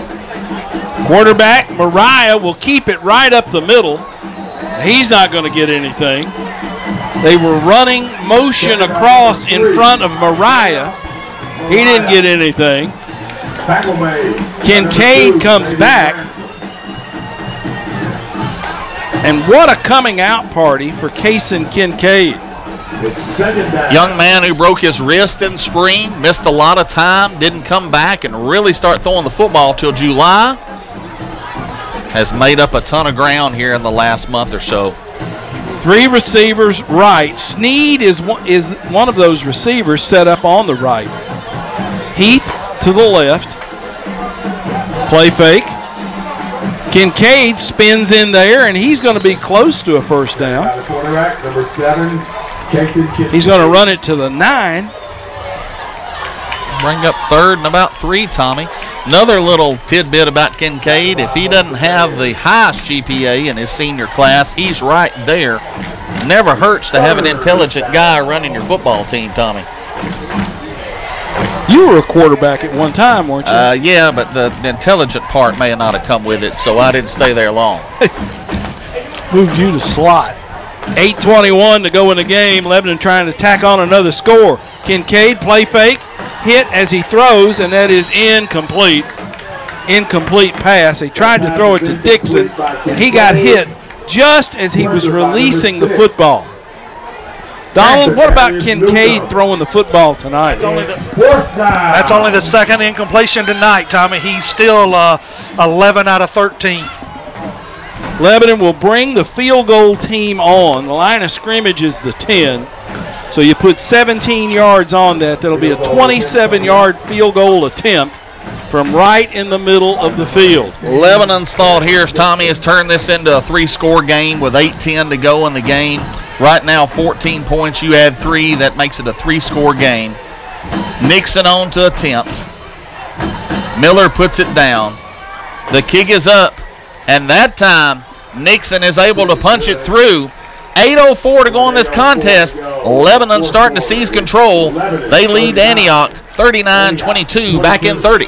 S2: Quarterback Mariah will keep it right up the middle. He's not going to get anything. They were running motion across in front of Mariah. He didn't get anything. Kincaid comes back. And what a coming out party for Kason Kincaid.
S3: Young man who broke his wrist in spring, missed a lot of time, didn't come back and really start throwing the football till July. Has made up a ton of ground here in the last month or so.
S2: 3 receivers right. Sneed is one of those receivers set up on the right. Heath to the left. Play fake. Kincaid spins in there, and he's going to be close to a first down.
S4: Quarterback, number 7,
S2: He's going to run it to the 9.
S3: Bring up 3rd and about 3, Tommy. Another little tidbit about Kincaid, if he doesn't have the highest GPA in his senior class, he's right there. Never hurts to have an intelligent guy running your football team, Tommy.
S2: You were a quarterback at one time, weren't you?
S3: Yeah, but the intelligent part may not have come with it, so I didn't stay there long.
S2: Moved you to slot. 8:21 to go in the game. Lebanon trying to tack on another score. Kincaid, play fake, hit as he throws, and that is incomplete. Incomplete pass. He tried to throw it to Dixon, and he got hit just as he was releasing the football. Donald, what about Kincaid throwing the football tonight?
S5: That's only the second incompletion tonight, Tommy. He's still 11 out of 13.
S2: Lebanon will bring the field goal team on. The line of scrimmage is the 10. So you put 17 yards on that. That'll be a 27-yard field goal attempt from right in the middle of the field.
S3: Lebanon's thought here is Tommy has turned this into a 3-score game with 8:10 to go in the game. Right now, 14 points. You add 3. That makes it a 3-score game. Nixon on to attempt. Miller puts it down. The kick is up. And that time, Nixon is able to punch it through. 8:04 to go in this contest. Lebanon starting to seize control. They lead Antioch 39-22 back in 30.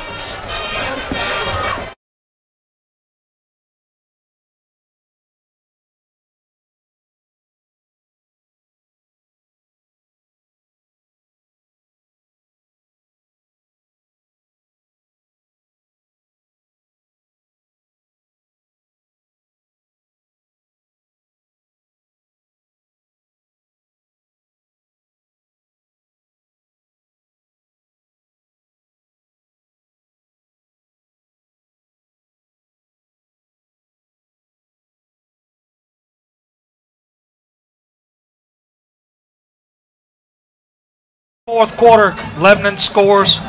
S5: Fourth quarter, Lebanon scores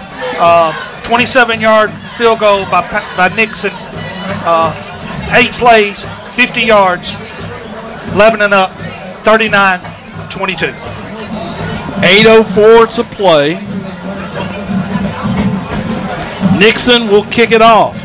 S5: 27-yard field goal by Nixon. 8 plays, 50 yards. Lebanon up 39-22.
S2: 8:04 to play. Nixon will kick it off.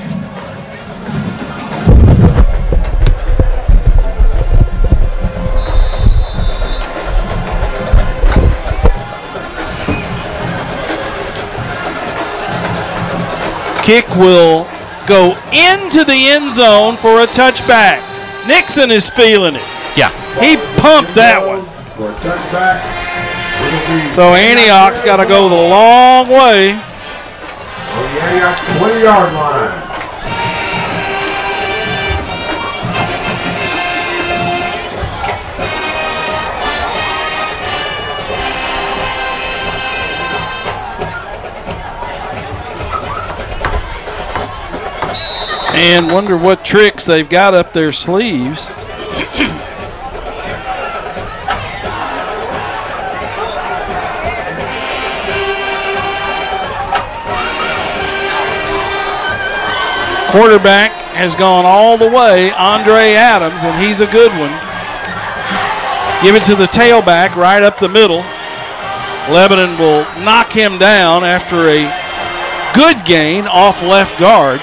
S2: Kick will go into the end zone for a touchback. Nixon is feeling it.
S3: Yeah.
S2: He pumped that one. So Antioch's got to go the long way.
S4: On the Antioch 20-yard line.
S2: And wonder what tricks they've got up their sleeves. Quarterback has gone all the way, Andre Adams, and he's a good one. Give it to the tailback right up the middle. Lebanon will knock him down after a good gain off left guard.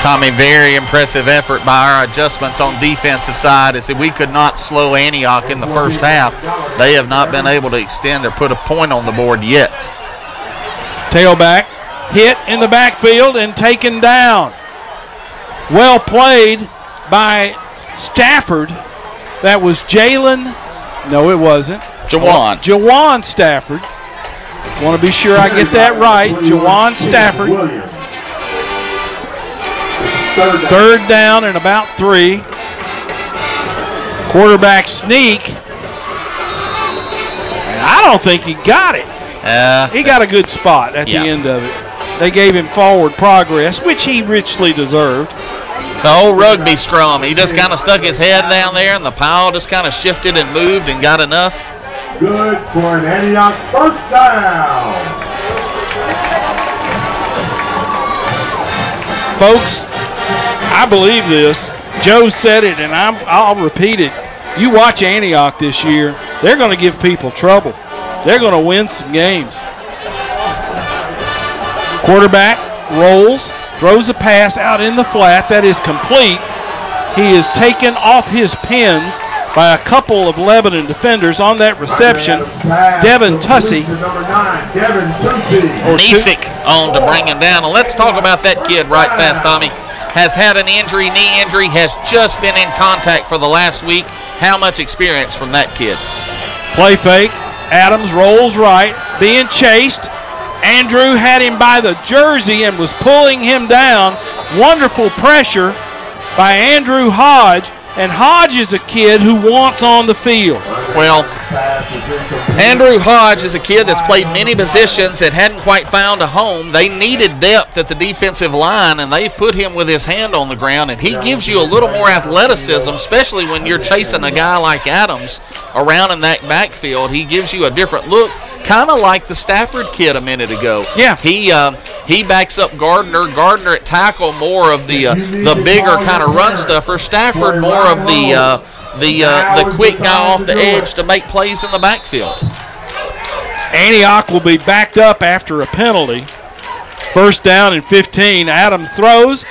S3: Tommy, very impressive effort by our adjustments on defensive side. As we could not slow Antioch in the first half. They have not been able to extend or put a point on the board yet.
S2: Tailback hit in the backfield and taken down. Well played by Stafford. That was Jalen. No, it wasn't. Jawan Stafford. Want to be sure I get that right. Jawan Stafford. Third down and about 3. Quarterback sneak. And I don't think he got it. He got a good spot at the end of it. They gave him forward progress, which he richly deserved.
S3: The old rugby scrum. He just kind of stuck his head down there, and the pile just kind of shifted and moved and got enough.
S4: Good for an Antioch first down.
S2: Folks, I believe this. Joe said it, and I'll repeat it. You watch Antioch this year, they're going to give people trouble. They're going to win some games. Quarterback rolls, throws a pass out in the flat. That is complete. He is taken off his pins by a couple of Lebanon defenders on that reception. Devin Tussey.
S3: Nisik on to bring him down. And let's talk about that kid right fast, Tommy. Has had an injury, knee injury, has just been in contact for the last week. How much experience from that kid?
S2: Play fake. Adams rolls right, being chased. Andrew had him by the jersey and was pulling him down. Wonderful pressure by Andrew Hodge. And Hodge is a kid who wants on the field.
S3: Well, Andrew Hodge is a kid that's played many positions and hadn't quite found a home. They needed depth at the defensive line, and they've put him with his hand on the ground, and he gives you a little more athleticism, especially when you're chasing a guy like Adams around in that backfield. He gives you a different look, kind of like the Stafford kid a minute ago.
S2: Yeah.
S3: He backs up Gardner. Gardner at tackle, more of the bigger kind of run stuffer. Stafford more of the quick guy off the edge to make plays in the backfield.
S2: Antioch will be backed up after a penalty. First down and 15. Adams throws.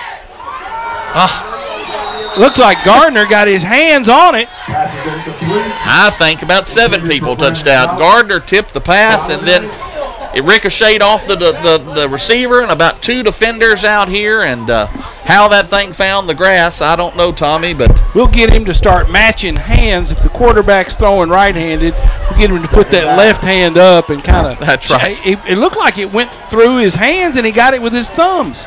S2: Looks like Gardner got his hands on it.
S3: I think about 7 people touched out. Gardner tipped the pass, and then it ricocheted off the receiver and about 2 defenders out here. And how that thing found the grass, I don't know, Tommy. But
S2: we'll get him to start matching hands. If the quarterback's throwing right-handed, we'll get him to put that left hand up and kind of.
S3: That's right.
S2: It looked like it went through his hands, and he got it with his thumbs.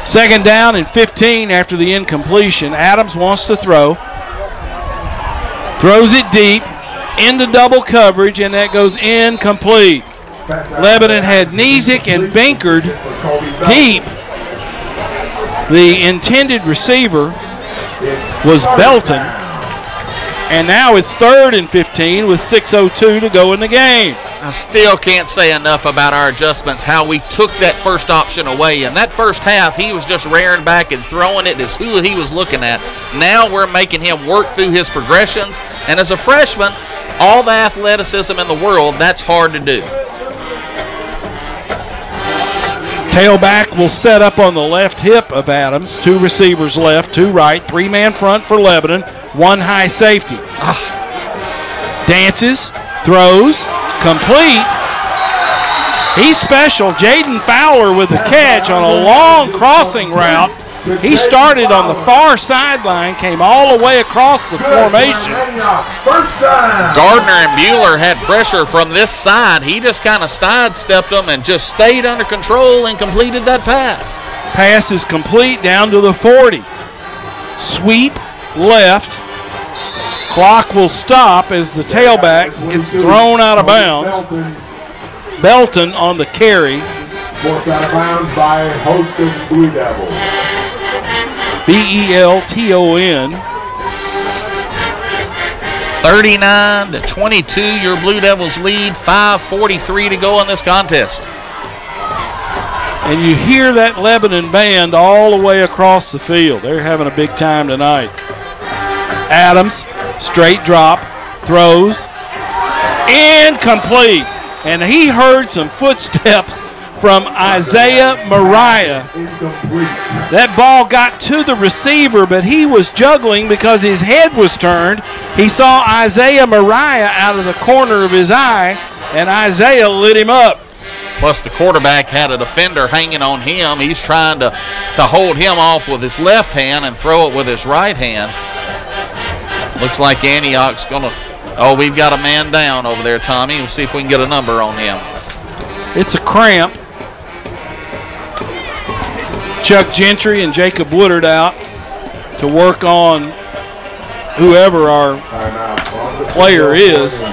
S2: Second down and 15 after the incompletion. Adams wants to throw. Throws it deep into double coverage, and that goes incomplete. Lebanon had Nizik and Binkard deep. The intended receiver was Belton. And now it's 3rd and 15 with 6:02 to go in the game.
S3: I still can't say enough about our adjustments, how we took that first option away. In that first half, he was just rearing back and throwing it as who he was looking at. Now we're making him work through his progressions. And as a freshman, all the athleticism in the world, that's hard to do.
S2: Tailback will set up on the left hip of Adams. 2 receivers left, 2 right, 3-man front for Lebanon, 1 high safety. Dances, throws, complete. He's special. Jaden Fowler with the catch on a long crossing route. He started on the far sideline, came all the way across the formation.
S3: Gardner and Bueller had pressure from this side. He just kind of sidestepped them and just stayed under control and completed that pass.
S2: Pass is complete down to the 40. Sweep left. Clock will stop as the tailback gets thrown out of bounds. Belton on the carry.
S4: Forced out of bounds by Hostin Blue Devils.
S2: Belton.
S3: 39-22, your Blue Devils lead. 5:43 to go in this contest.
S2: And you hear that Lebanon band all the way across the field. They're having a big time tonight. Adams, straight drop, throws, incomplete. And he heard some footsteps from Isaiah Mariah. That ball got to the receiver, but he was juggling because his head was turned. He saw Isaiah Mariah out of the corner of his eye, and Isaiah lit him up.
S3: Plus the quarterback had a defender hanging on him. He's trying to hold him off with his left hand and throw it with his right hand. Looks like Antioch's going to, oh, we've got a man down over there, Tommy. We'll see if we can get a number on him.
S2: It's a cramp. Chuck Gentry and Jacob Woodard out to work on whoever our player is.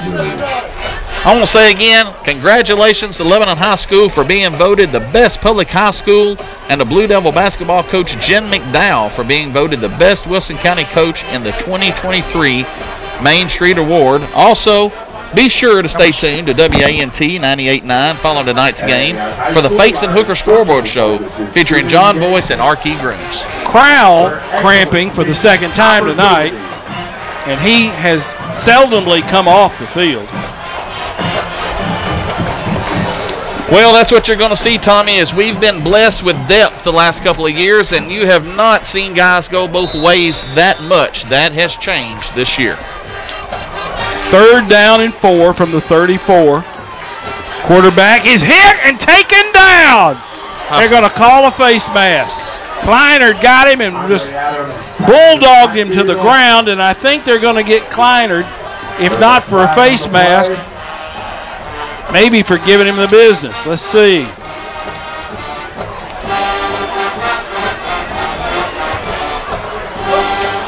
S3: I want to say again, congratulations to Lebanon High School for being voted the best public high school, and to Blue Devil basketball coach Jen McDowell for being voted the best Wilson County coach in the 2023 Main Street Award. Also, be sure to stay tuned to WANT 98.9 following tonight's game for the Fakes and Hooker Scoreboard Show featuring John Boyce and R.K. Grooms.
S2: Crowell cramping for the second time tonight, and he has seldomly come off the field.
S3: Well, that's what you're going to see, Tommy, as we've been blessed with depth the last couple of years, and you have not seen guys go both ways that much. That has changed this year.
S2: 3rd down and 4 from the 34. Quarterback is hit and taken down. They're going to call a face mask. Kleinert got him and just bulldogged him to the ground, and I think they're going to get Kleinert, if not for a face mask, maybe for giving him the business. Let's see.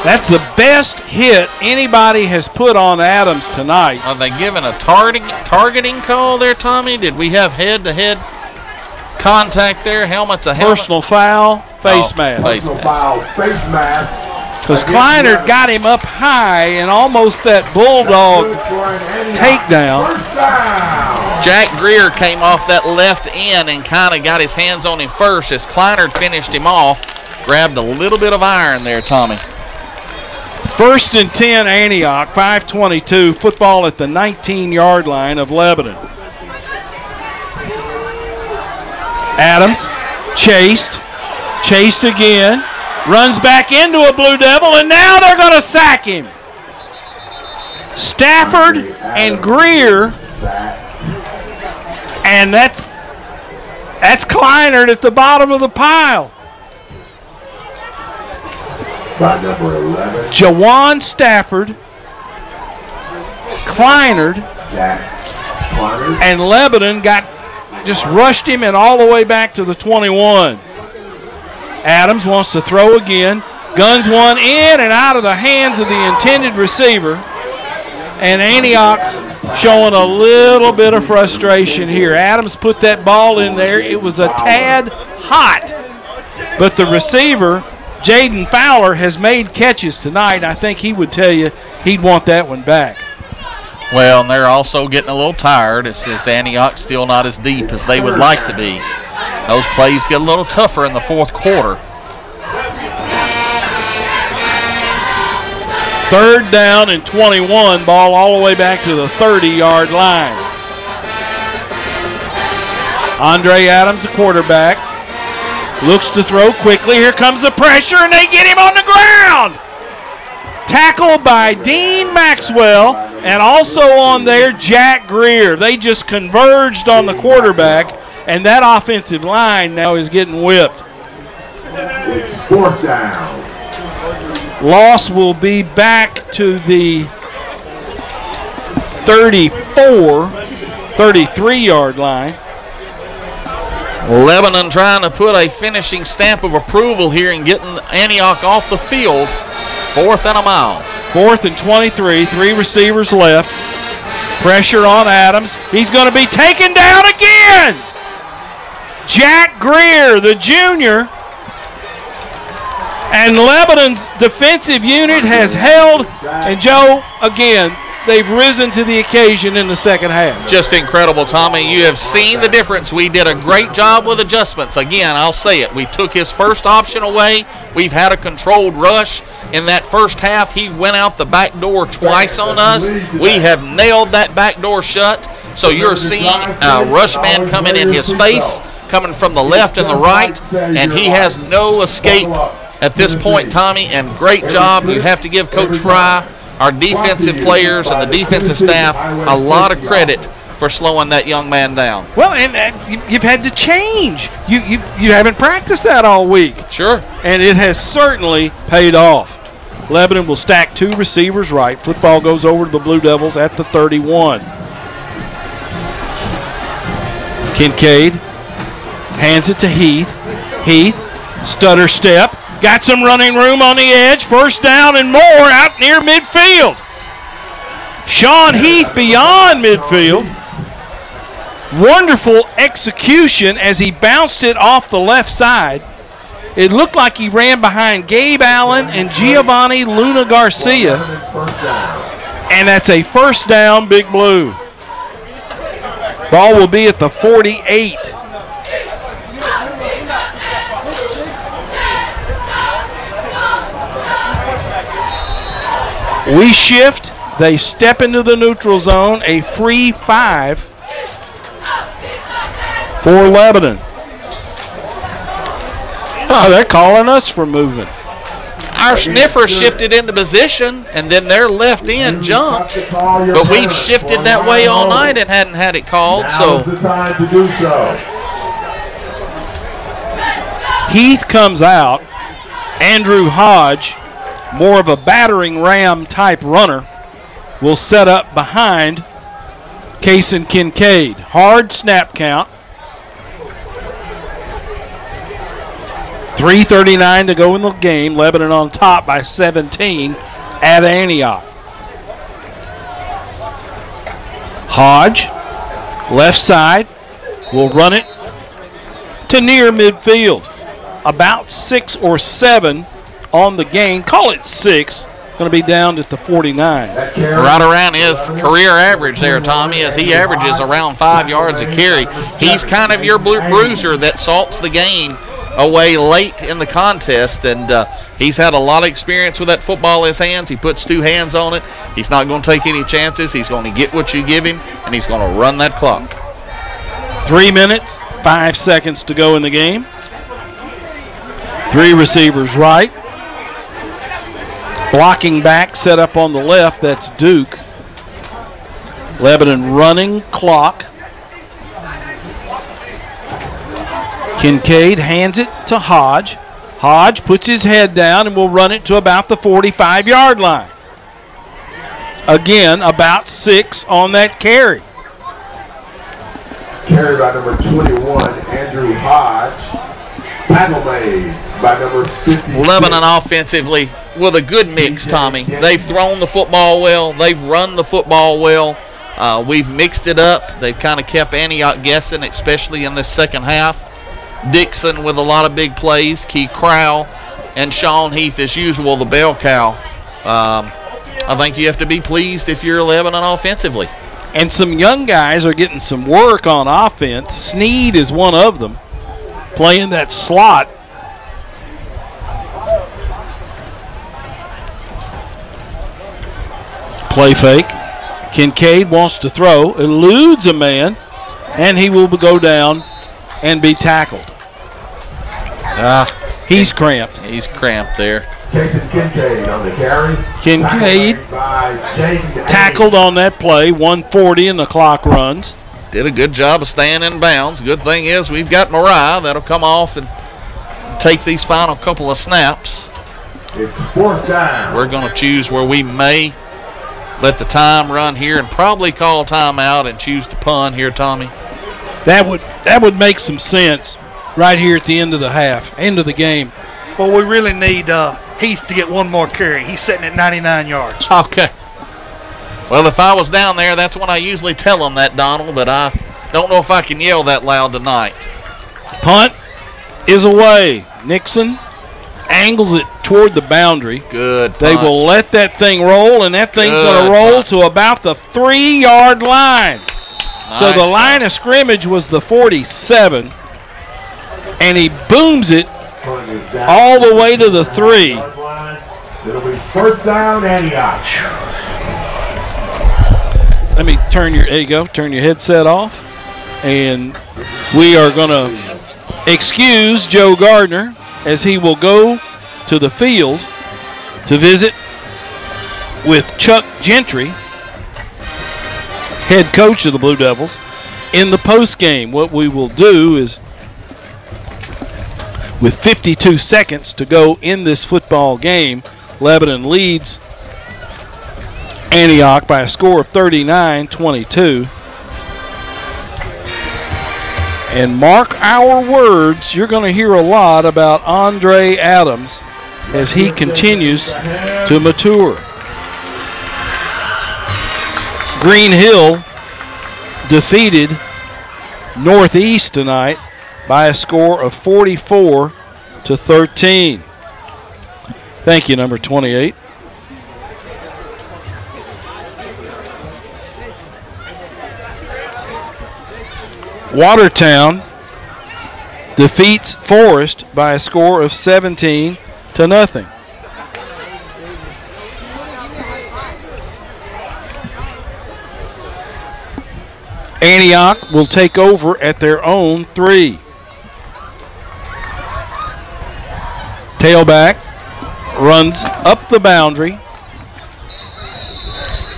S2: That's the best hit anybody has put on Adams tonight.
S3: Are they giving a targeting call there, Tommy? Did we have head-to-head contact there? Helmet to helmet?
S2: Personal foul, face mask.
S3: Face mask.
S2: Because Kleinert got him up high and almost that bulldog takedown.
S3: Jack Greer came off that left end and kind of got his hands on him first as Kleinert finished him off. Grabbed a little bit of iron there, Tommy.
S2: 1st and 10 Antioch, 5:22, football at the 19-yard line of Lebanon. Adams chased again, runs back into a Blue Devil, and now they're going to sack him. Stafford and Greer, and that's Kleinert at the bottom of the pile.
S4: By number 11.
S2: Jawan Stafford, Kleinert, and Lebanon just rushed him and all the way back to the 21. Adams wants to throw again. Guns one in and out of the hands of the intended receiver. And Antioch's showing a little bit of frustration here. Adams put that ball in there. It was a tad hot. But the receiver, Jaden Fowler, has made catches tonight. I think he would tell you he'd want that one back.
S3: Well, and they're also getting a little tired. It says Antioch's still not as deep as they would like to be. Those plays get a little tougher in the 4th quarter.
S2: 3rd down and 21, ball all the way back to the 30-yard line. Andre Adams, the quarterback, looks to throw quickly. Here comes the pressure, and they get him on the ground. Tackled by Dean Maxwell, and also on there, Jack Greer. They just converged on the quarterback, and that offensive line now is getting whipped.
S4: 4th down.
S2: Loss will be back to the 33-yard line.
S3: Lebanon trying to put a finishing stamp of approval here and getting Antioch off the field. 4th and a mile.
S2: 4th and 23, 3 receivers left. Pressure on Adams. He's going to be taken down again. Jack Greer, the junior. And Lebanon's defensive unit has held. And Joe, again, they've risen to the occasion in the second half.
S3: Just incredible, Tommy. You have seen the difference. We did a great job with adjustments. Again, I'll say it. We took his first option away. We've had a controlled rush. In that first half, he went out the back door twice on us. We have nailed that back door shut. So you're seeing a rush man coming in his face, coming from the left and the right, and he has no escape at this point, Tommy, and great job. You have to give Coach Fry, our defensive players, and the defensive staff a lot of credit for slowing that young man down.
S2: Well, and you've had to change. You haven't practiced that all week.
S3: Sure.
S2: And it has certainly paid off. Lebanon will stack 2 receivers right. Football goes over to the Blue Devils at the 31. Kincaid hands it to Heath. Heath, stutter step. Got some running room on the edge. First down and more out near midfield. Sean Heath beyond midfield. Wonderful execution as he bounced it off the left side. It looked like he ran behind Gabe Allen and Giovanni Luna Garcia. And that's a first down, Big Blue. Ball will be at the 48. We shift. They step into the neutral zone. A free 5 for Lebanon. Oh, they're calling us for movement.
S3: Our sniffer shifted into position, and then their left end jumped. But we've shifted that way all night and hadn't had it called. So
S2: Heath comes out. Andrew Hodge, more of a battering ram type runner, will set up behind Kason Kincaid. Hard snap count. 3:39 to go in the game. Lebanon on top by 17 at Antioch. Hodge, left side, will run it to near midfield. About 6 or 7 on the game. Call it 6. Going to be down at the 49.
S3: Right around his career average there, Tommy, as he averages around 5 yards a carry. He's kind of your bruiser that salts the game away late in the contest, and he's had a lot of experience with that football in his hands. He puts 2 hands on it. He's not going to take any chances. He's going to get what you give him, and he's going to run that clock.
S2: 3 minutes, 5 seconds to go in the game. 3 receivers right. Blocking back, set up on the left, that's Duke. Lebanon running clock. Kincaid hands it to Hodge. Hodge puts his head down and will run it to about the 45-yard line. Again, about 6 on that carry.
S4: Carry by number 21, Andrew Hodge. Tackle made by number 56.
S3: Lebanon offensively with a good mix, Tommy. They've thrown the football well. They've run the football well. We've mixed it up. They've kind of kept Antioch guessing, especially in this second half. Dixon with a lot of big plays, Key Crowell, and Sean Heath, as usual, the bell cow. I think you have to be pleased if you're Lebanon offensively.
S2: And some young guys are getting some work on offense. Sneed is one of them, playing that slot. Play fake. Kincaid wants to throw, eludes a man, and he will go down and be tackled. He's cramped.
S3: He's cramped there.
S4: Kincaid on the carry.
S2: Kincaid tackled on that play. 1:40 and the clock runs.
S3: Did a good job of staying in bounds. Good thing is we've got Mariah that'll come off and take these final couple of snaps.
S4: It's 4th down.
S3: We're going to choose where we may let the time run here and probably call timeout and choose to punt here, Tommy.
S2: That would make some sense right here at the end of the half, end of the game.
S5: Well, we really need Heath to get one more carry. He's sitting at 99 yards.
S3: Okay. Well, if I was down there, that's when I usually tell them that, Donald, but I don't know if I can yell that loud tonight.
S2: Punt is away. Nixon angles it toward the boundary.
S3: Good punt.
S2: They will let that thing roll, and that thing's going to roll to about the 3-yard line.
S3: Nice.
S2: So the line of scrimmage was the 47, and he booms it all the way to the 3.
S4: It'll be 1st down, Antioch.
S2: Let me turn your, there you go, turn your headset off. And we are going to excuse Joe Gardner as he will go to the field to visit with Chuck Gentry, head coach of the Blue Devils, in the postgame. What we will do is, with 52 seconds to go in this football game, Lebanon leads Antioch by a score of 39-22. And mark our words, you're going to hear a lot about Andre Adams as he continues to mature. Green Hill defeated Northeast tonight by a score of 44-13. Thank you, number 28. Watertown defeats Forest by a score of 17-0. Antioch will take over at their own 3. Tailback runs up the boundary,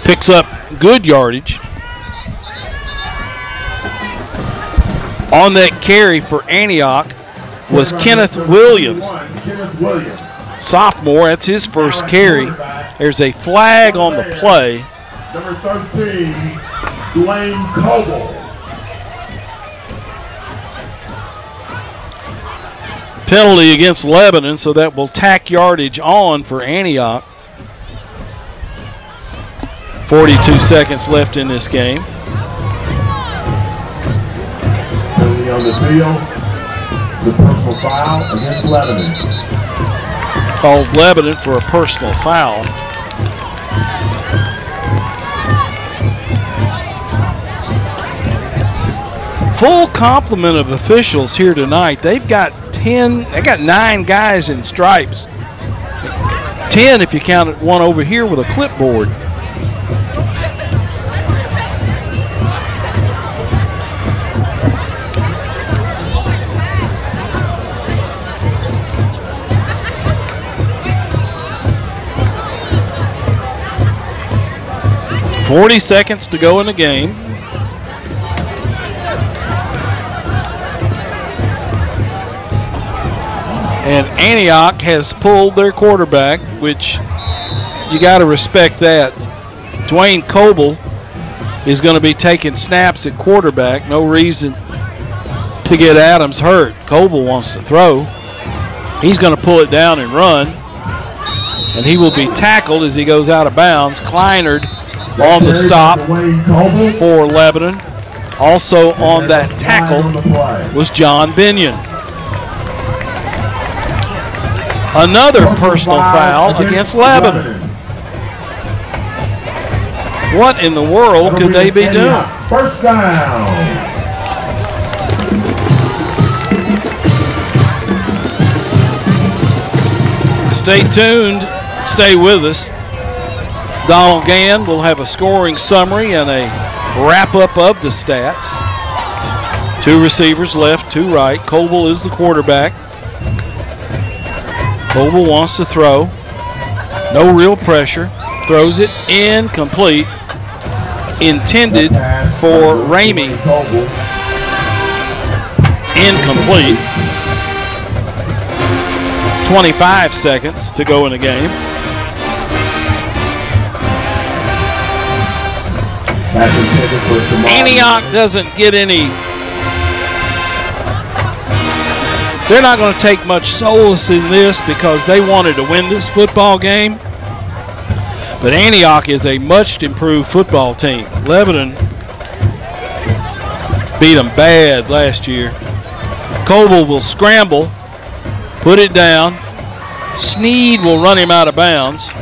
S2: picks up good yardage. On that carry for Antioch was Kenneth Williams, sophomore. That's his first carry. There's a flag on the play.
S4: Number 13, Dwayne Coble.
S2: Penalty against Lebanon, so that will tack yardage on for Antioch. 42 seconds left in this game.
S4: Penalty on the field, the personal foul against Lebanon.
S2: Called Lebanon for a personal foul. Full complement of officials here tonight. They've got 9 guys in stripes. 10 if you count one over here with a clipboard. .40 seconds to go in the game. And Antioch has pulled their quarterback, which you got to respect that. Dwayne Coble is going to be taking snaps at quarterback. No reason to get Adams hurt. Coble wants to throw. He's going to pull it down and run. And he will be tackled as he goes out of bounds. Kleinert on the stop for Lebanon. Also on that tackle was John Binion. Another personal foul against Lebanon. What in the world could they be doing?
S4: First down.
S2: Stay tuned. Stay with us. Donald Gann will have a scoring summary and a wrap-up of the stats. 2 receivers left, 2 right. Coble is the quarterback. Coble wants to throw. No real pressure. Throws it incomplete. Intended for Ramey. Incomplete. 25 seconds to go in the game. Antioch doesn't get any. They're not going to take much solace in this because they wanted to win this football game. But Antioch is a much improved football team. Lebanon beat them bad last year. Coble will scramble, put it down. Sneed will run him out of bounds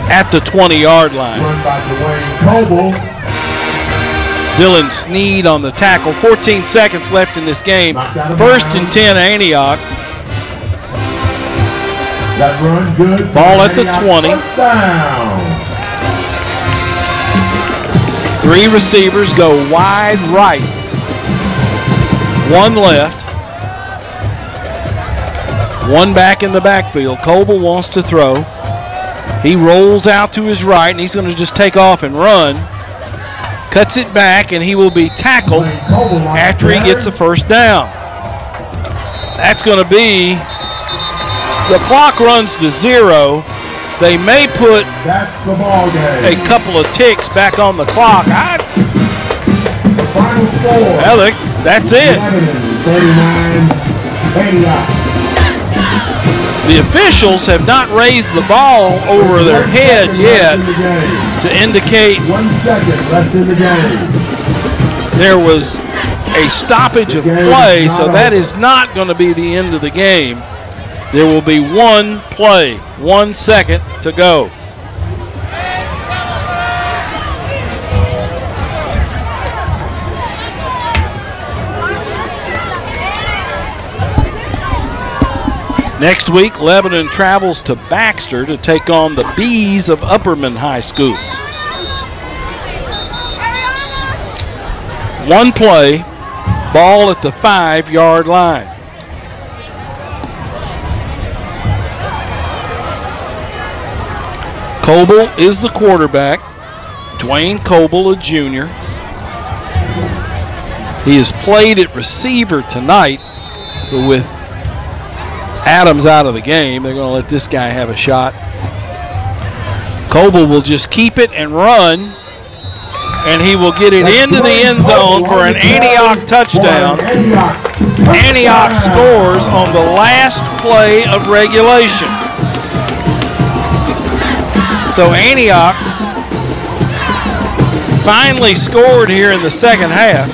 S2: at the 20-yard line.
S4: Run by Dwayne Coble.
S2: Dylan Sneed on the tackle. 14 seconds left in this game. 1st and 10 Antioch.
S4: That run good.
S2: Ball at the 20.
S4: Down.
S2: 3 receivers go wide right. One left. One back in the backfield. Coble wants to throw. He rolls out to his right, and he's going to just take off and run. Cuts it back, and he will be tackled after he gets a first down. That's going to be, the clock runs to 0. They may put a couple of ticks back on the clock. Well, that's it. The officials have not raised the ball over their head yet to indicate
S4: 1 second left in the game.
S2: there was a stoppage of play, so that is not going to be the end of the game. There will be one play, 1 second to go. Next week, Lebanon travels to Baxter to take on the Bees of Upperman High School. One play, ball at the 5-yard line. Coble is the quarterback. Dwayne Coble, a junior. He has played at receiver tonight, but with Adams out of the game, they're going to let this guy have a shot. Coble will just keep it and run, and he will get it into the end zone for an Antioch touchdown. Antioch scores on the last play of regulation. So Antioch finally scored here in the second half.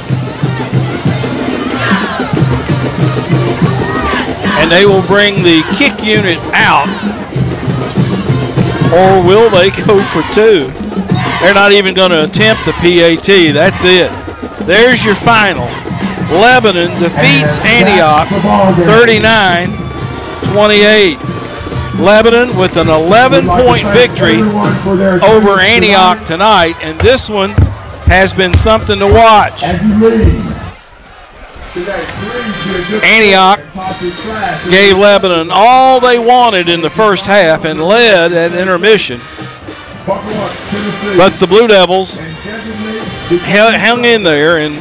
S2: And they will bring the kick unit out. Or will they go for 2? They're not even going to attempt the PAT. That's it. There's your final. Lebanon defeats Antioch 39-28. Lebanon with an 11-point victory over Antioch tonight, and this one has been something to watch. Antioch gave Lebanon all they wanted in the first half and led at intermission. But the Blue Devils hung in there and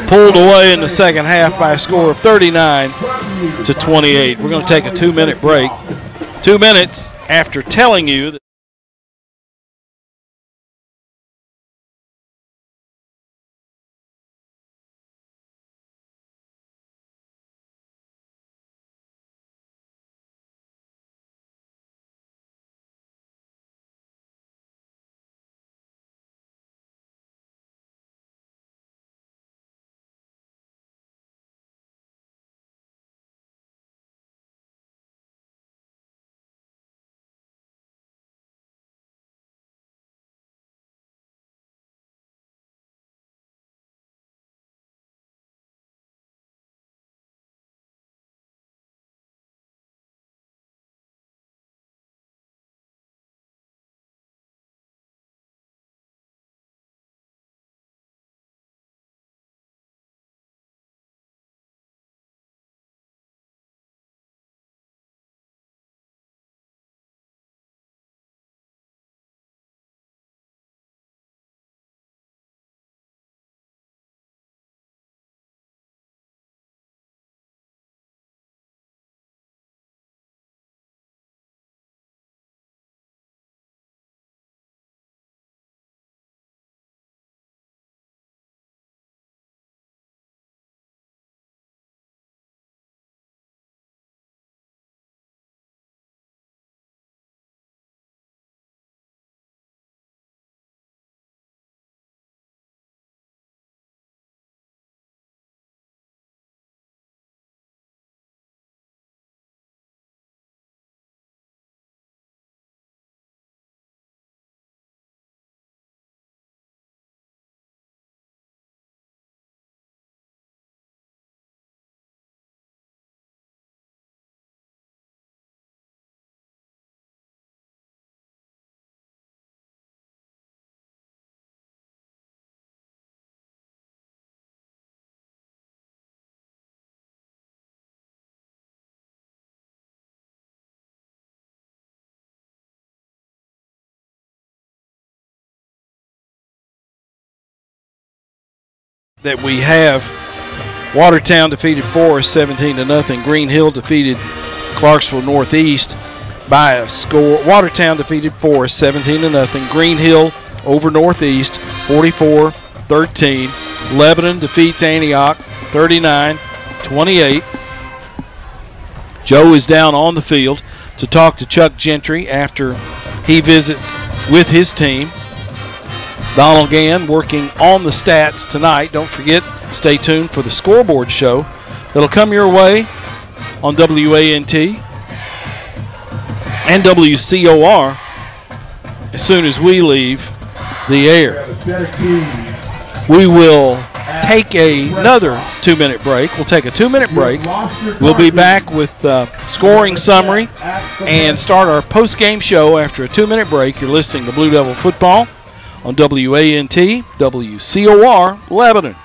S2: pulled away in the second half by a score of 39-28. We're going to take a 2-minute break. 2 minutes after telling you that that we have. Watertown defeated Forest 17-0. Green Hill defeated Clarksville Northeast by a score. Watertown defeated Forest 17-0. Green Hill over Northeast 44-13. Lebanon defeats Antioch 39-28. Joe is down on the field to talk to Chuck Gentry after he visits with his team. Donald Gann working on the stats tonight. Don't forget, stay tuned for the scoreboard show that'll come your way on WANT and WCOR as soon as we leave the air. We will take another 2-minute break. We'll take a 2-minute break. We'll be back with scoring summary and start our post-game show after a 2-minute break. You're listening to Blue Devil Football on WANT, WCOR, Lebanon.